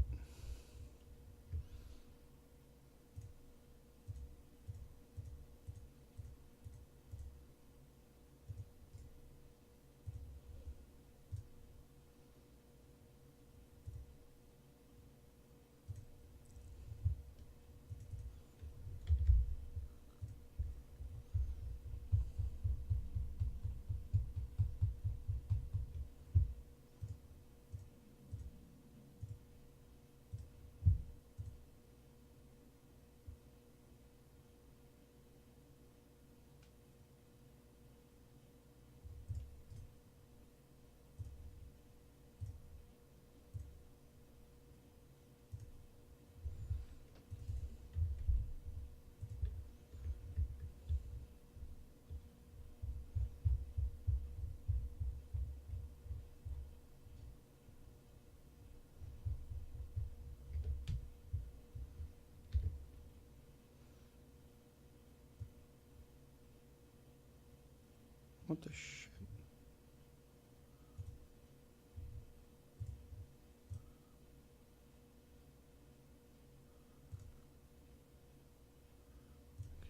What the shit?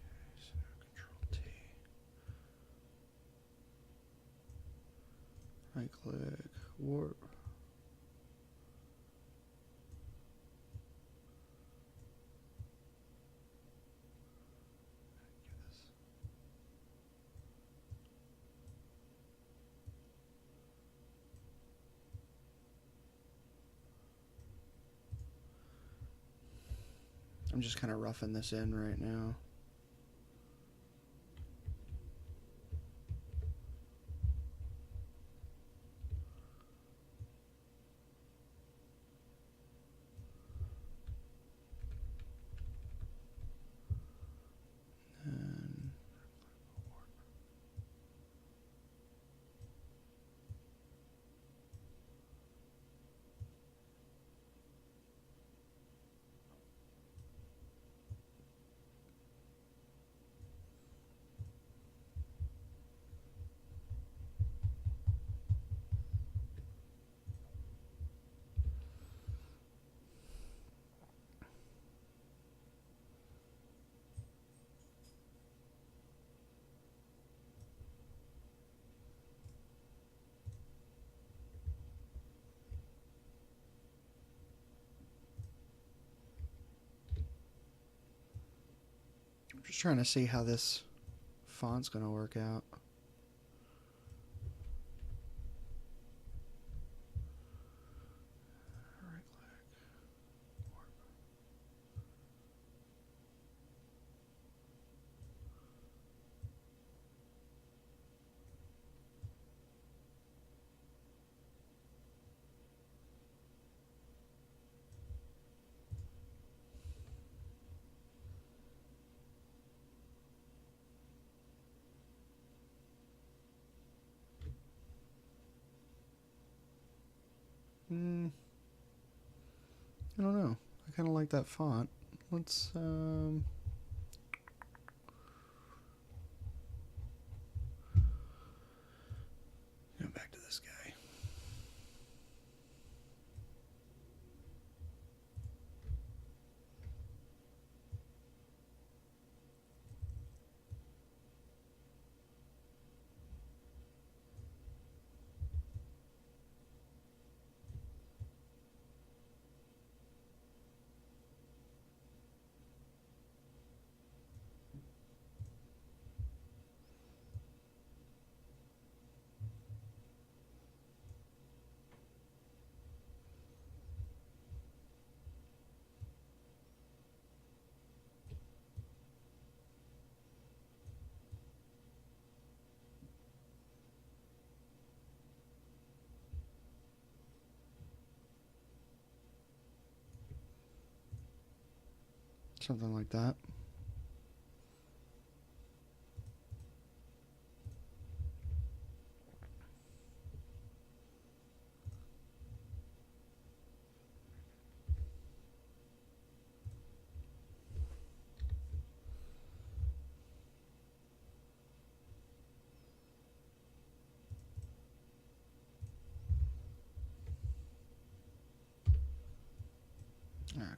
Okay, so now Control T. Right click, warp. I'm just kind of roughing this in right now. And I'm just trying to see how this font's going to work out. Right click, warp. I don't know. I kind of like that font. Let's something like that. Ah,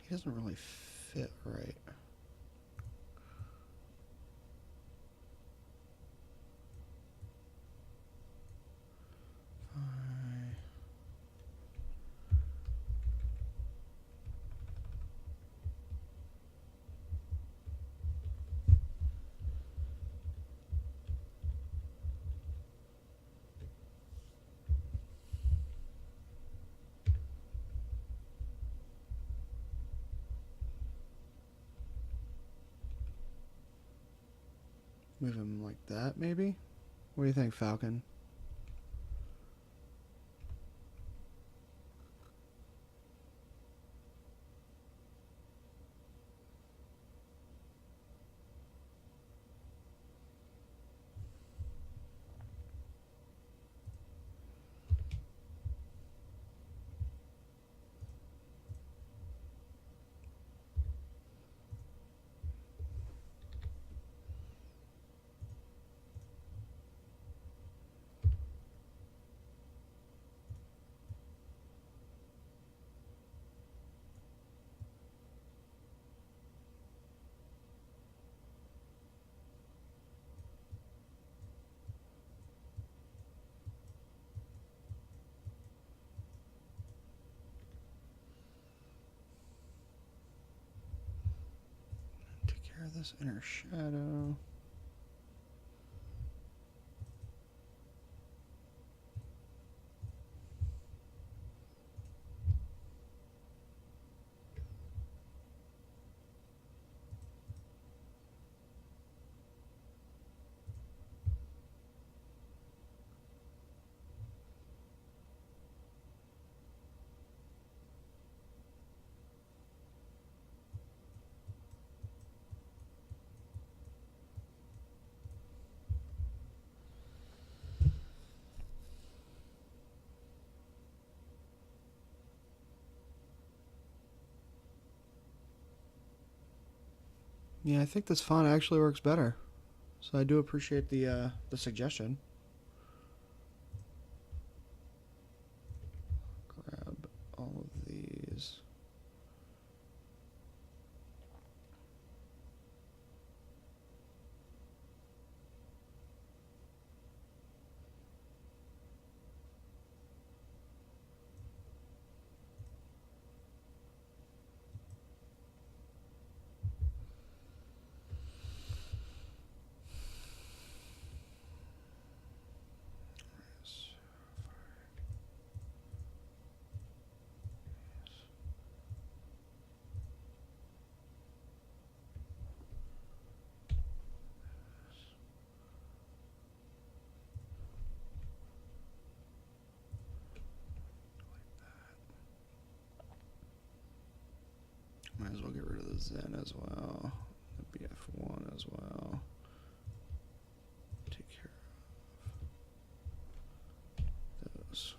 he doesn't really fit right. Move him like that, maybe? What do you think, Falcon? Take care of this inner shadow. Yeah, I think this font actually works better. So I do appreciate the suggestion. Grab all of these. Might as well get rid of the Zen as well. The BF1 as well. Take care of those.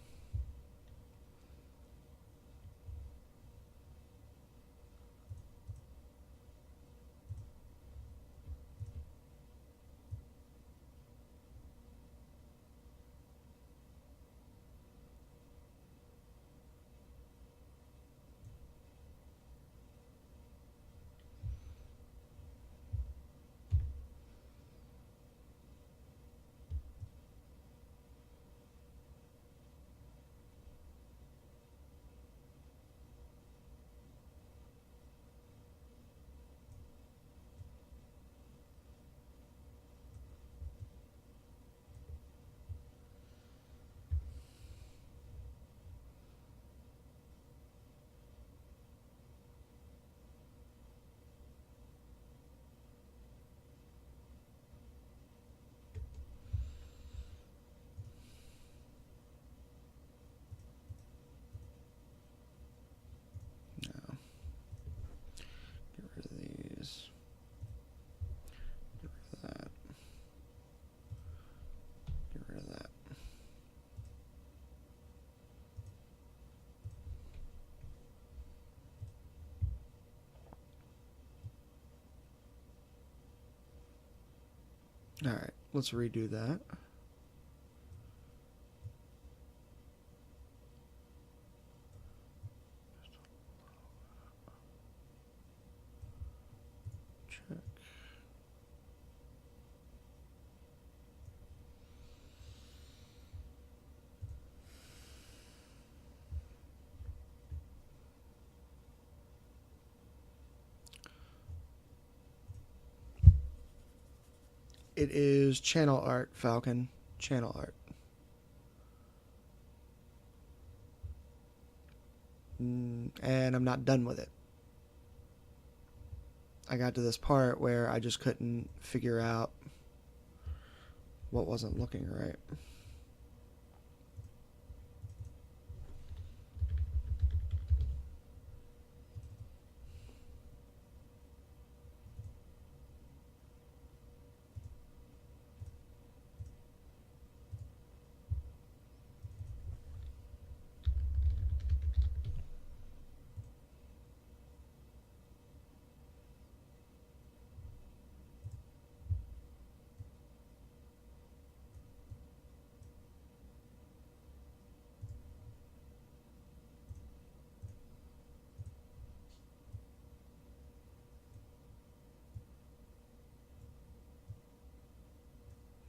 All right, let's redo that. Check. It is channel art, Falcon. Channel art. And I'm not done with it. I got to this part where I just couldn't figure out what wasn't looking right.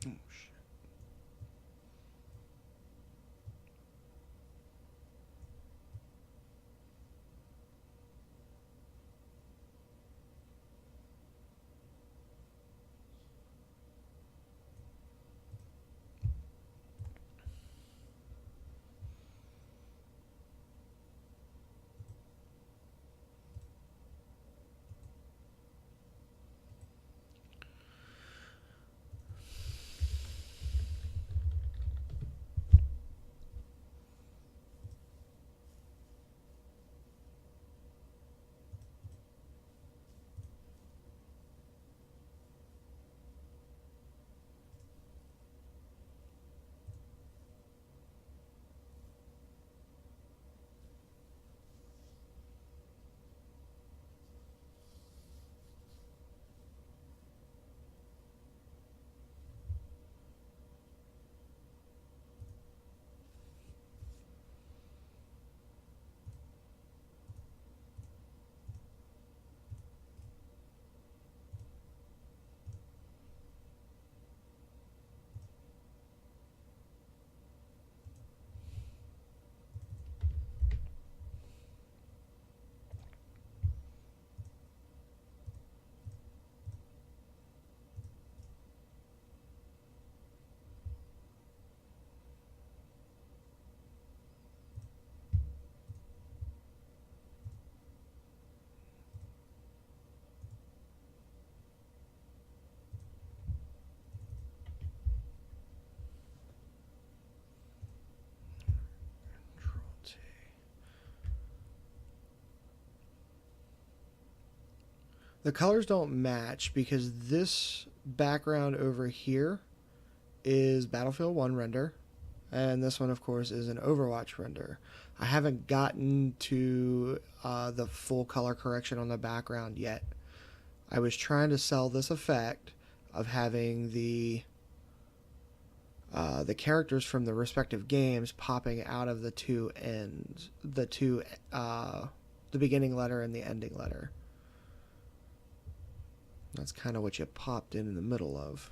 Oh, shit. Control-T. The colors don't match because this background over here is Battlefield 1 render, and this one, of course, is an Overwatch render. I haven't gotten to the full color correction on the background yet. I was trying to sell this effect of having the characters from the respective games popping out of the two ends, the beginning letter and the ending letter. That's kind of what you popped in the middle of.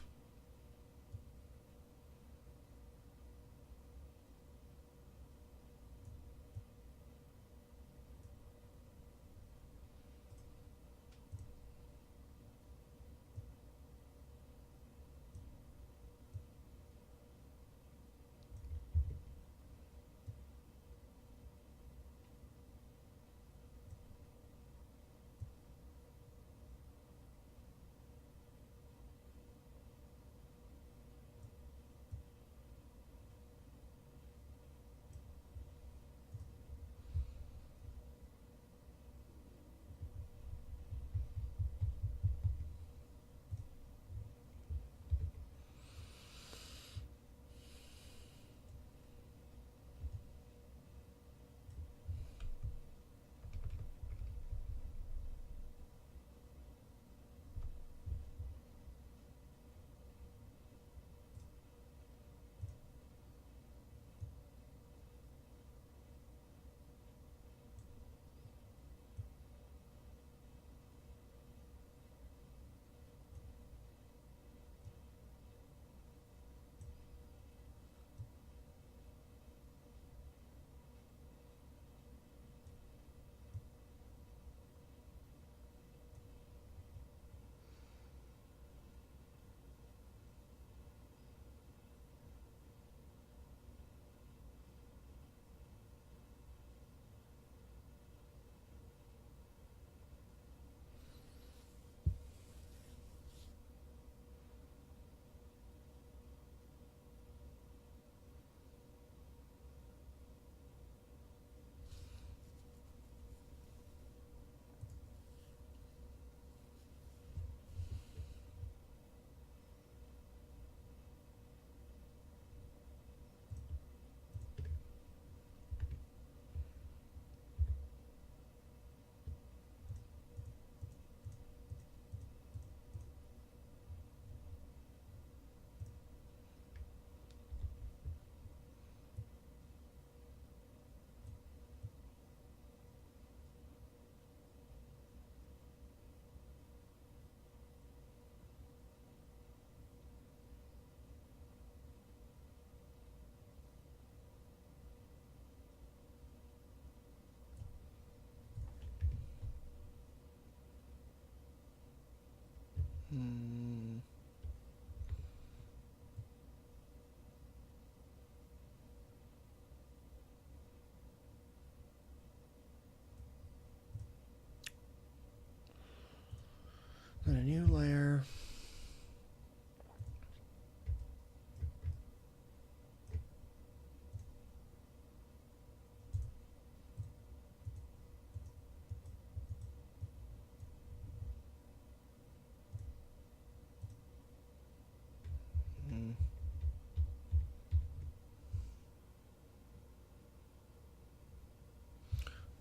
Mm. Then a new layer.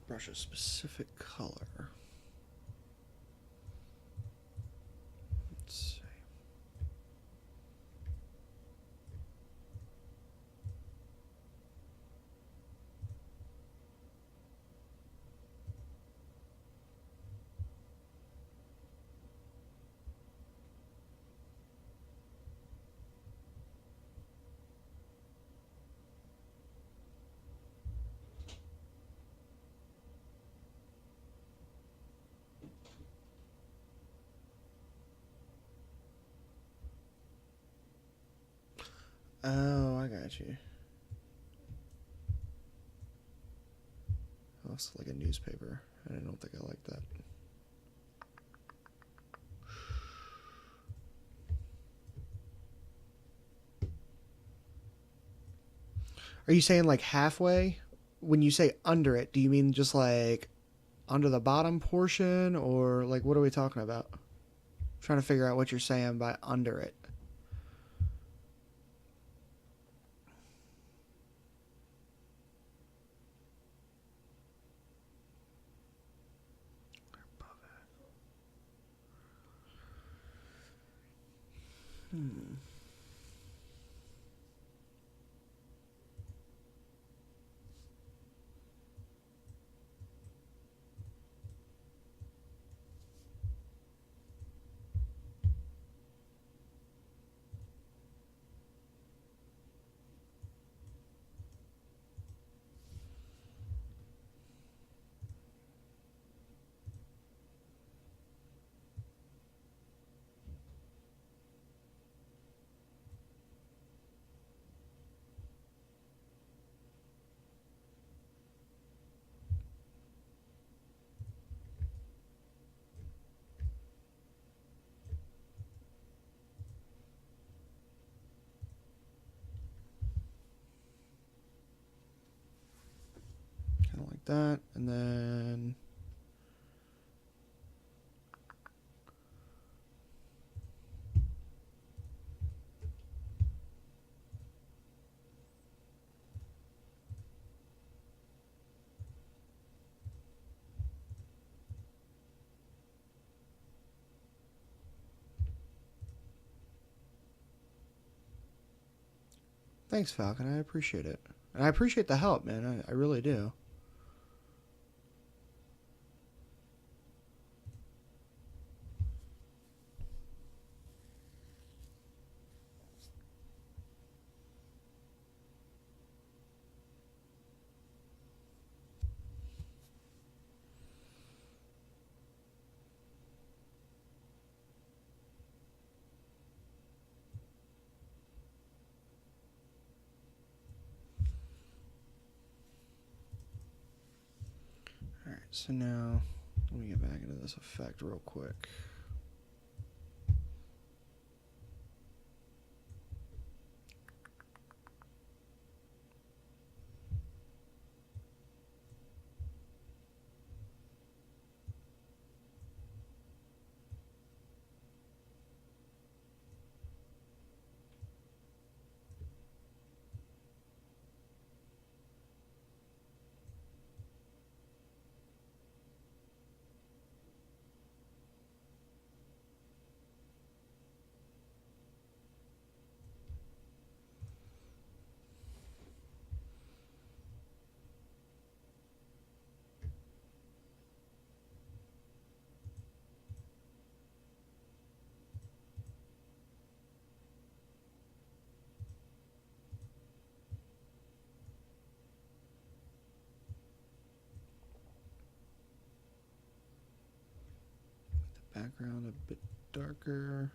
Brush a specific color. Let's see. Oh, I got you. Oh, it's like a newspaper. I don't think I like that. Are you saying like halfway? When you say under it, do you mean just like under the bottom portion, or like what are we talking about? I'm trying to figure out what you're saying by under it. Hmm. Kind of like that, and then thanks, Falcon. I appreciate it, and I appreciate the help, man. I really do. All right, so now let me get back into this effect real quick. background a bit darker.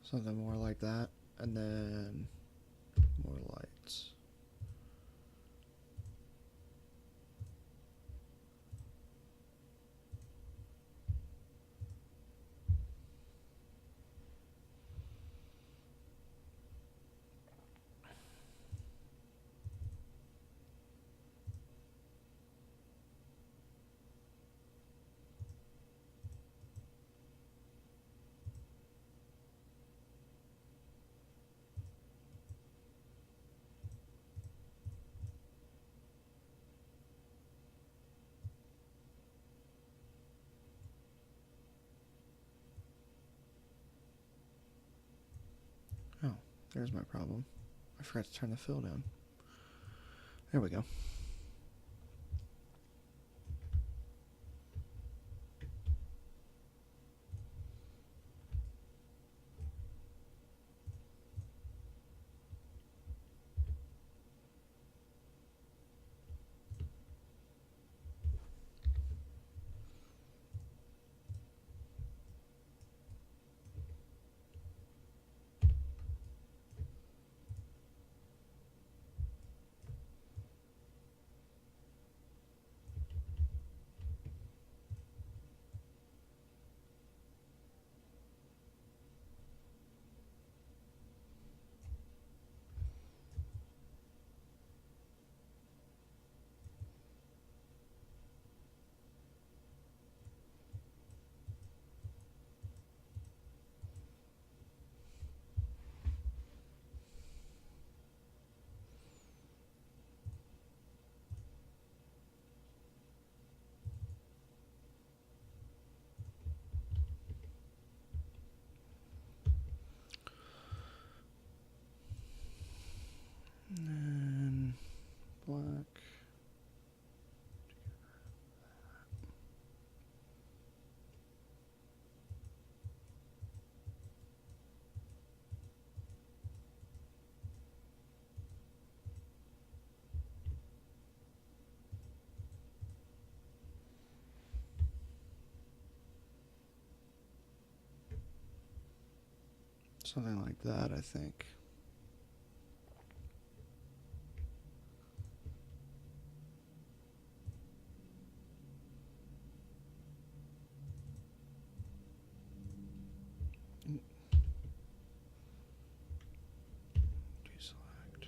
Something more like that, and then more lights. Oh, there's my problem. I forgot to turn the fill down. There we go. And then black. Something like that, I think. Deselect.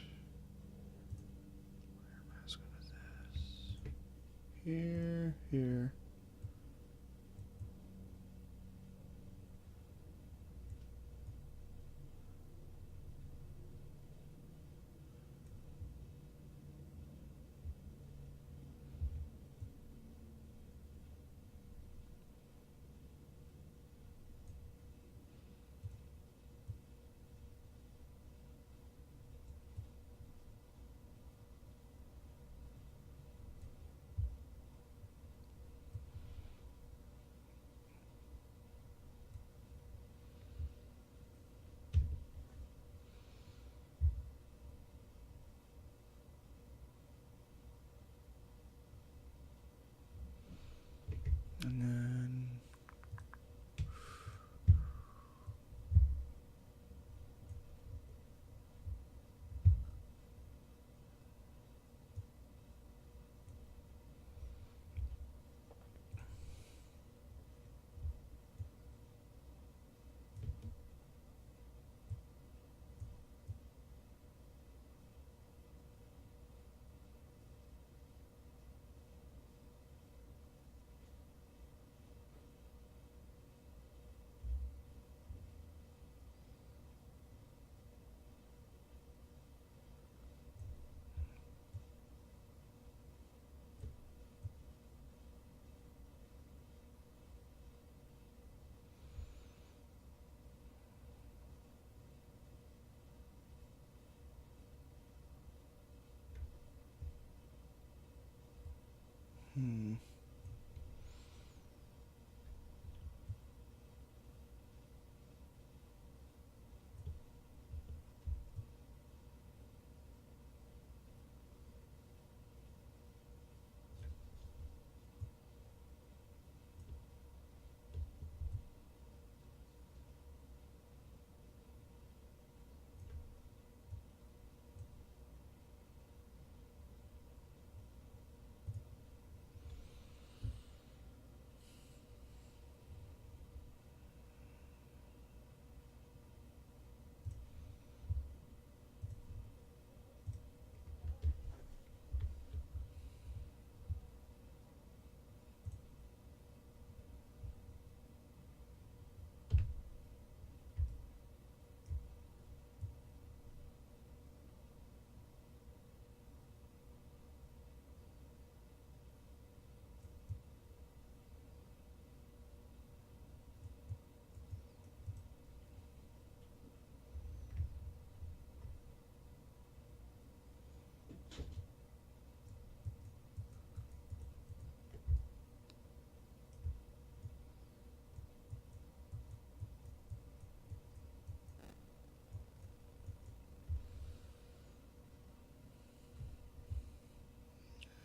Where am I going to this? Here. And then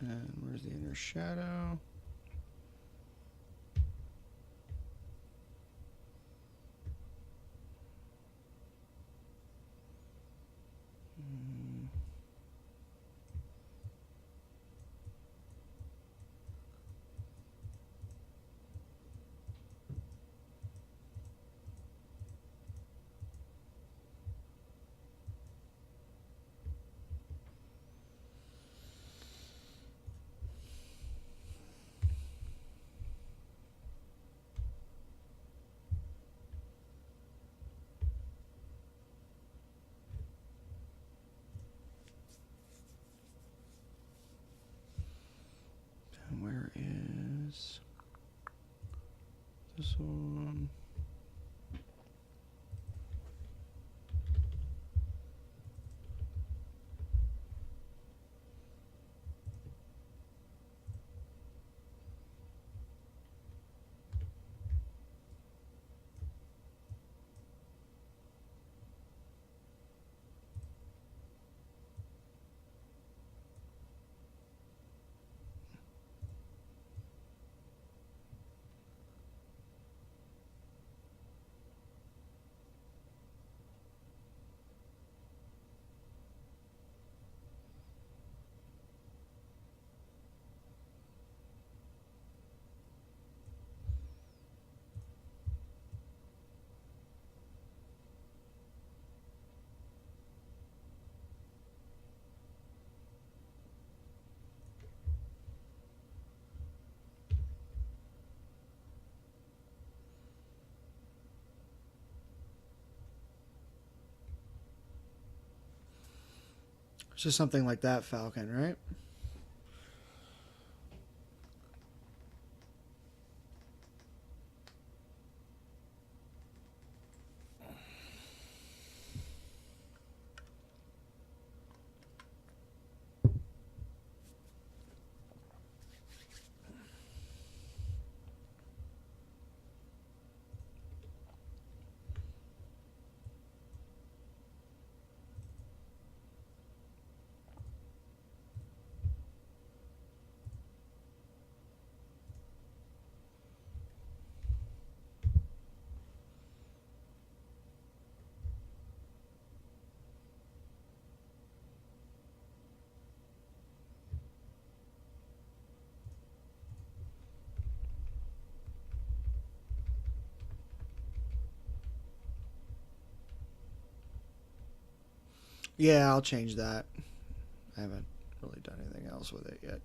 And where's the inner shadow? And where is this one? It's just something like that, Falcon, right? Yeah, I'll change that. I haven't really done anything else with it yet.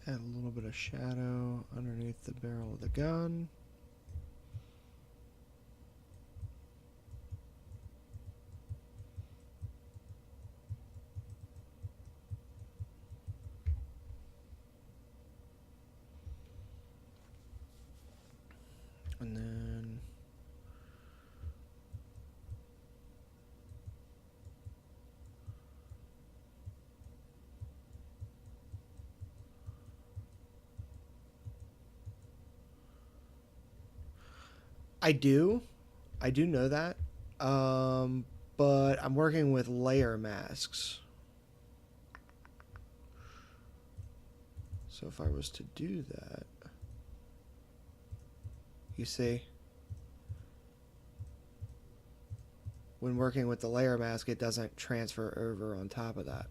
Add a little bit of shadow underneath the barrel of the gun. And then I do know that, but I'm working with layer masks. So if I was to do that, you see, when working with the layer mask, it doesn't transfer over on top of that.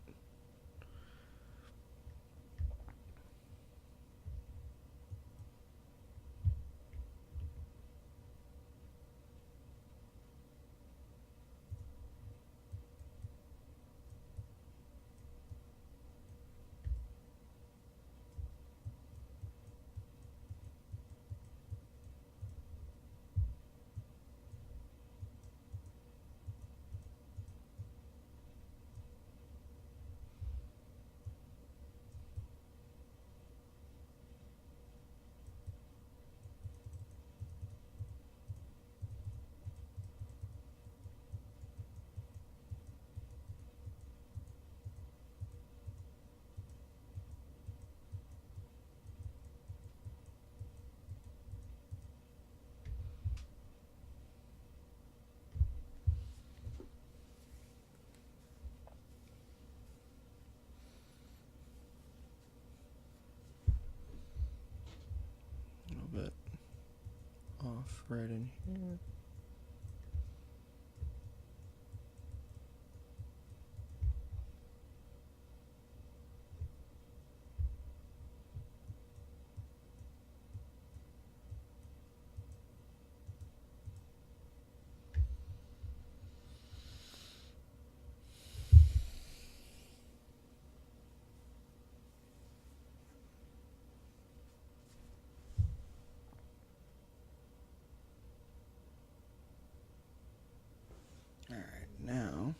A little bit off right in here. All right, now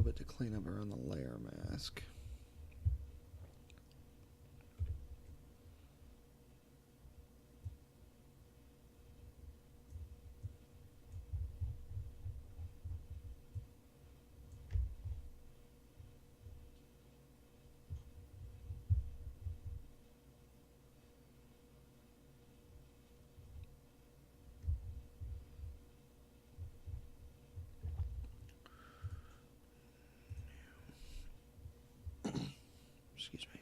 bit to clean up around the layer mask. Excuse me.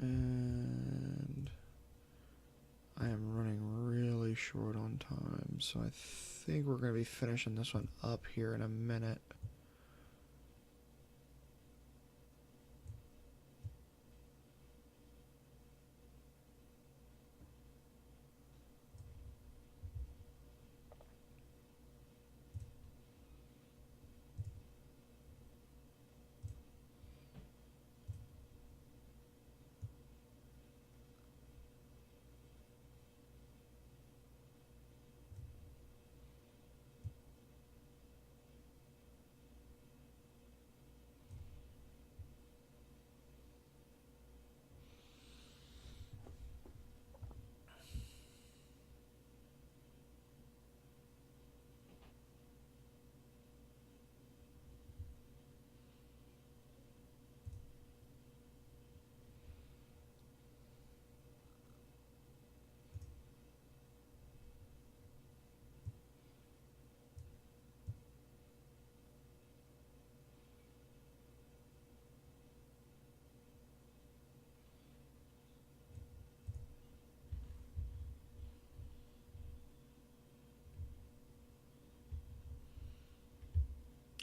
And I am running really short on time, so I think we're going to be finishing this one up here in a minute.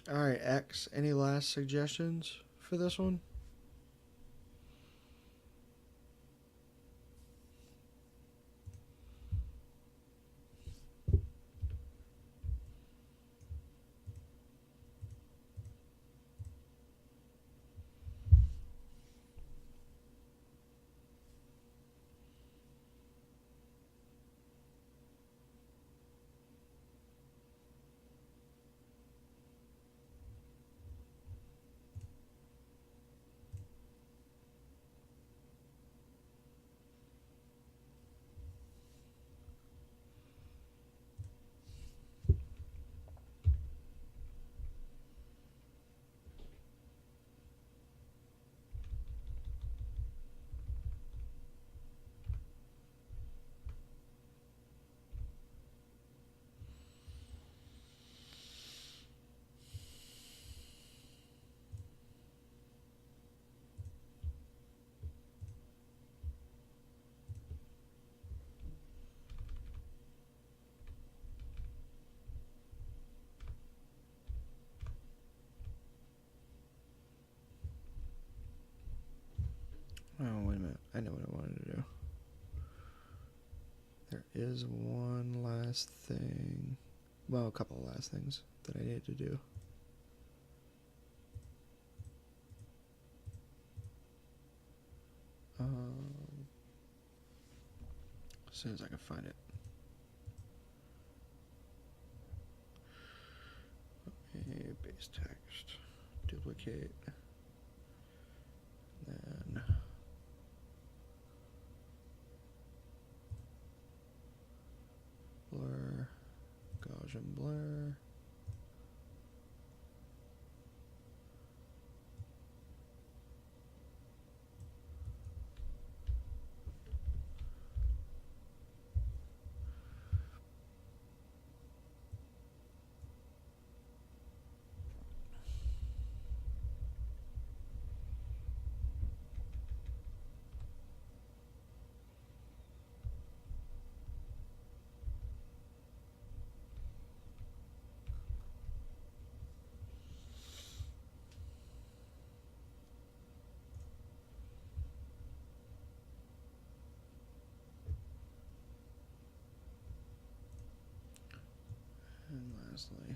Alright, X, any last suggestions for this one? Oh, wait a minute. I know what I wanted to do. There is one last thing. Well, a couple of last things that I need to do. As soon as I can find it. Okay, base text. Duplicate. Then blur. Gaussian blur. And lastly,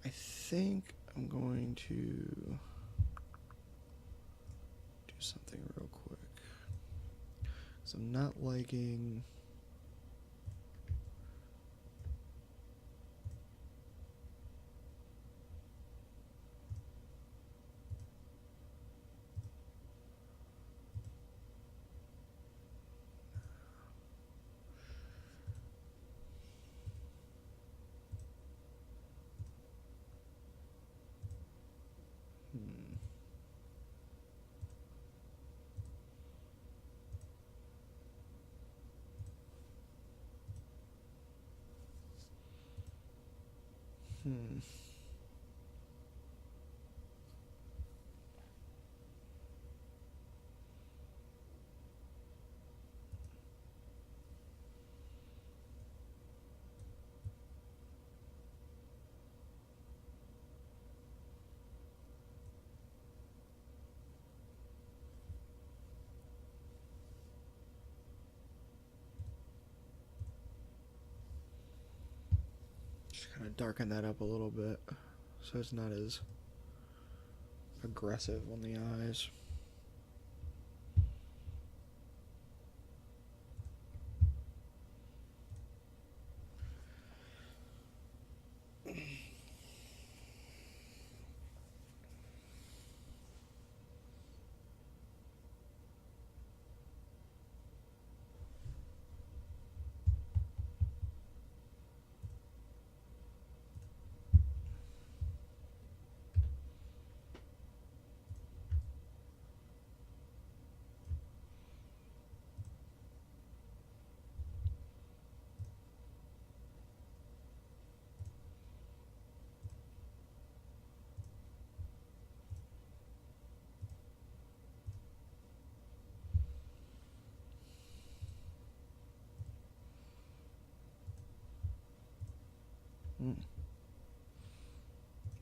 I think I'm going to do something real quick. So I'm not liking hmm. Just kind of darken that up a little bit so it's not as aggressive on the eyes.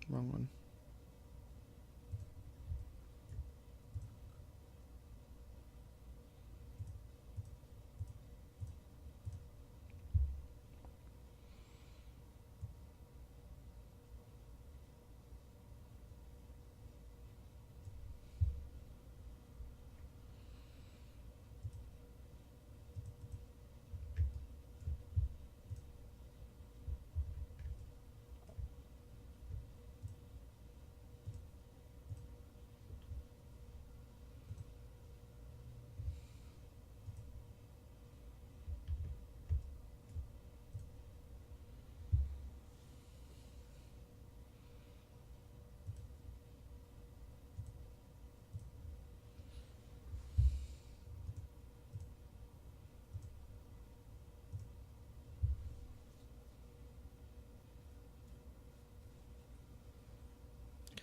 Wrong one.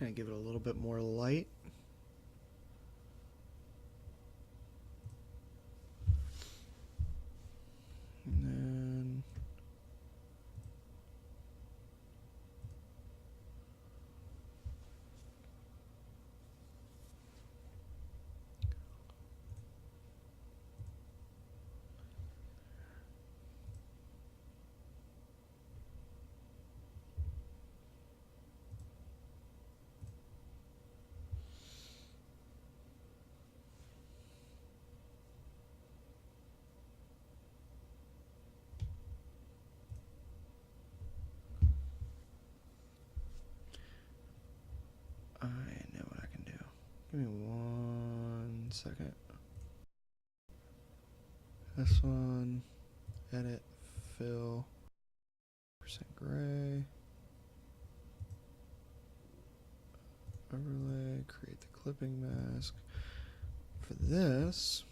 Kind of give it a little bit more light. And then I know what I can do. Give me 1 second. This one, edit, fill, % gray, overlay, create the clipping mask. For this,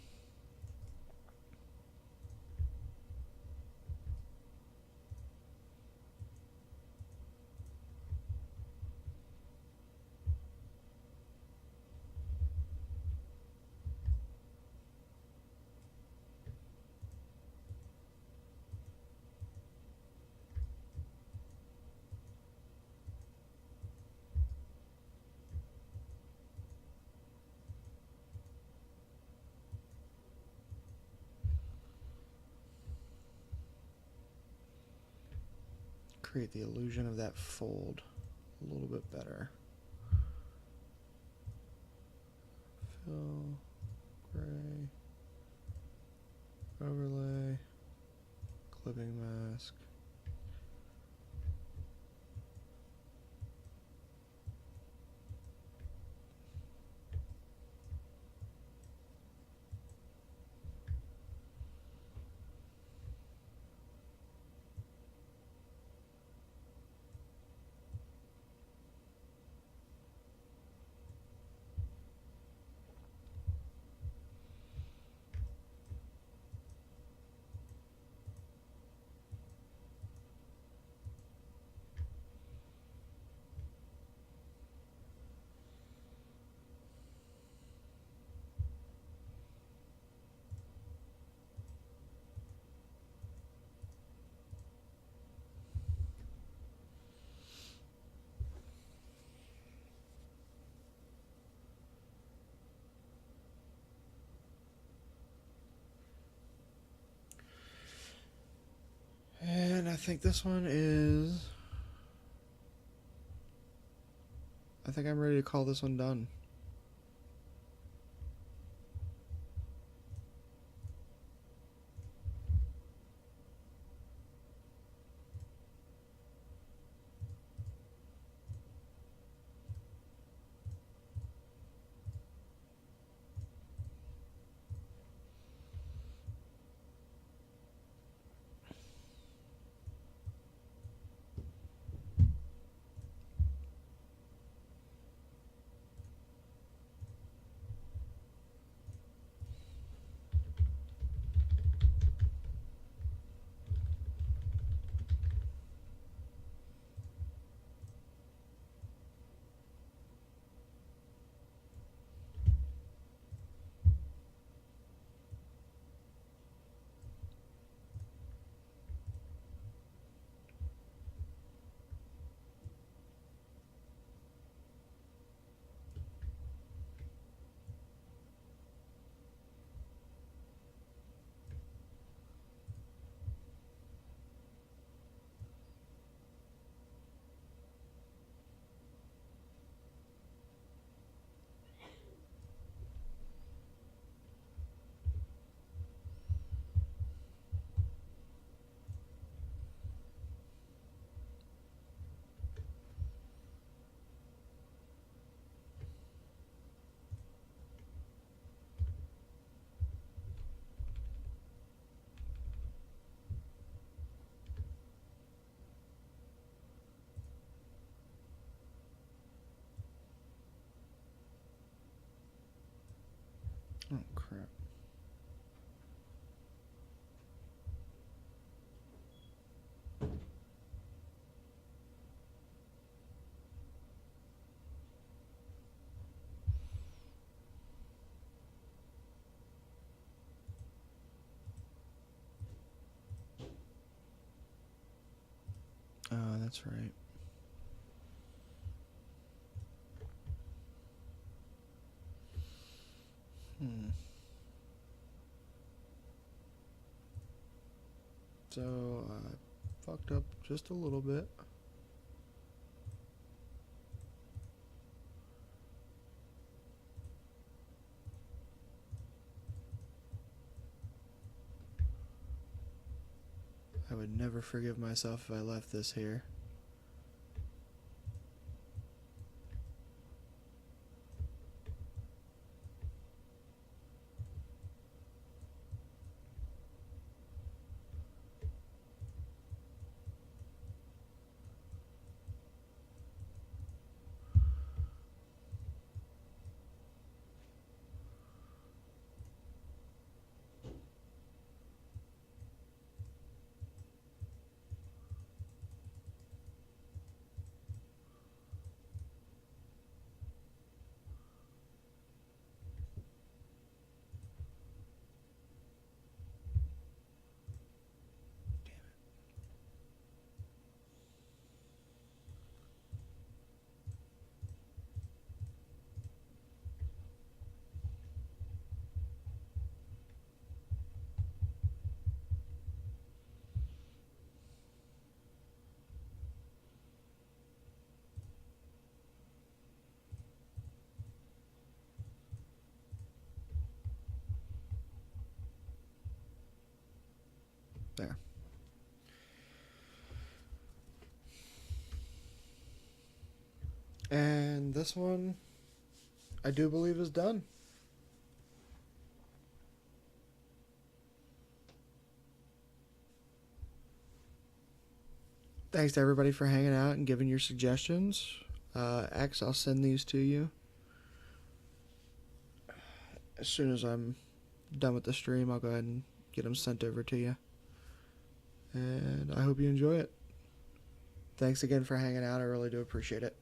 create the illusion of that fold a little bit better. Fill, gray, overlay, clipping mask. And I think this one is, I think I'm ready to call this one done. Oh, crap. that's right. So I fucked up just a little bit. I would never forgive myself if I left this here. There. And this one, I do believe, is done. Thanks to everybody for hanging out and giving your suggestions. X, I'll send these to you. As soon as I'm done with the stream, I'll go ahead and get them sent over to you. And I hope you enjoy it. Thanks again for hanging out. I really do appreciate it.